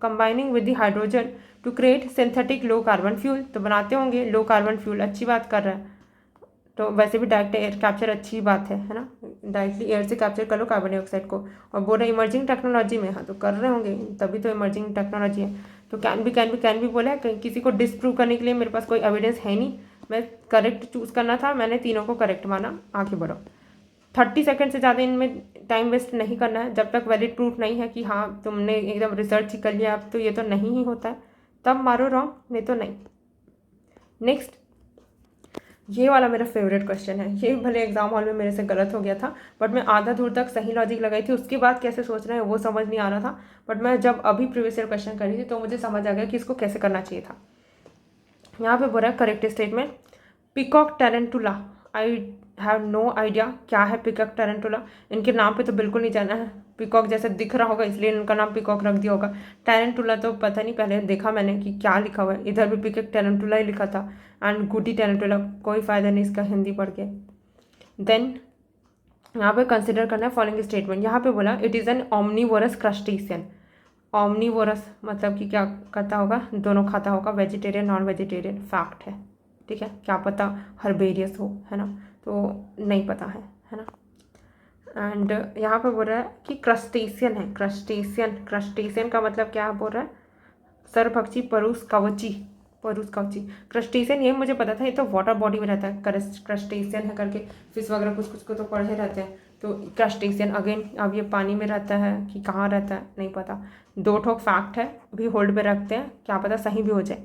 combining with the hydrogen to create synthetic low carbon fuel, तो बनाते होंगे लो कार्बन फ्यूल, अच्छी बात कर रहा है। तो वैसे भी डायरेक्ट एयर कैप्चर अच्छी बात है ना, डायरेक्टली एयर से कैप्चर कर लो कार्बन डाइऑक्साइड को। और बोल रहे इमर्जिंग टेक्नोलॉजी में, हाँ तो कर रहे होंगे तभी तो इमर्जिंग टेक्नोलॉजी है। तो कैन भी बोला है, किसी को डिस्प्रूव करने के लिए मेरे पास कोई एविडेंस है नहीं, मैं करेक्ट चूज़ करना था, मैंने तीनों को करेक्ट माना, आगे बढ़ो। 30 सेकंड से ज़्यादा इनमें टाइम वेस्ट नहीं करना है, जब तक वैलिड प्रूफ नहीं है कि हाँ तुमने एकदम रिसर्च ही कर लिया अब तो ये तो नहीं ही होता है, तब मारो रॉन्ग, नहीं तो नहीं। नेक्स्ट, ये वाला मेरा फेवरेट क्वेश्चन है, ये भले एग्जाम हॉल में मेरे से गलत हो गया था, बट मैं आधा दूर तक सही लॉजिक लगाई थी, उसके बाद कैसे सोच रहे हैं वो समझ नहीं आ रहा था, बट मैं जब अभी प्रीवियस ईयर क्वेश्चन कर रही थी तो मुझे समझ आ गया कि इसको कैसे करना चाहिए था। यहाँ पे बोल रहा है correct statement, peacock tarantula, I have no idea क्या है पिकॉक टैरेंटुला, इनके नाम पे तो बिल्कुल नहीं जाना है, पिकॉक जैसे दिख रहा होगा इसलिए इनका नाम पिकॉक रख दिया होगा। टैरेंटुला तो पता नहीं, पहले देखा मैंने कि क्या लिखा हुआ है, इधर भी पिकॉक टैरेंटुला ही लिखा था, एंड गुटी टैरेंटुला, कोई फ़ायदा नहीं इसका हिंदी पढ़ के। देन यहाँ पे कंसिडर करना है फॉलोइंग स्टेटमेंट, यहाँ पे बोला it is an omnivorous crustacean. Omnivorous मतलब कि क्या करता होगा, दोनों खाता होगा, वेजिटेरियन नॉन वेजिटेरियन, फैक्ट है, ठीक है। क्या पता हर्बेरियस हो, है ना, तो नहीं पता है है ना। एंड यहाँ पे बोल रहा है कि क्रस्टेशियन है, क्रस्टेशियन का मतलब क्या बोल रहा है, सर्वभक्षी परुस कवची। क्रस्टेशियन ये मुझे पता था, ये तो वाटर बॉडी में रहता है, क्रस्टेशियन है करके फिश वगैरह कुछ कुछ को तो पढ़े रहते हैं। तो क्रस्टेशियन अगेन अब ये पानी में रहता है कि कहाँ रहता है नहीं पता। 2 ठोक फैक्ट है, अभी होल्ड पे रखते हैं, क्या पता सही भी हो जाए।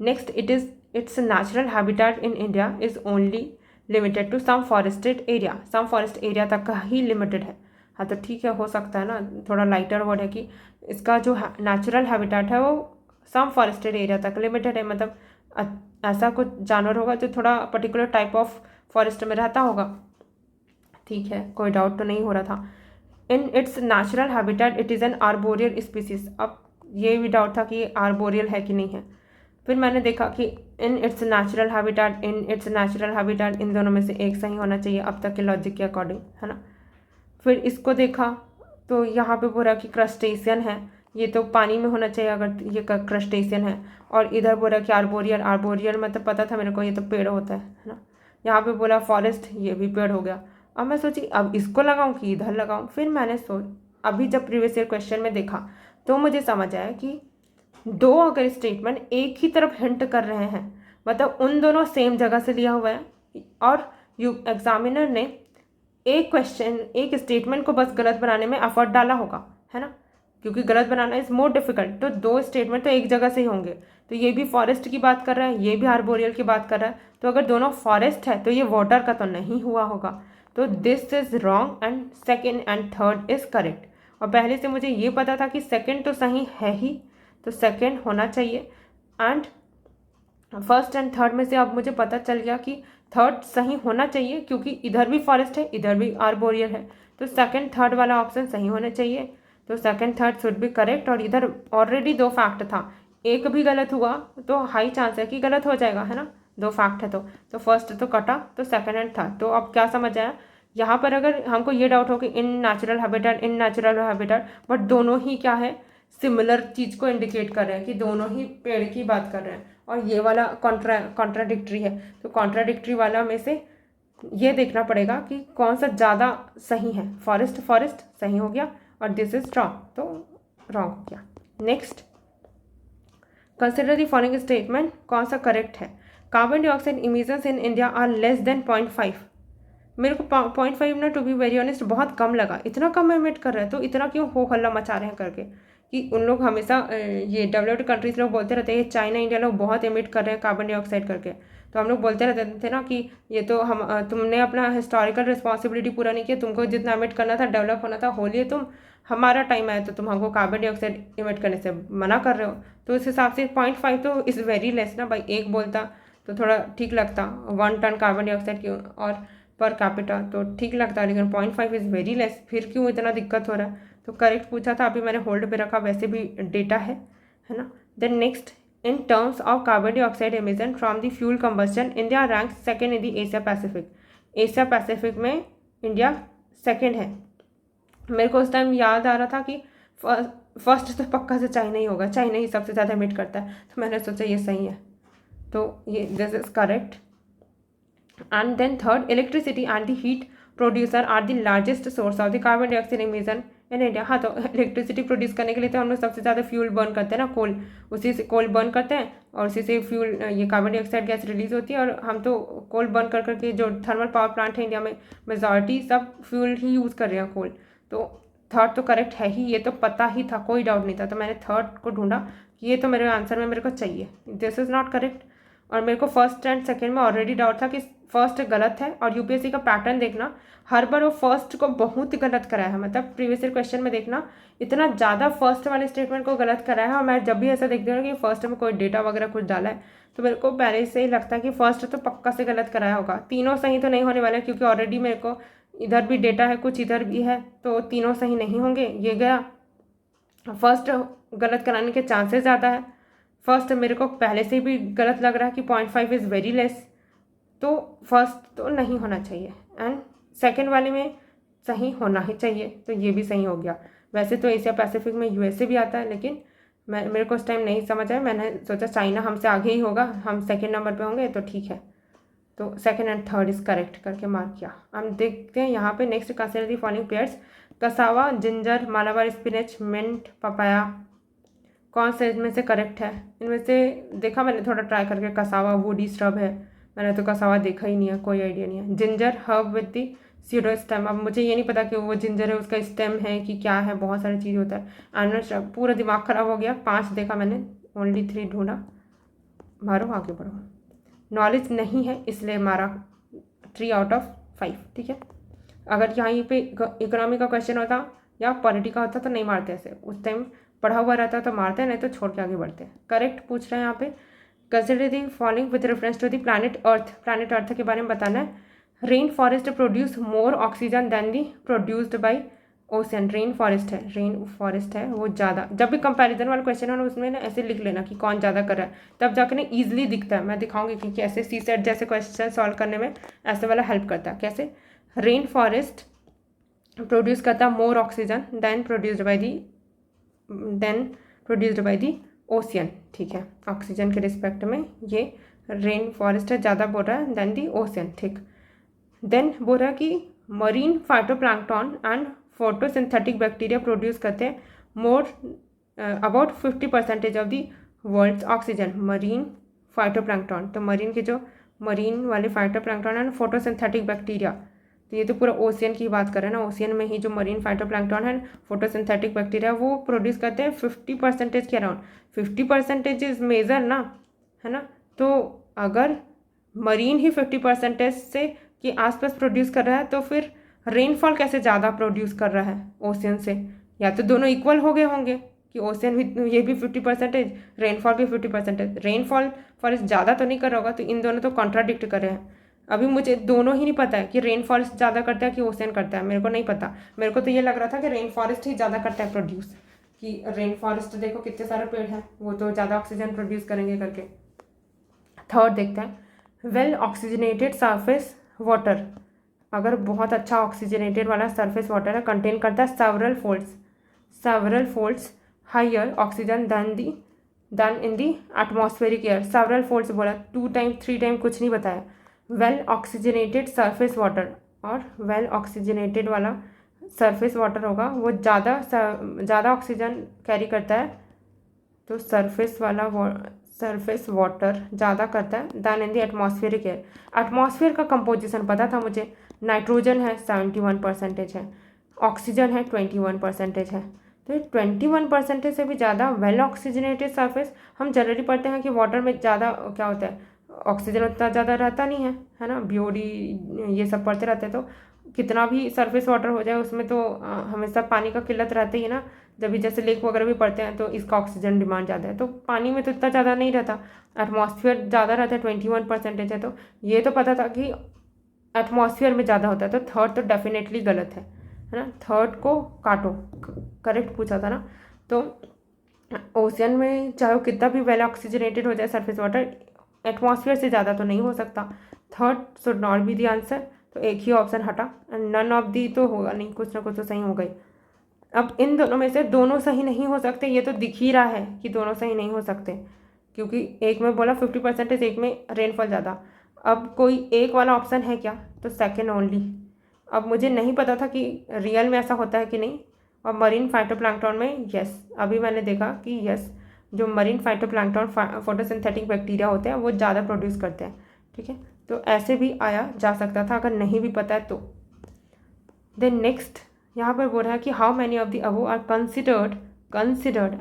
Next, its natural habitat in India is only limited to some forested area. Some forest area तक का ही लिमिटेड है। हाँ तो ठीक है, हो सकता है ना, थोड़ा लाइटर वर्ड है कि इसका जो नेचुरल हैबिटेट है वो सम फॉरेस्टेड एरिया तक लिमिटेड है, मतलब ऐसा कुछ जानवर होगा जो थोड़ा पर्टिकुलर टाइप ऑफ फॉरेस्ट में रहता होगा। ठीक है, कोई डाउट तो नहीं हो रहा था। In its natural habitat it is an arboreal species. अब ये भी डाउट था कि ये आर्बोरियल है कि नहीं है। फिर मैंने देखा कि इन इट्स नेचुरल हैबिटेट, इन दोनों में से एक सही होना चाहिए अब तक के लॉजिक के अकॉर्डिंग, है ना। फिर इसको देखा तो यहाँ पे बोला कि क्रस्टेशियन है, ये तो पानी में होना चाहिए अगर ये क्रस्टेशियन है। और इधर बोला कि आर्बोरियल मतलब पता था मेरे को, ये तो पेड़ होता है ना। यहाँ पे बोला फॉरेस्ट, ये भी पेड़ हो गया। अब मैं सोची अब इसको लगाऊं कि इधर लगाऊं। फिर मैंने अभी जब प्रीवियस ईयर क्वेश्चन में देखा तो मुझे समझ आया कि 2 अगर स्टेटमेंट एक ही तरफ हिंट कर रहे हैं, मतलब उन दोनों सेम जगह से लिया हुआ है, और एग्जामिनर ने एक स्टेटमेंट को बस गलत बनाने में एफर्ट डाला होगा, है ना, क्योंकि गलत बनाना इज मोर डिफिकल्ट। तो 2 स्टेटमेंट तो एक जगह से ही होंगे। तो ये भी फॉरेस्ट की बात कर रहा है, ये भी आर्बोरियल की बात कर रहा है। तो अगर दोनों फॉरेस्ट है तो ये वाटर का तो नहीं हुआ होगा। तो this is wrong and second and third is correct. और पहले से मुझे ये पता था कि सेकेंड तो सही है ही, तो सेकेंड होना चाहिए। एंड फर्स्ट एंड थर्ड में से अब मुझे पता चल गया कि थर्ड सही होना चाहिए, क्योंकि इधर भी फॉरेस्ट है इधर भी आर्बोरियल है। तो सेकंड थर्ड वाला ऑप्शन सही होना चाहिए। तो second third should be correct. और इधर ऑलरेडी 2 फैक्ट था, एक भी गलत हुआ तो हाई चांस है कि गलत हो जाएगा, है ना। 2 फैक्ट है तो फर्स्ट तो कटा, तो सेकंड एंड थर्ड। तो अब क्या समझ आया, यहाँ पर अगर हमको ये डाउट हो कि इन नेचुरल हैबिटेट, बट दोनों ही क्या है, सिमिलर चीज़ को इंडिकेट कर रहे हैं कि दोनों ही पेड़ की बात कर रहे हैं, और ये वाला कॉन्ट्राडिक्टरी है। तो कॉन्ट्राडिक्टरी वाला में से ये देखना पड़ेगा कि कौन सा ज़्यादा सही है। फॉरेस्ट सही हो गया और दिस इज रॉन्ग, तो रॉन्ग हो गया। Next, consider the following statement, कौन सा करेक्ट है। Carbon dioxide emissions in India are less than 0.5। मेरे को 0.5 ना, टू बी वेरी ऑनेस्ट, बहुत कम लगा। इतना कम एमिट कर रहे हैं तो इतना क्यों हो हल्ला मचा रहे हैं करके, कि उन लोग हमेशा ये डेवलप्ड कंट्रीज लोग बोलते रहते हैं चाइना इंडिया लोग बहुत एमिट कर रहे हैं कार्बन डाइऑक्साइड करके। तो हम लोग बोलते रहते थे ना कि ये तो तुमने अपना हिस्टोरिकल रिस्पॉन्सिबिलिटी पूरा नहीं किया, तुमको जितना एमिट करना था, डेवलप होना था, हो लिए तुम, हमारा टाइम आया तो तुम हमको कार्बन डाइऑक्साइड एमिट करने से मना कर रहे हो। तो इस हिसाब से 0.5 तो इज़ वेरी लेस ना भाई। एक बोलता तो थोड़ा ठीक लगता, 1 टन कार्बन डाइऑक्साइड की और पर कैपिटा तो ठीक लगता है, लेकिन 0.5 इज़ वेरी लेस। फिर क्यों इतना दिक्कत हो रहा है। तो करेक्ट पूछा था, अभी मैंने होल्ड पे रखा, वैसे भी डेटा है ना। Then next, in terms of carbon dioxide emission from the fuel combustion, India rank second in the Asia Pacific. Asia Pacific में इंडिया सेकेंड है। मेरे को उस टाइम याद आ रहा था कि फर्स्ट तो पक्का से चाइना ही होगा, चाइना ही सबसे ज़्यादा एमिट करता है। तो मैंने सोचा ये सही है, तो ये this is correct. And then third, electricity and the heat producer are the largest source of the carbon dioxide emission in India. हाँ, तो इलेक्ट्रिसिटी प्रोड्यूस करने के लिए तो हम लोग सबसे ज़्यादा फ्यूल बर्न करते हैं ना, कोल। उसी से कोल बर्न करते हैं और उसी से फ्यूल, ये कार्बन डाइऑक्साइड गैस रिलीज होती है। और हम तो कोल बर्न कर करके, जो थर्मल पावर प्लांट है इंडिया में, मेजॉरिटी सब फ्यूल ही यूज़ कर रहे हैं, कोल। तो थर्ड तो करेक्ट है ही, ये तो पता ही था, कोई डाउट नहीं था। तो मैंने थर्ड को ढूंढा कि ये तो मेरे आंसर में मेरे को चाहिए, दिस इज़ नॉट करेक्ट। और मेरे को फर्स्ट एंड सेकेंड में ऑलरेडी डाउट था कि फर्स्ट गलत है। और यूपीएससी का पैटर्न देखना, हर बार वो फर्स्ट को बहुत गलत कराया है, मतलब प्रीवियस ईयर क्वेश्चन में देखना इतना ज़्यादा फर्स्ट वाले स्टेटमेंट को गलत कराया है। और मैं जब भी ऐसा देखती हूँ कि फर्स्ट में कोई डेटा वगैरह कुछ डाला है, तो मेरे को पहले से ही लगता है कि फर्स्ट तो पक्का से गलत कराया होगा। तीनों सही तो नहीं होने वाले, क्योंकि ऑलरेडी मेरे को इधर भी डेटा है, कुछ इधर भी है, तो तीनों सही नहीं होंगे। ये गया, फर्स्ट गलत कराने के चांसेस ज़्यादा है। फर्स्ट मेरे को पहले से भी गलत लग रहा है कि 0.5 इज़ वेरी लेस, तो फर्स्ट तो नहीं होना चाहिए। एंड सेकंड वाले में सही होना ही चाहिए, तो ये भी सही हो गया। वैसे तो एशिया पैसिफिक में यूएसए भी आता है, लेकिन मेरे को उस टाइम नहीं समझ आया। मैंने सोचा चाइना हमसे आगे ही होगा, हम सेकंड नंबर पे होंगे, तो ठीक है। तो second and third is correct करके मार्क किया। हम देखते हैं यहाँ पे next consider the following pairs, cassava, ginger, Malabar spinach, mint, papaya, कौन से इनमें से करेक्ट है? इनमें से देखा मैंने थोड़ा ट्राई करके, कसावा वुडी श्रब है, मैंने तो कसावा देखा ही नहीं है, कोई आइडिया नहीं है। Ginger herb with the pseudo stem, अब मुझे ये नहीं पता कि वो जिंजर है उसका स्टेम है कि क्या है, बहुत सारी चीज़ होता है। एनिमल श्रब, पूरा दिमाग खराब हो गया, 5 देखा मैंने, ओनली 3 ढूंढा। मारो आगे बढ़ो, नॉलेज नहीं है इसलिए मारा 3 आउट ऑफ 5, ठीक है। अगर यहाँ पे इकोनॉमी का क्वेश्चन होता या पॉलिटी का होता तो नहीं मारते ऐसे, उस टाइम पढ़ा हुआ रहता तो मारते, नहीं तो छोड़ के आगे बढ़ते। करेक्ट पूछ रहे हैं यहाँ पे, consider the following with reference to the planet earth, planet earth के बारे में बताना है। Rain forest produce more oxygen than the produced by ocean, rain forest है वो ज़्यादा, जब भी कंपैरिजन वाला क्वेश्चन है ना उसमें ना ऐसे लिख लेना कि कौन ज़्यादा कर रहा है, तब जाकर ना ईजिली दिखता है। मैं दिखाऊंगी कि कैसे सी सेट जैसे क्वेश्चन सॉल्व करने में ऐसे वाला हेल्प करता है। कैसे? रेन फॉरेस्ट प्रोड्यूस करता है more oxygen than produced by the ocean, ठीक है। ऑक्सीजन के रिस्पेक्ट में ये रेन फॉरेस्ट है ज़्यादा बोल रहा है देन दी ओशियन, ठीक। देन बोल रहा है कि marine phytoplankton and photosynthetic bacteria produce करते हैं more about 50% of the world's oxygen. Marine phytoplankton, तो मरीन के जो मरीन वाले फाइटोप्लैंक्टन एंड फोटोसिंथेटिक बैक्टीरिया, तो ये तो पूरा ओशियन की बात कर रहे हैं ना। ओशियन में ही जो मरीन फाइटोप्लैंक्टन है, फोटोसिंथेटिक बैक्टीरिया, वो प्रोड्यूस करते हैं 50% के अराउंड। 50% इज मेजर ना, है ना। तो अगर मरीन ही 50% से के आसपास प्रोड्यूस कर रहा है तो फिर रेनफॉल कैसे ज़्यादा प्रोड्यूस कर रहा है ओशियन से? या तो दोनों इक्वल हो गए होंगे कि ओशियन भी, ये भी 50%, रेनफॉल भी 50%। रेनफॉल फॉरेस्ट ज़्यादा तो नहीं कर रहा होगा, तो इन दोनों तो कॉन्ट्राडिक्ट कर रहे हैं। अभी मुझे दोनों ही नहीं पता है कि रेन फॉरेस्ट ज़्यादा करता है कि ओशियन करता है, मेरे को नहीं पता। मेरे को तो ये लग रहा था कि रेन फॉरेस्ट ही ज़्यादा करता है प्रोड्यूस, कि रेन फॉरेस्ट देखो कितने सारे पेड़ हैं, वो तो ज़्यादा ऑक्सीजन प्रोड्यूस करेंगे करके। थर्ड देखते हैं, वेल ऑक्सीजनेटेड सरफेस वाटर, अगर बहुत अच्छा ऑक्सीजनेटेड वाला सरफेस वाटर है, कंटेन करता है several folds higher oxygen than in the atmospheric air. Several folds बोला, 2 टाइम 3 टाइम कुछ नहीं बताया। वेल ऑक्सीजनेटेड सरफेस वाटर, और वेल ऑक्सीजनेटेड वाला सरफेस वाटर होगा वो ज़्यादा ऑक्सीजन कैरी करता है, तो सरफेस वाटर ज़्यादा करता है than in the atmospheric air. Atmosphere का कंपोजिशन पता था मुझे, नाइट्रोजन है 71% है, ऑक्सीजन है 21% है, तो 21% से भी ज़्यादा वेल ऑक्सीजनेटेड सरफेस। हम जनरली पढ़ते हैं कि वाटर में ज़्यादा क्या होता है, ऑक्सीजन उतना ज़्यादा रहता नहीं है ना, बीओडी ये सब पढ़ते रहते हैं। तो कितना भी सरफेस वाटर हो जाए उसमें तो हमेशा पानी का किल्लत रहता ही है ना। जब भी जैसे लेक वगैरह भी पढ़ते हैं तो इसका ऑक्सीजन डिमांड ज़्यादा है, तो पानी में तो इतना ज़्यादा नहीं रहता, एटमॉस्फेयर ज़्यादा रहता है, 21% है। तो ये तो पता था कि एटमॉस्फेयर में ज़्यादा होता है, तो थर्ड तो डेफिनेटली गलत है ना। थर्ड को काटो, करेक्ट पूछा था ना। तो ओशियन में चाहे वो कितना भी वेल ऑक्सीजनेटेड हो जाए सरफेस वाटर, एटमॉस्फेयर से ज़्यादा तो नहीं हो सकता। Third should not be the answer, तो एक ही ऑप्शन हटा, नन ऑफ दी तो होगा नहीं, कुछ ना कुछ तो सही हो गई। अब इन दोनों में से दोनों सही नहीं हो सकते, ये तो दिख ही रहा है कि दोनों सही नहीं हो सकते, क्योंकि एक में बोला 50%, एक में रेनफॉल ज़्यादा। अब कोई एक वाला ऑप्शन है क्या? तो सेकेंड ओनली। अब मुझे नहीं पता था कि रियल में ऐसा होता है कि नहीं। और मरीन फाइटोप्लैंक्टन में यस, अभी मैंने देखा कि यस, जो मरीन फाइटोप्लैंक्टन फोटोसिंथेटिक बैक्टीरिया होते हैं वो ज़्यादा प्रोड्यूस करते हैं, ठीक है। तो ऐसे भी आया जा सकता था अगर नहीं भी पता है तो। देन नेक्स्ट यहाँ पर बोल रहा है कि how many of the above are considered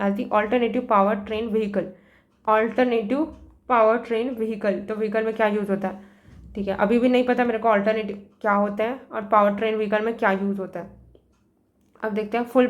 as the alternative power train vehicle. Alternative power train vehicle, तो व्हीकल में क्या यूज़ होता है, ठीक है। अभी भी नहीं पता मेरे को ऑल्टरनेटिव क्या होता है और पावर ट्रेन व्हीकल में क्या यूज़ होता है। अब देखते हैं, फुल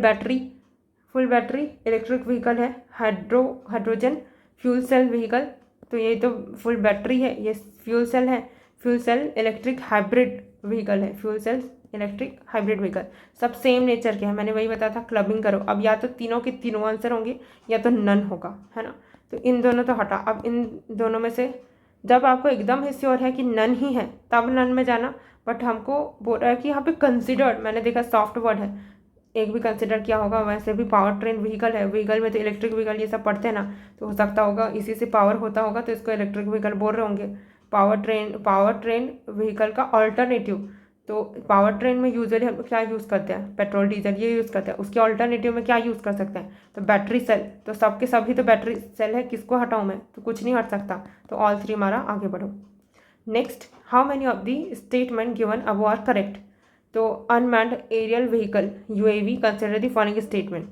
बैटरी इलेक्ट्रिक व्हीकल है, हाइड्रोजन फ्यूल सेल व्हीकल, तो ये तो फुल बैटरी है, ये फ्यूल सेल है, fuel cell electric hybrid vehicle है, fuel cell electric hybrid vehicle, सब सेम नेचर के हैं। मैंने वही बताया था, क्लबिंग करो। अब या तो तीनों के तीनों आंसर होंगे या तो नन होगा, है ना। तो इन दोनों तो हटा। अब इन दोनों में से जब आपको एकदम ही श्योर है कि नन ही है तब नन में जाना, बट हमको बोल रहा है कि यहाँ पे कंसिडर्ड, मैंने देखा सॉफ्ट वर्ड है, एक भी कंसिडर किया होगा। वैसे भी पावर ट्रेन व्हीकल है, व्हीकल में तो इलेक्ट्रिक व्हीकल ये सब पढ़ते हैं ना, तो हो सकता होगा इसी से पावर होता होगा, तो इसको इलेक्ट्रिक व्हीकल बोल रहे होंगे। पावर ट्रेन व्हीकल का ऑल्टरनेटिव, तो पावर ट्रेन में यूजुअली हम क्या यूज़ करते हैं, पेट्रोल डीजल ये यूज़ करते हैं, उसके ऑल्टरनेटिव में क्या यूज़ कर सकते हैं, तो बैटरी सेल, तो सबके सभी तो बैटरी सेल है, किसको हटाऊँ मैं, तो कुछ नहीं हट सकता, तो ऑल थ्री हमारा आगे बढ़ो। Next, how many of the statement given above are correct, तो unmanned aerial vehicle UAV consider the following statement.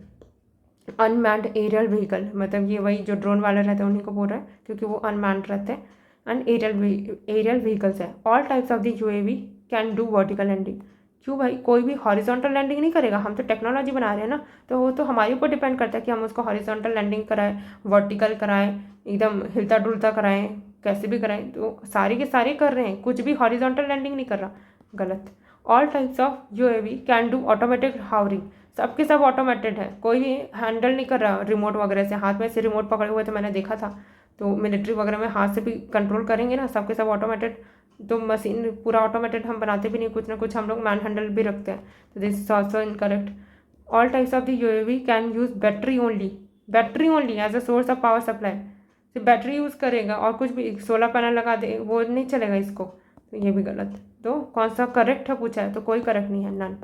Unmanned aerial vehicle मतलब ये वही जो ड्रोन वाले रहते हैं उन्हीं को बोल रहा है, क्योंकि वो अनमैन्ड रहते हैं एंड एरियल व्हीकल्स है। All types of the UAV can do vertical landing. क्यों भाई, कोई भी हॉरिजॉन्टल लैंडिंग नहीं करेगा, हम तो टेक्नोलॉजी बना रहे हैं ना, तो वो तो हमारे ऊपर डिपेंड करता है कि हम उसको हॉरिजॉन्टल लैंडिंग कराएं, वर्टिकल कराएं, एकदम हिलता डुलता कराएं, कैसे भी कराएं, तो सारे के सारे कर रहे हैं, कुछ भी हॉरिजॉन्टल लैंडिंग नहीं कर रहा, गलत। All types of UAV can do automatic hovering, सबके सब ऑटोमेटेड है, कोई भी हैंडल नहीं कर रहा रिमोट वगैरह से, हाथ में से रिमोट पकड़े हुए तो मैंने देखा था, तो मिलिट्री वगैरह में हाथ से भी कंट्रोल करेंगे ना, सबके सब ऑटोमेटेड, तो मशीन पूरा ऑटोमेटेड हम बनाते भी नहीं, कुछ ना कुछ हम लोग मैन हैंडल भी रखते हैं, तो this is also incorrect. All types of the UAV can use battery only as a source of power supply, सिर्फ बैटरी यूज़ करेगा और कुछ भी सोलर पैनल लगा दे वो नहीं चलेगा इसको, तो ये भी गलत। तो कौन सा करेक्ट है पूछा है, तो कोई करेक्ट नहीं है, none.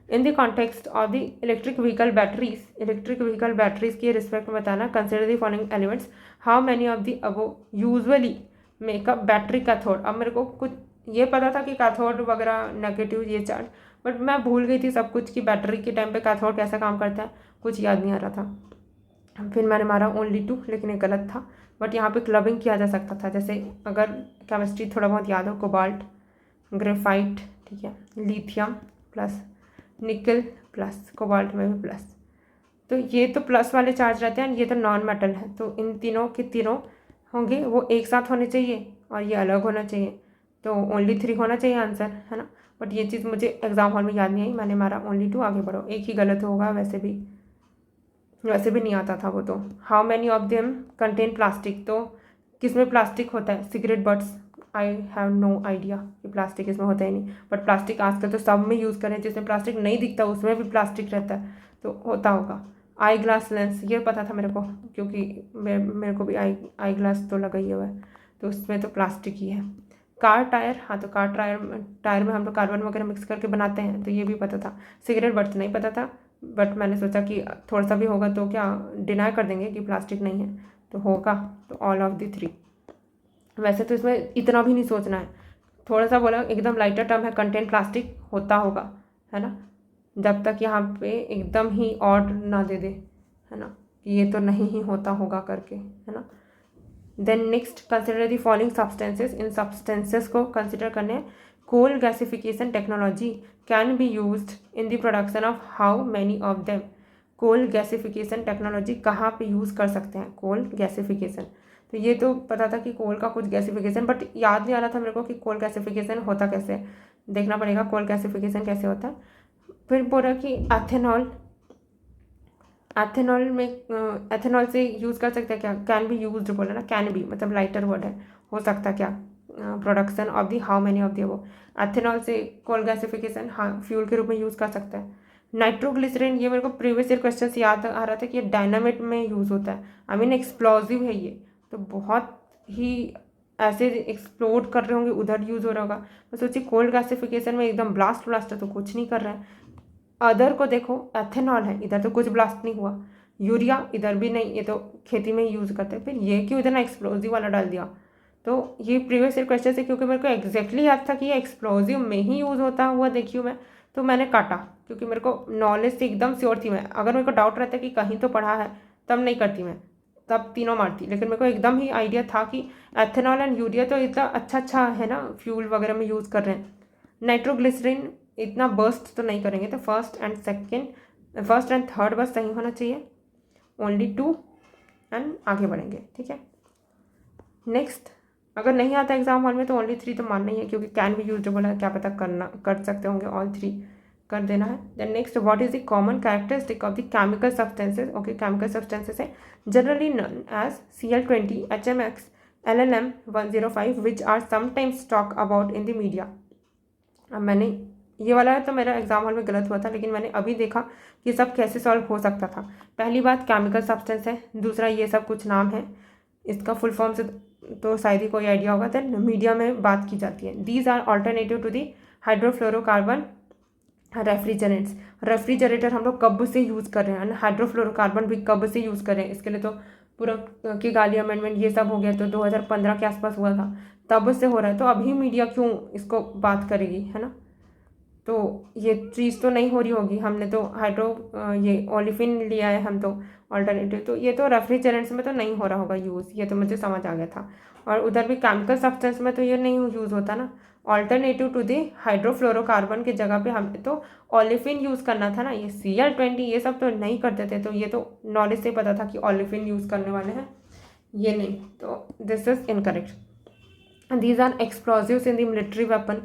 In the context of the electric vehicle batteries के रिस्पेक्ट में बताना, consider the following elements, how many of the above usually make up battery cathode. अब मेरे को कुछ ये पता था कि कैथोड वगैरह नेगेटिव ये चार्ज, बट मैं भूल गई थी सब कुछ कि बैटरी के टाइम पे कैथोड कैसा काम करता है, कुछ याद नहीं आ रहा था, फिर मैंने मारा ओनली 2, लेकिन ये गलत था, बट यहाँ पे क्लबिंग किया जा सकता था, जैसे अगर केमिस्ट्री थोड़ा बहुत याद हो, कोबाल्ट, ग्रेफाइट, ठीक है, lithium plus, nickel plus, cobalt में भी प्लस, तो ये तो प्लस वाले चार्ज रहते हैं, ये तो नॉन मेटल है, तो इन तीनों के तीनों होंगे वो एक साथ होने चाहिए और ये अलग होना चाहिए, तो ओनली 3 होना चाहिए आंसर, है ना, बट ये चीज़ मुझे एग्जाम हॉल में याद नहीं आई, मैंने मारा ओनली 2, आगे बढ़ो, एक ही गलत होगा, वैसे भी नहीं आता था वो तो। How many of them contain plastic, तो किसमें प्लास्टिक होता है, cigarette butts, I have no idea कि प्लास्टिक इसमें होता ही नहीं, बट प्लास्टिक आजकल तो सब में यूज़ करें, जिसमें प्लास्टिक नहीं दिखता उसमें भी प्लास्टिक रहता है, तो होता होगा। आई ग्लास लेंस, ये पता था मेरे को, क्योंकि मेरे को भी आई ग्लास तो लगा ही हुआ है, तो उसमें तो प्लास्टिक ही है। कार टायर, हाँ तो कार टायर में हम लोग कार्बन वगैरह मिक्स करके बनाते हैं, तो ये भी पता था। सिगरेट बट्स नहीं पता था, बट मैंने सोचा कि थोड़ा सा भी होगा तो क्या डिनाई कर देंगे कि प्लास्टिक नहीं है, तो होगा, तो ऑल ऑफ द 3। वैसे तो इसमें इतना भी नहीं सोचना है, थोड़ा सा बोला एकदम लाइटर टर्म है, कंटेंट प्लास्टिक होता होगा, है ना, जब तक यहाँ पे एकदम ही ऑड ना दे दे, है ना, कि ये तो नहीं ही होता होगा करके, है ना। Then next, consider the following substances, इन सब्सटेंसेस को कंसिडर करने हैं। Coal gasification technology can be used in the production of how many of them. Coal gasification technology कहाँ पे यूज़ कर सकते हैं, कोल गैसिफिकेशन, तो ये तो पता था कि कोल का कुछ गैसिफिकेशन, बट याद नहीं आ रहा था मेरे को कि कोल गैसिफिकेशन होता कैसे है, देखना पड़ेगा कोल गैसिफिकेशन कैसे होता है। फिर बोला कि एथेनॉल में एथेनॉल से यूज़ कर सकते हैं क्या, कैन बी यूज्ड बोला ना, कैन बी मतलब लाइटर वर्ड है, हो सकता क्या, production of the how many of दी, वो एथेनॉल से कोल गैसिफिकेशन हाँ फ्यूल के रूप में यूज़ कर सकता है। नाइट्रोग्लिसरीन, ये मेरे को प्रीवियस ईयर क्वेश्चन से याद आ रहा था कि ये डायनामिट में यूज़ होता है, आई मीन एक्सप्लोजिव है ये, तो बहुत ही ऐसे एक्सप्लोड कर रहे होंगे उधर यूज़ हो रहा होगा, मैं सोची कोल्ड गैसिफिकेशन में एकदम ब्लास्ट तो कुछ नहीं कर रहा है। अदर को देखो, एथेनॉल है, इधर तो कुछ ब्लास्ट नहीं हुआ, यूरिया इधर भी नहीं, ये तो खेती में यूज़ करते हैं, फिर ये क्यों इधर ना एक्सप्लोजिव वाला डाल दिया, तो ये प्रीवियस ईयर क्वेश्चन है, क्योंकि मेरे को एग्जैक्टली याद था कि ये एक्सप्लोजिव में ही यूज़ होता हुआ देखी हूँ मैं, तो मैंने काटा, क्योंकि मेरे को नॉलेज से एकदम श्योर थी मैं, अगर मेरे को डाउट रहता कि कहीं तो पढ़ा है तब नहीं करती मैं, तब तीनों मारती, लेकिन मेरे को एकदम ही आइडिया था कि एथेनॉल एंड यूरिया तो इतना अच्छा है ना, फ्यूल वगैरह में यूज़ कर रहे हैं। नाइट्रोग्लिसरीन इतना बर्स्ट तो नहीं करेंगे, तो फर्स्ट एंड थर्ड बस सही होना चाहिए, ओनली 2 एंड आगे बढ़ेंगे, ठीक है। नेक्स्ट, अगर नहीं आता एग्जाम हॉल में तो ओनली 3 तो मानना ही है, क्योंकि कैन भी यूज बोला, क्या पता कर सकते होंगे, ऑल 3 कर देना है। Then next, what is the common characteristic of the chemical substances, okay, chemical substances है generally known as Cl20, HMX, LLM-105 which are sometimes talk about in the media. अब मैंने ये वाला है तो मेरा एग्जाम हॉल में गलत हुआ था, लेकिन मैंने अभी देखा कि सब कैसे सॉल्व हो सकता था। पहली बात केमिकल सब्सटेंस है, दूसरा ये सब कुछ नाम है, इसका फुल फॉर्म से तो शायद ही कोई आइडिया होगा। देन मीडिया में बात की जाती है। These are alternative to the hydrofluorocarbon refrigerants. Refrigerator हम लोग कब से यूज़ कर रहे हैं, हाइड्रोफ्लोरोकार्बन भी कब से यूज़ कर रहे हैं। इसके लिए तो पूरा किगाली अमेंडमेंट ये सब हो गया, तो 2015 के आसपास हुआ था, तब से हो रहा है। तो अभी मीडिया क्यों इसको बात करेगी, है ना। तो ये चीज़ तो नहीं हो रही होगी। हमने तो ये ओलिफिन लिया है हम तो ऑल्टरनेटिव, तो ये तो रेफ्रिजरेंट्स में तो नहीं हो रहा होगा यूज़, ये तो मुझे समझ आ गया था। और उधर भी केमिकल सब्सटेंस में तो ये नहीं यूज़ होता ना। ऑल्टरनेटिव टू दी हाइड्रोफ्लोरोकार्बन की जगह पे हमें तो ओलिफिन यूज़ करना था ना। ये Cl20 ये सब तो नहीं करते थे, तो ये तो नॉलेज से पता था कि ओलिफिन यूज़ करने वाले हैं, ये नहीं। तो this is incorrect. These are explosives in the military weapon.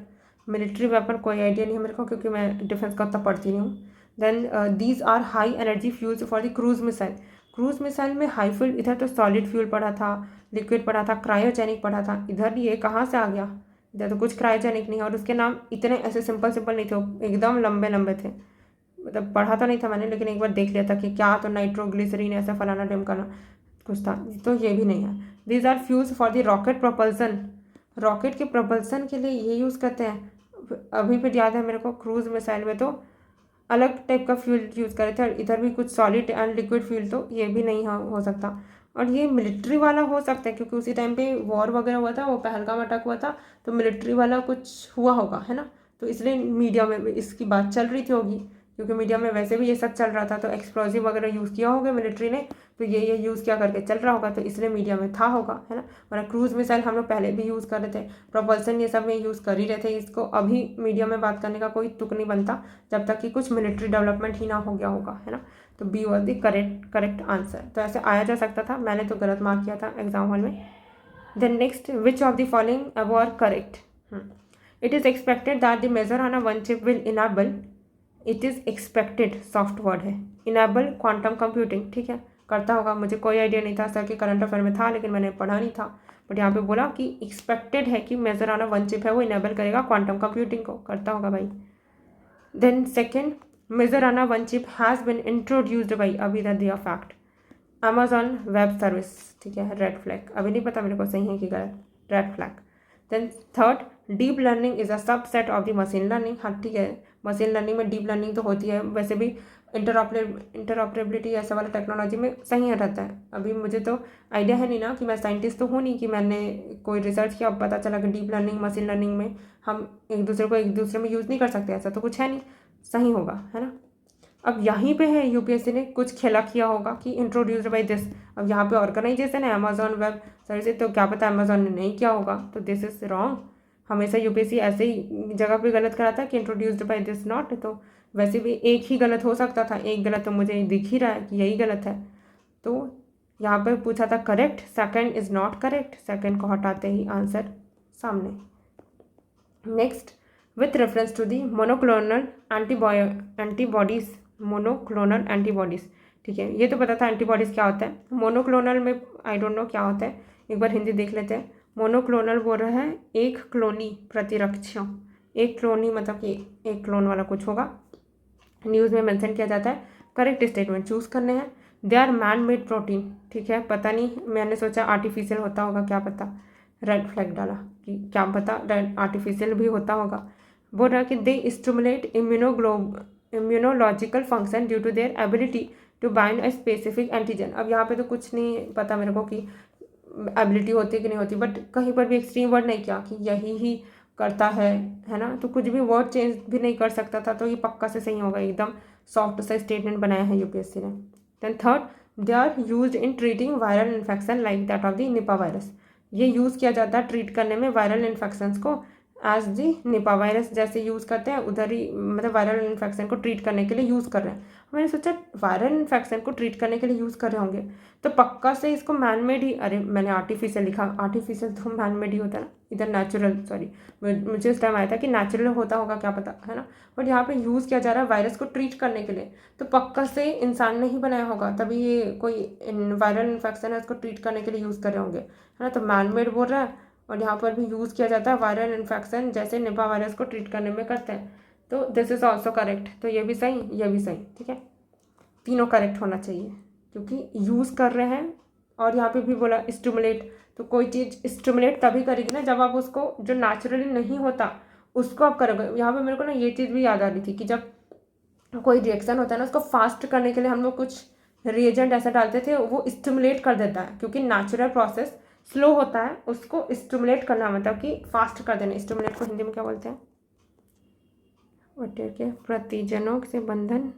Military weapon कोई आइडिया नहीं है मेरे को, क्योंकि मैं डिफेंस का उतना पढ़ती नहीं हूँ। Then these are high energy fuels for the cruise missile. Cruise missile में हाई फ्यूल, इधर तो सॉलिड फ्यूल पढ़ा था, लिक्विड पढ़ा था, क्रायोजेनिक पढ़ा था। इधर ये कहाँ से आ गया, इधर तो कुछ क्रायोजेनिक नहीं है। और उसके नाम इतने ऐसे सिंपल सिंपल नहीं थे, एकदम लंबे लंबे थे। मतलब पढ़ा तो नहीं था मैंने, लेकिन एक बार देख लिया था कि क्या, तो नाइट्रोग्लिसरीन ऐसा फलाना ढिमकाना कुछ था। तो ये भी नहीं है। These are fuels for the rocket propulsion. Rocket के प्रोपल्सन के लिए ये यूज़ करते हैं। अभी भी याद है मेरे को, क्रूज मिसाइल में तो अलग टाइप का फ्यूल यूज़ करे थे, इधर भी कुछ सॉलिड एंड लिक्विड फ्यूल, तो ये भी नहीं हो सकता। और ये मिलिट्री वाला हो सकता है, क्योंकि उसी टाइम पे वॉर वगैरह हुआ था, वो पहलगाम अटैक हुआ था, तो मिलिट्री वाला कुछ हुआ होगा, है ना। तो इसलिए मीडिया में इसकी बात चल रही थी होगी, क्योंकि मीडिया में वैसे भी ये सब चल रहा था। तो एक्सप्लोजिव वगैरह यूज़ किया होगा मिलिट्री ने, तो ये यूज़ किया करके चल रहा होगा, तो इसलिए मीडिया में था होगा, है ना। और क्रूज मिसाइल हम लोग पहले भी यूज़ कर रहे थे, प्रोपल्सन ये सब में यूज़ कर ही रहे थे। इसको अभी मीडिया में बात करने का कोई तुक नहीं बनता, जब तक कि कुछ मिलिट्री डेवलपमेंट ही ना हो गया होगा, है ना। तो B was the correct answer. तो ऐसे आया जा सकता था, मैंने तो गलत मार्क किया था एग्जाम हॉल में। Then next, which of the following अब are correct. It is expected that the major on a one chip will enable, it is expected soft word है, इनेबल क्वांटम कंप्यूटिंग, ठीक है। करता होगा, मुझे कोई आइडिया नहीं था, सर के करंट अफेयर में था लेकिन मैंने पढ़ा नहीं था। बट यहाँ पे बोला कि एक्सपेक्टेड है कि major on a one chip है, वो इनेबल करेगा क्वांटम कंप्यूटिंग को, करता होगा भाई। Then second, major on a one chip has been introduced by, अभी दैट दिया फैक्ट, अमेजॉन वेब सर्विस, ठीक है, रेड फ्लैग। अभी नहीं पता मेरे को सही है कि गलत, red flag. Then third, deep learning is a subset of the machine learning. हाँ ठीक है, मशीन लर्निंग में डीप लर्निंग तो होती है, वैसे भी इंटरऑपरेबिलिटी ऐसा वाला टेक्नोलॉजी में सही रहता है। अभी मुझे तो आइडिया है नहीं ना, कि मैं साइंटिस्ट तो हूँ नहीं कि मैंने कोई रिसर्च किया अब पता चला कि डीप लर्निंग मशीन लर्निंग में हम एक दूसरे में यूज़ नहीं कर सकते, ऐसा तो कुछ है नहीं, सही होगा, है ना। अब यहीं पे है यूपीएससी ने कुछ खेला किया होगा कि इंट्रोड्यूस्ड बाय दिस। अब यहाँ पे ऑर्गेनाइजेशन है अमेजॉन वेब सर्विसेज, तो क्या पता अमेजॉन ने नहीं किया होगा, तो दिस इज रॉन्ग। हमेशा यूपीएससी ऐसे ही जगह पे गलत कराता है कि इंट्रोड्यूस्ड बाय दिस नॉट, तो वैसे भी एक ही गलत हो सकता था, एक गलत तो मुझे दिख ही रहा है कि यही गलत है। तो यहाँ पे पूछा था correct, second is not correct, second को हटाते ही आंसर सामने। Next, with reference to the monoclonal antibodies, monoclonal antibodies, ठीक है, ये तो पता था एंटीबॉडीज़ क्या होता है। मोनोक्लोनल में आई डोंट नो क्या होता है, एक बार हिंदी देख लेते हैं। मोनोक्लोनल बोल रहा है एक क्लोनी प्रतिरक्षों, एक क्लोनी मतलब कि एक क्लोन वाला कुछ होगा, न्यूज़ में मेंशन किया जाता है। करेक्ट स्टेटमेंट चूज़ करने हैं। They are man made protein, ठीक है, पता नहीं, मैंने सोचा आर्टिफिशियल होता होगा, क्या पता, रेड फ्लैग डाला कि क्या पता आर्टिफिशियल भी होता होगा। बोल रहा है कि they stimulate immunological function due to their ability to bind a specific antigen. अब यहाँ पे तो कुछ नहीं पता मेरे को कि एबिलिटी होती है कि नहीं होती, बट कहीं पर भी एक्सट्रीम वर्ड नहीं किया कि यही ही करता है ना, तो कुछ भी वर्ड चेंज भी नहीं कर सकता था, तो ये पक्का से सही होगा, एकदम सॉफ्ट सा स्टेटमेंट बनाया है यूपीएससी ने। Then third, they are use in treating viral infection like that of the Nipah virus. ये यूज़ किया जाता है ट्रीट करने में वायरल इन्फेक्शंस को, एज दी निपा वायरस जैसे यूज़ करते हैं उधर ही, मतलब वायरल इन्फेक्शन को ट्रीट करने के लिए यूज़ कर रहे हैं। मैंने सोचा वायरल इन्फेक्शन को ट्रीट करने के लिए यूज़ कर रहे होंगे, तो पक्का से इसको मैनमेड ही, अरे मैंने आर्टिफिशियल लिखा, आर्टिफिशियल तो मैनमेड ही होता है ना, इधर नेचुरल, सॉरी मुझे उस टाइम आया था कि नेचुरल होता होगा, क्या पता, है ना। बट यहाँ पे यूज़ किया जा रहा है वायरस को ट्रीट करने के लिए, तो पक्का से इंसान ने ही बनाया होगा, तभी ये कोई वायरल इन्फेक्शन है उसको ट्रीट करने के लिए यूज़ कर रहे होंगे, है ना। तो मैनमेड बोल रहा है, और यहाँ पर भी यूज़ किया जाता है वायरल इन्फेक्शन जैसे निपा वायरस को ट्रीट करने में करते हैं, तो दिस इज़ ऑल्सो करेक्ट। तो ये भी सही, ये भी सही, ठीक है, तीनों करेक्ट होना चाहिए, क्योंकि यूज़ कर रहे हैं। और यहाँ पे भी बोला स्टिमुलेट, तो कोई चीज़ स्टिमुलेट तभी करेगी ना जब आप उसको, जो नेचुरली नहीं होता उसको आप करोगे। यहाँ पे मेरे को ना ये चीज़ भी याद आ रही थी कि जब कोई रिएक्शन होता है ना, उसको फास्ट करने के लिए हम लोग कुछ रिएजेंट ऐसा डालते थे, वो स्टिमुलेट कर देता है, क्योंकि नेचुरल प्रोसेस स्लो होता है, उसको स्टिमुलेट करना मतलब कि फास्ट कर देना। स्टिमुलेट को हिंदी में क्या बोलते हैं? के प्रतिजनों से बंधन,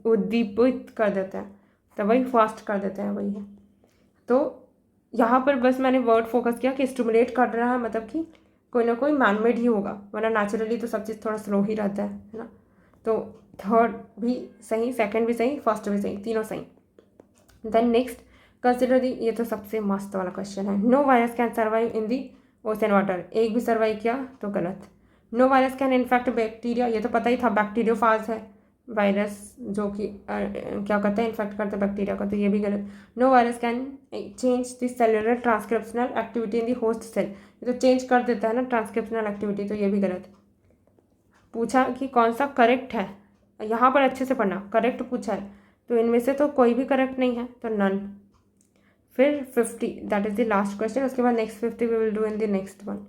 उद्दीपित कर देता है, तो वही फास्ट कर देता है, वही है। तो यहाँ पर बस मैंने वर्ड फोकस किया कि स्टिमुलेट कर रहा है, मतलब कि कोई ना कोई मैनमेड ही होगा, वरना नेचुरली तो सब चीज़ थोड़ा स्लो ही रहता है ना। तो थर्ड भी सही, सेकंड भी सही, फर्स्ट भी सही, तीनों सही। देन नेक्स्ट, कंसिडर दी, ये तो सबसे मस्त वाला क्वेश्चन है। No virus can survive in the ocean water, एक भी सर्वाइव किया तो गलत। No virus can infect bacteria, ये तो पता ही था, बैक्टीरियोफाज है वायरस जो कि क्या करता है, इन्फेक्ट करता है बैक्टीरिया को, तो ये भी गलत। No virus can change the cellular transcriptional activity in the host cell, ये तो चेंज कर देता है ना ट्रांसक्रिप्शनल एक्टिविटी, तो ये भी गलत। पूछा कि कौन सा करेक्ट है, यहाँ पर अच्छे से पढ़ना, करेक्ट पूछा है, तो इनमें से तो कोई भी करेक्ट नहीं है, तो नन। फिर 50, that is the last question, उसके बाद next 50 we will do in the next one.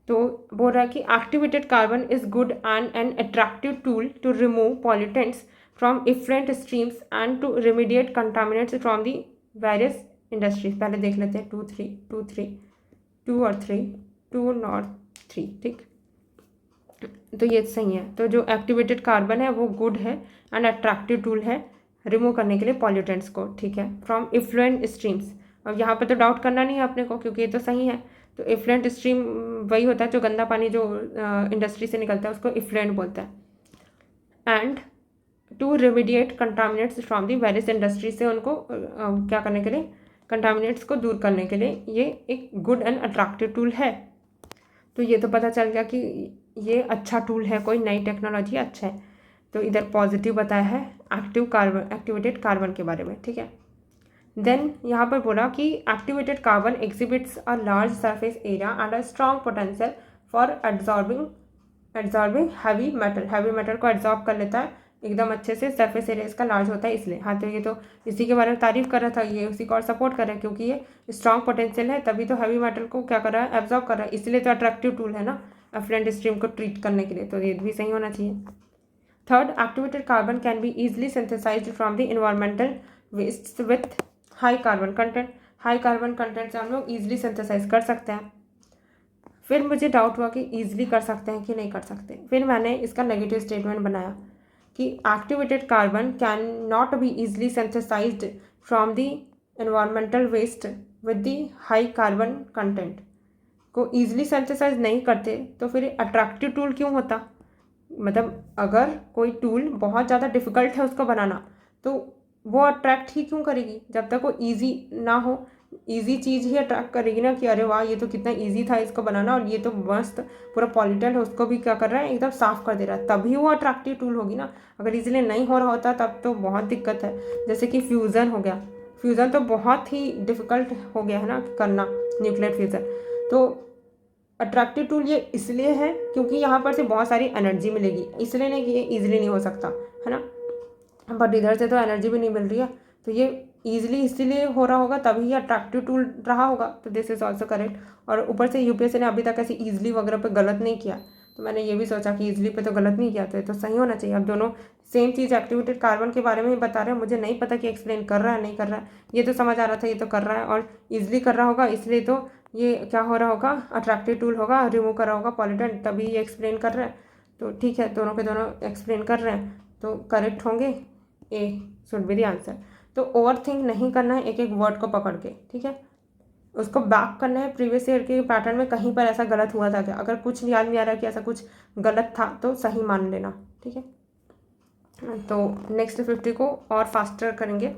तो बोल रहा है कि activated carbon is good and an attractive tool to remove pollutants from effluent streams and to remediate contaminants from the various industries. पहले देख लेते हैं 2 3 2 3 2 और 3 2 और 3, ठीक, तो ये सही है। तो जो एक्टिवेटेड कार्बन है वो गुड है एंड अट्रैक्टिव टूल है रिमूव करने के लिए पॉल्यूटेंट्स को, ठीक है, फ्रॉम इफ्लुएंट स्ट्रीम्स। अब यहाँ पे तो डाउट करना नहीं है अपने को, क्योंकि ये तो सही है। तो इफ्लुएंट स्ट्रीम वही होता है जो गंदा पानी जो इंडस्ट्री से निकलता है, उसको इफ्लुएंट बोलता है। And to remediate contaminates from the various industry, से उनको क्या करने के लिए, कंटामिनेट्स को दूर करने के लिए ये एक गुड एंड अट्रैक्टिव टूल है। तो ये तो पता चल गया कि ये अच्छा टूल है, कोई नई टेक्नोलॉजी अच्छा है। तो इधर पॉजिटिव बताया है एक्टिवेटेड कार्बन के बारे में, ठीक है। देन यहाँ पर बोला कि activated carbon exhibits a large surface area and a strong potential for absorbing heavy metal को एब्जॉर्ब कर लेता है एकदम अच्छे से, सरफेस एरिया इसका लार्ज होता है इसलिए। हाँ, तो ये तो इसी के बारे में तारीफ कर रहा था, ये उसी को और सपोर्ट कर रहा है, क्योंकि ये स्ट्रॉन्ग पोटेंशियल है, तभी तो हैवी मेटल को क्या कर रहा है, एब्जॉर्ब कर रहा है, इसलिए तो अट्रैक्टिव टूल है ना एफ्लुएंट स्ट्रीम को ट्रीट करने के लिए, तो ये भी सही होना चाहिए। Third, activated carbon can be easily synthesised from the environmental waste with high carbon content, high carbon content से हम लोग ईजिली सिंथेसाइज कर सकते हैं। फिर मुझे डाउट हुआ कि ईजिली कर सकते हैं कि नहीं कर सकते, फिर मैंने इसका नेगेटिव स्टेटमेंट बनाया कि activated carbon can not be easily synthesised from the environmental waste with the high carbon content को ईजिली सिंथेसाइज नहीं करते, तो फिर अट्रैक्टिव टूल क्यों होता। मतलब अगर कोई टूल बहुत ज़्यादा डिफ़िकल्ट है उसको बनाना, तो वो अट्रैक्ट ही क्यों करेगी, जब तक वो इजी ना हो। इजी चीज़ ही अट्रैक्ट करेगी ना, कि अरे वाह ये तो कितना इजी था इसको बनाना, और ये तो मस्त पूरा पॉल्यूटेंट है उसको भी क्या कर रहा है, एकदम साफ़ कर दे रहा है, तभी वो अट्रैक्टिव टूल होगी ना। अगर इजीली नहीं हो रहा होता तब तो बहुत दिक्कत है। जैसे कि फ्यूज़न हो गया, फ्यूज़न तो बहुत ही डिफ़िकल्ट हो गया है ना करना, न्यूक्लियर फ्यूज़न। तो अट्रैक्टिव टूल ये इसलिए है क्योंकि यहाँ पर से बहुत सारी एनर्जी मिलेगी, इसलिए नहीं कि ये ईजिली नहीं हो सकता है ना, बट इधर से तो एनर्जी भी नहीं मिल रही है, तो ये ईजिली इसीलिए हो रहा होगा, तभी ये अट्रैक्टिव टूल रहा होगा। तो दिस इज़ ऑल्सो करेक्ट। और ऊपर से यूपीएससी ने अभी तक ऐसे ईजिली वगैरह पे गलत नहीं किया, तो मैंने ये भी सोचा कि ईजिली पे तो गलत नहीं किया, तो ये तो सही होना चाहिए। अब दोनों सेम चीज़ एक्टिवेटेड कार्बन के बारे में ही बता रहे हैं, मुझे नहीं पता कि एक्सप्लेन कर रहा है नहीं कर रहा है, ये तो समझ आ रहा था ये तो कर रहा है और ईजिली कर रहा होगा, इसलिए तो ये क्या हो रहा होगा, अट्रैक्टिव टूल होगा, रिमूव कर रहा होगा पॉल्यूटेंट, तभी ये एक्सप्लेन कर रहा है। तो ठीक है, दोनों के दोनों एक्सप्लेन कर रहे हैं, तो करेक्ट होंगे, ए शुड बी द आंसर। तो ओवर थिंक नहीं करना है एक एक वर्ड को पकड़ के, ठीक है, उसको बैक करना है प्रीवियस ईयर के पैटर्न में कहीं पर ऐसा गलत हुआ था क्या, अगर कुछ याद नहीं आ रहा कि ऐसा कुछ गलत था तो सही मान लेना, ठीक है। तो नेक्स्ट 50 को और फास्टर करेंगे।